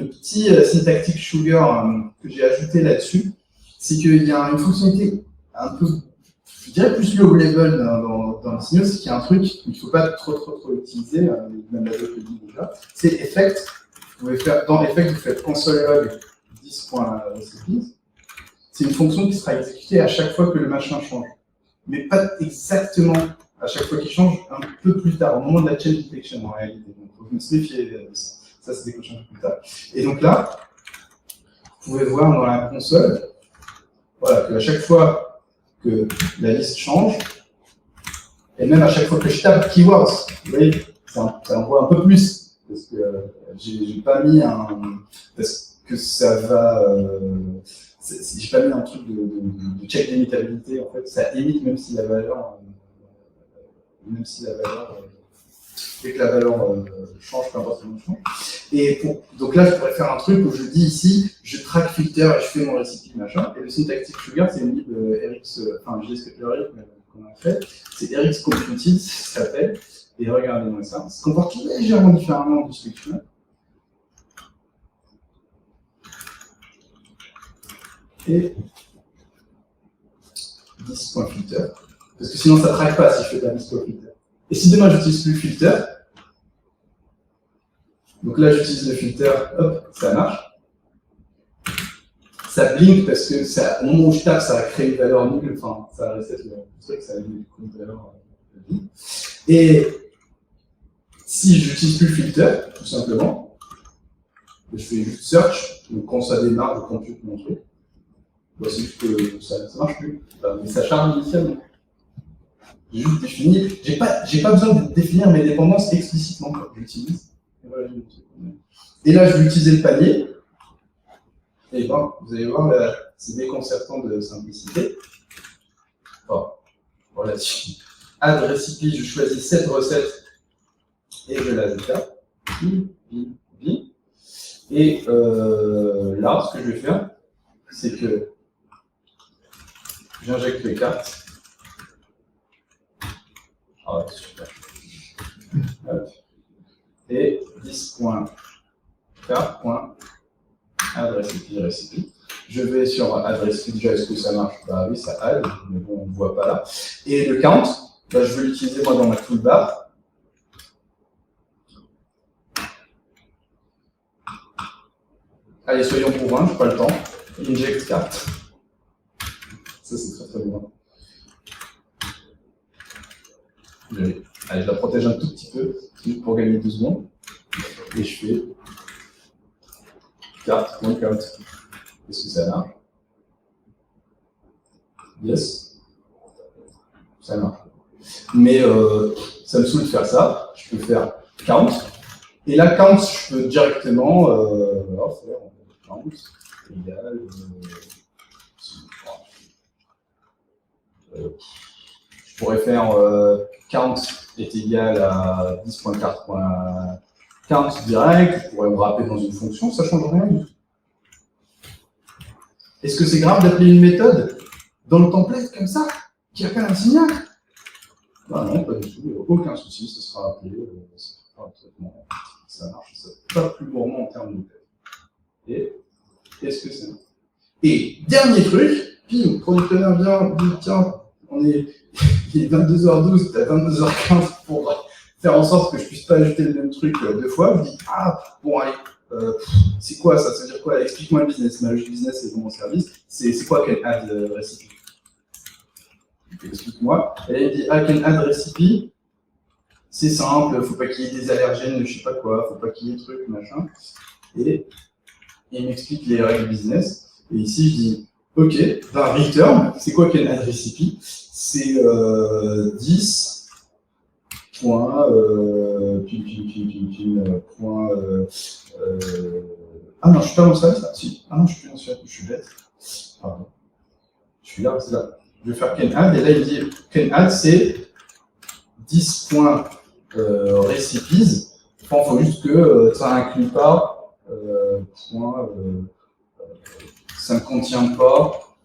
S1: petit syntactic sugar que j'ai ajouté là-dessus, c'est qu'il y a une fonctionnalité un peu je dirais plus low level dans le signal, c'est qu'il y a un truc qu'il ne faut pas trop utiliser, même la doc le dit déjà, c'est effect. Vous pouvez faire, dans effect, vous faites console log 10.recipes. C'est une fonction qui sera exécutée à chaque fois que le machin change. Mais pas exactement à chaque fois qu'il change, un peu plus tard, au moment de la change detection en réalité. Donc, il faut se méfier de ça. Ça, c'est des change plus tard. Et donc là, vous pouvez voir dans la console, voilà, qu'à chaque fois que la liste change, et même à chaque fois que je tape keywords, vous voyez, ça envoie un peu plus, parce que j'ai pas mis parce que ça va, j'ai pas mis un truc de check d'imitabilité, en fait, ça émite même si la valeur, dès que la valeur change, peu importe comment change. Et donc là, je pourrais faire un truc où je dis ici, je track filter et je fais mon recipe machin. Et le syntactic sugar, c'est une lib RX, enfin, je dis ce que qu'on a fait. C'est RX Computed, ça s'appelle. Et regardez-moi ça. Ça se comporte légèrement différemment du switch. Et 10.filter. Parce que sinon, ça ne traque pas si je fais pas 10.filter. Et si demain, j'utilise plus le filter, donc là, j'utilise le filter, hop, ça marche. Ça blink parce que ça, au moment où je tape, ça va créer une valeur nulle, enfin, ça va reset le truc, ça va donner une valeur nulle. Et si j'utilise plus le filter, tout simplement, je fais juste search, donc quand ça démarre, je compute mon truc. Bon, c'est juste que ça ne marche plus, mais ça charge initialement. J'ai juste défini, j'ai pas besoin de définir mes dépendances explicitement quand j'utilise. Et là, je vais utiliser le panier. Et bon, vous allez voir, c'est déconcertant de simplicité. Bon, voilà. Add recipe, je choisis cette recette et je l'ajoute là. Et là, ce que je vais faire, c'est que j'injecte les cartes. Ah ouais, super. Hop. Et 10.car.addRecipe. Je vais sur addRecipe, déjà, est-ce que ça marche? Bah oui, ça add, mais bon, on ne voit pas là. Et le count, bah, je vais l'utiliser moi dans ma toolbar. Allez, soyons pour 20, je n'ai pas le temps. Inject carte. Ça, c'est très très bon. Allez, je la protège un tout petit peu, juste pour gagner 2 secondes. Et je fais carte.count. Est-ce que ça marche? Yes. Ça marche. Mais ça me saoule de faire ça. Je peux faire count. Et là, count, je peux directement faire count égal. Je pourrais faire count est égal à 10.cart.count direct, je pourrais me rappeler dans une fonction, ça ne change rien du tout. Est-ce que c'est grave d'appeler une méthode dans le template comme ça, qui appelle un signal? Ben non, pas du tout, aucun souci, ça sera appelé, ça marche, ça pas plus gourmand en termes de méthode. Et qu'est-ce que c'est? Et dernier truc, pile, product owner vient, dit tiens, il est 22h12, tu as 22h15 pour faire en sorte que je ne puisse pas ajouter le même truc 2 fois. Je dis, ah, bon, allez, c'est quoi ça? Ça veut dire quoi? Explique-moi le business. Ma logique business, c'est mon service. C'est quoi qu'un add recipe? Explique-moi. Et là, il dit, ah, qu'un add recipe, c'est simple, il ne faut pas qu'il y ait des allergènes, je ne sais pas quoi, il ne faut pas qu'il y ait de trucs, machin. Et il m'explique les règles business. Et ici, je dis, ok, ben return, c'est quoi qu'un add recipe? C'est 10. Ah non, je suis pas dans le service là. Si. Ah non, je suis plus dans le service, je suis bête. Pardon. Je suis là, c'est là. Je vais faire can-add et là il me dit can-add c'est 10.recipes. Enfin, il faut juste que ça inclut pas ça ne contient pas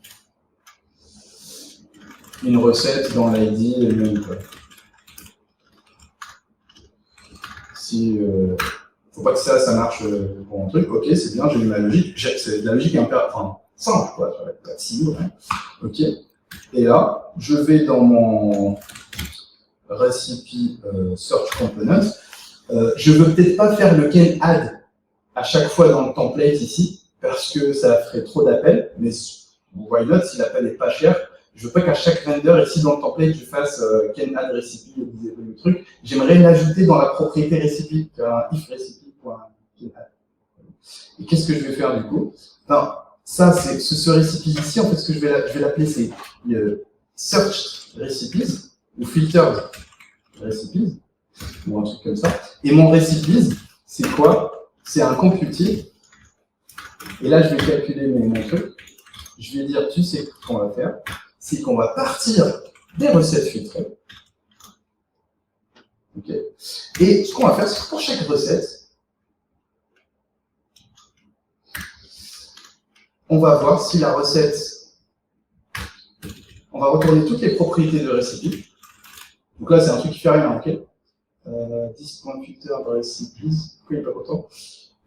S1: une recette dans l'ID elle-même. Si faut pas que ça marche pour un truc, ok, c'est bien, j'ai eu ma logique, c'est de la logique un peu simple, quoi, pas de signe, hein. Ok. Et là, je vais dans mon recipe search component. Je ne veux peut-être pas faire le can add à chaque fois dans le template ici, parce que ça ferait trop d'appels, mais why not, si l'appel n'est pas cher. Je ne veux pas qu'à chaque vendor, ici dans le template, je fasse can add recipe ou le truc. J'aimerais l'ajouter dans la propriété recipe, un if recipe.can add. Et qu'est-ce que je vais faire du coup? Non, ça, c'est ce recipe ici, en fait, ce que je vais l'appeler, c'est search recipes ou filtered recipes, ou un truc comme ça. Et mon recipes, c'est quoi? C'est un computing. Et là, je vais calculer mon truc. Je vais dire, tu sais ce qu'on va faire, c'est qu'on va partir des recettes filtrées. Okay. Et ce qu'on va faire, c'est que pour chaque recette, on va voir si la recette, on va retourner toutes les propriétés de recipe. Donc là, c'est un truc qui fait rien, ok. 10.filter de recipes, pourquoi il n'est pas content?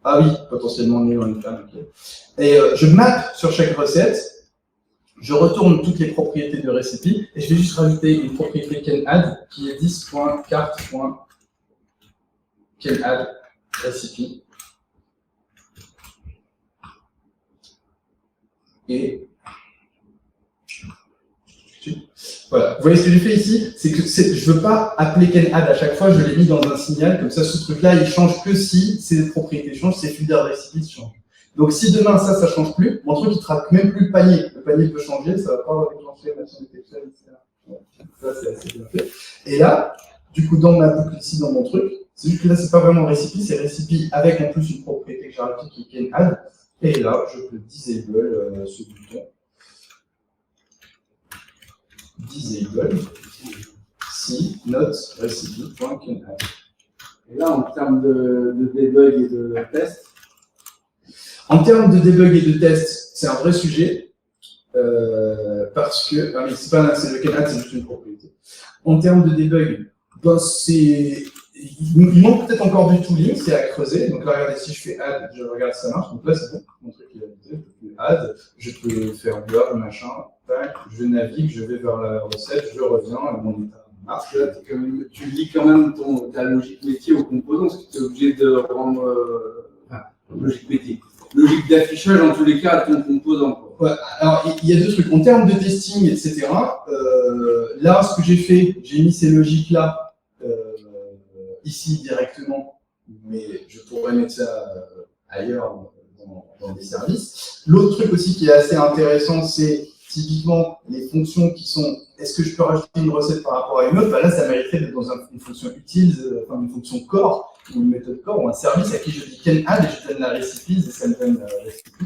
S1: Ah oui, potentiellement nul en interne, ok. Et je map sur chaque recette, je retourne toutes les propriétés de recipe, et je vais juste rajouter une propriété canAdd qui est 10.cart.canAdd recipe. Et voilà. Vous voyez ce que j'ai fait ici? C'est que je ne veux pas appeler canAdd à chaque fois, je l'ai mis dans un signal, comme ça ce truc-là, il change que si ses propriétés changent, ses filtres recipes changent. Donc si demain ça ne change plus, mon truc il ne traque même plus le panier. Le panier peut changer, ça ne va pas déclencher la machine textuelle, etc. Ça c'est assez bien fait. Et là, du coup, dans ma boucle ici, dans mon truc, c'est juste que là, c'est pas vraiment recipe, c'est recipe avec en plus une propriété que j'ai rajoutée qui est canAdd. Et là, je peux disable ce bouton. Disable si not recipe.canAdd.
S4: Et là, en termes de debug et de test.
S1: En termes de debug et de test, c'est un vrai sujet. Parce que. Ah, mais c'est le canAdd, c'est juste une propriété. En termes de debug, ben, il manque peut-être encore du tooling, c'est à creuser. Donc là, regardez, si je fais add, je regarde si ça marche. Donc là, c'est bon. Mon truc, il a dit, je peux add, je peux faire blur, machin, tac, je navigue, je vais vers la recette, je reviens, et mon état marche.
S4: Là, tu lis quand même ta logique métier au composant, parce que tu es obligé de rendre logique métier. Logique d'affichage, en tous les cas, à ton composant.
S1: Ouais, alors, il y a deux trucs. En termes de testing, etc., là, ce que j'ai fait, j'ai mis ces logiques-là ici directement, mais je pourrais mettre ça ailleurs dans des services. L'autre truc aussi qui est assez intéressant, c'est typiquement les fonctions qui sont est-ce que je peux rajouter une recette par rapport à une autre? Là, ça mériterait d'être dans une fonction utile, enfin une fonction core, ou une méthode core, ou un service à qui je dis canAdd et je donne la recipe et ça me donne la recipe.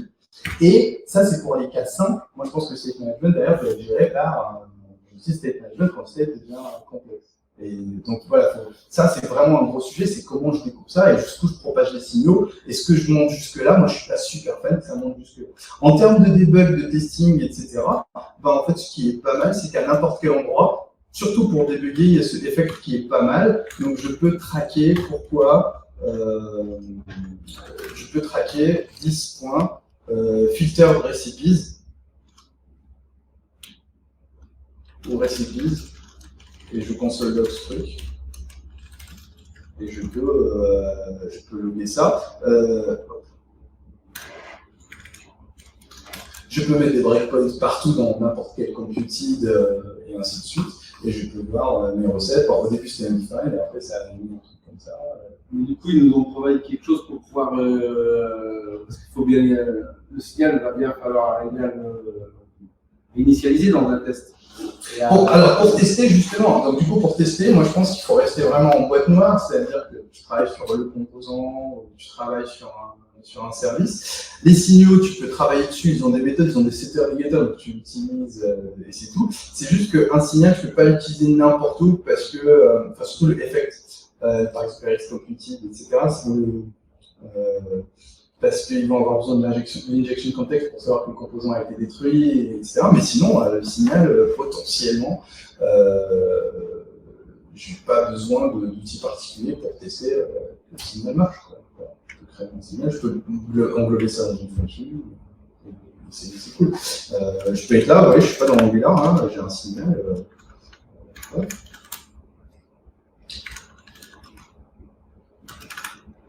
S1: Et ça, c'est pour les cas simples. Moi, je pense que state management, d'ailleurs, peut être géré par un state management quand le state devient complexe. Et donc, voilà, ça, c'est vraiment un gros sujet, c'est comment je découpe ça et jusqu'où je propage les signaux. Et ce que je monte jusque-là, moi, je suis pas super fan que ça monte jusque-là. En termes de debug, de testing, etc., ben, en fait, ce qui est pas mal, c'est qu'à n'importe quel endroit, surtout pour débugger, il y a ce defect qui est pas mal. Donc, je peux traquer pourquoi, je peux traquer 10 points. Filtered recipes ou recipes et je console log ce truc et je peux logger ça. Je peux mettre des breakpoints partout dans n'importe quel computed et ainsi de suite et je peux voir mes recettes. Alors, au début c'était undefined et après ça a mis un truc comme ça.
S4: Du coup, ils nous ont providé quelque chose pour pouvoir, parce qu'il faut bien, le signal va bien falloir initialiser dans un test.
S1: Alors pour tester justement, donc du coup pour tester, moi je pense qu'il faut rester vraiment en boîte noire, c'est-à-dire que tu travailles sur le composant, ou tu travailles sur un service. Les signaux, tu peux travailler dessus, ils ont des méthodes, ils ont des setter navigateurs, donc tu l'utilises et c'est tout. C'est juste qu'un signal, tu ne peux pas l'utiliser n'importe où parce que, enfin surtout le effect. Par expérience computed, etc. Parce qu'ils vont avoir besoin de l'injection context pour savoir que le composant a été détruit, etc. Mais sinon, le signal, potentiellement, je n'ai pas besoin d'outils particuliers pour tester que le signal marche. Quoi. Je peux créer un signal, je peux englober ça dans une fonction. c'est cool. Je peux être là, ouais, je suis pas dans Angular, hein, j'ai un signal. Ouais.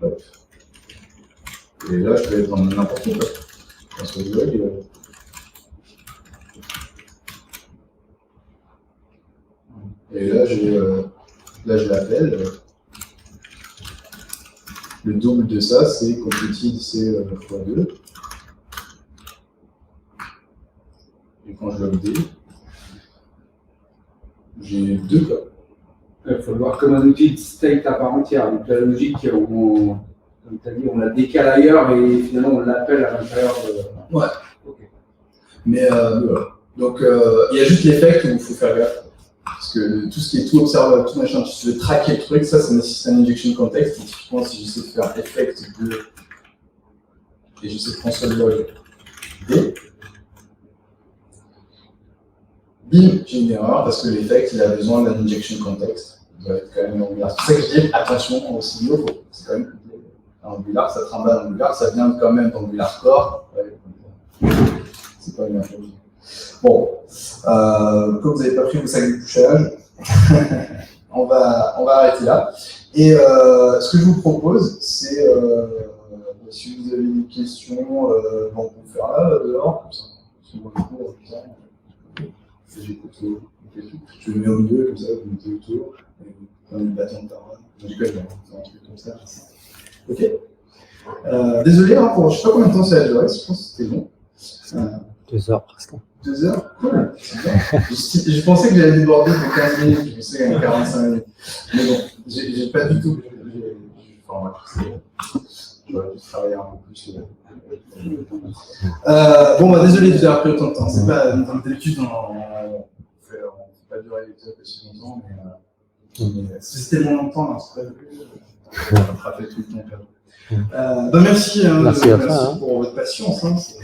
S1: Hop. Et là, je peux être dans n'importe quoi. Dans ce log. Et là, je l'appelle. Le double de ça, c'est completed, c'est x2. Et quand je log D, j'ai 2 cas.
S4: Il faut le voir comme un outil de state à part entière. Donc la logique, comme tu as dit, on la décale ailleurs et finalement on l'appelle à l'intérieur de.
S1: Ouais.
S4: Okay.
S1: Mais voilà. Donc il y a juste l'effect où il faut faire gaffe. Parce que tout ce qui est tout observable, tout machin, si tu veux traquer le truc, ça nécessite un injection context. Et typiquement, si j'essaie de faire effect de. Et j'essaie de console log D. Bim, j'ai une erreur parce que l'effect il a besoin d'un injection context. Il doit être quand même Angular. C'est pour ça que je dis attention au signaux, c'est quand même Angular, ça trimballe Angular, ça vient quand même d'Angular Core. Ouais, c'est pas une même chose. Bon, comme vous n'avez pas pris vos sacs de couchage, on va arrêter là. Et ce que je vous propose, c'est si vous avez des questions, bon, on peut le faire là, dehors, comme ça. Si moi, je cours, putain. J'écoute je le mets au milieu, comme ça, vous mettez autour, et vous prenez le bâton de parole. Je connais, c'est un truc comme ça. Ok. Désolé, hein, pour je sais pas combien de temps ça a duré, je pense que c'était long.
S5: 2 heures presque.
S1: 2 heures? Cool, c'est bien. Je pensais que j'allais déborder de 15 minutes, je pensais qu'il y avait 45 minutes. Mais bon, j'ai pas du tout. Enfin, j'aurais dû travailler un peu plus. Bon, bah désolé de vous avoir pris autant de temps. C'est pas d'habitude, on ne fait pas durer les épisodes aussi longtemps, mais c'était mon temps, c'est pas plus. On va rattraper tout le temps perdu. Bah merci,
S5: Merci à toi,
S1: pour votre patience. Hein, c'est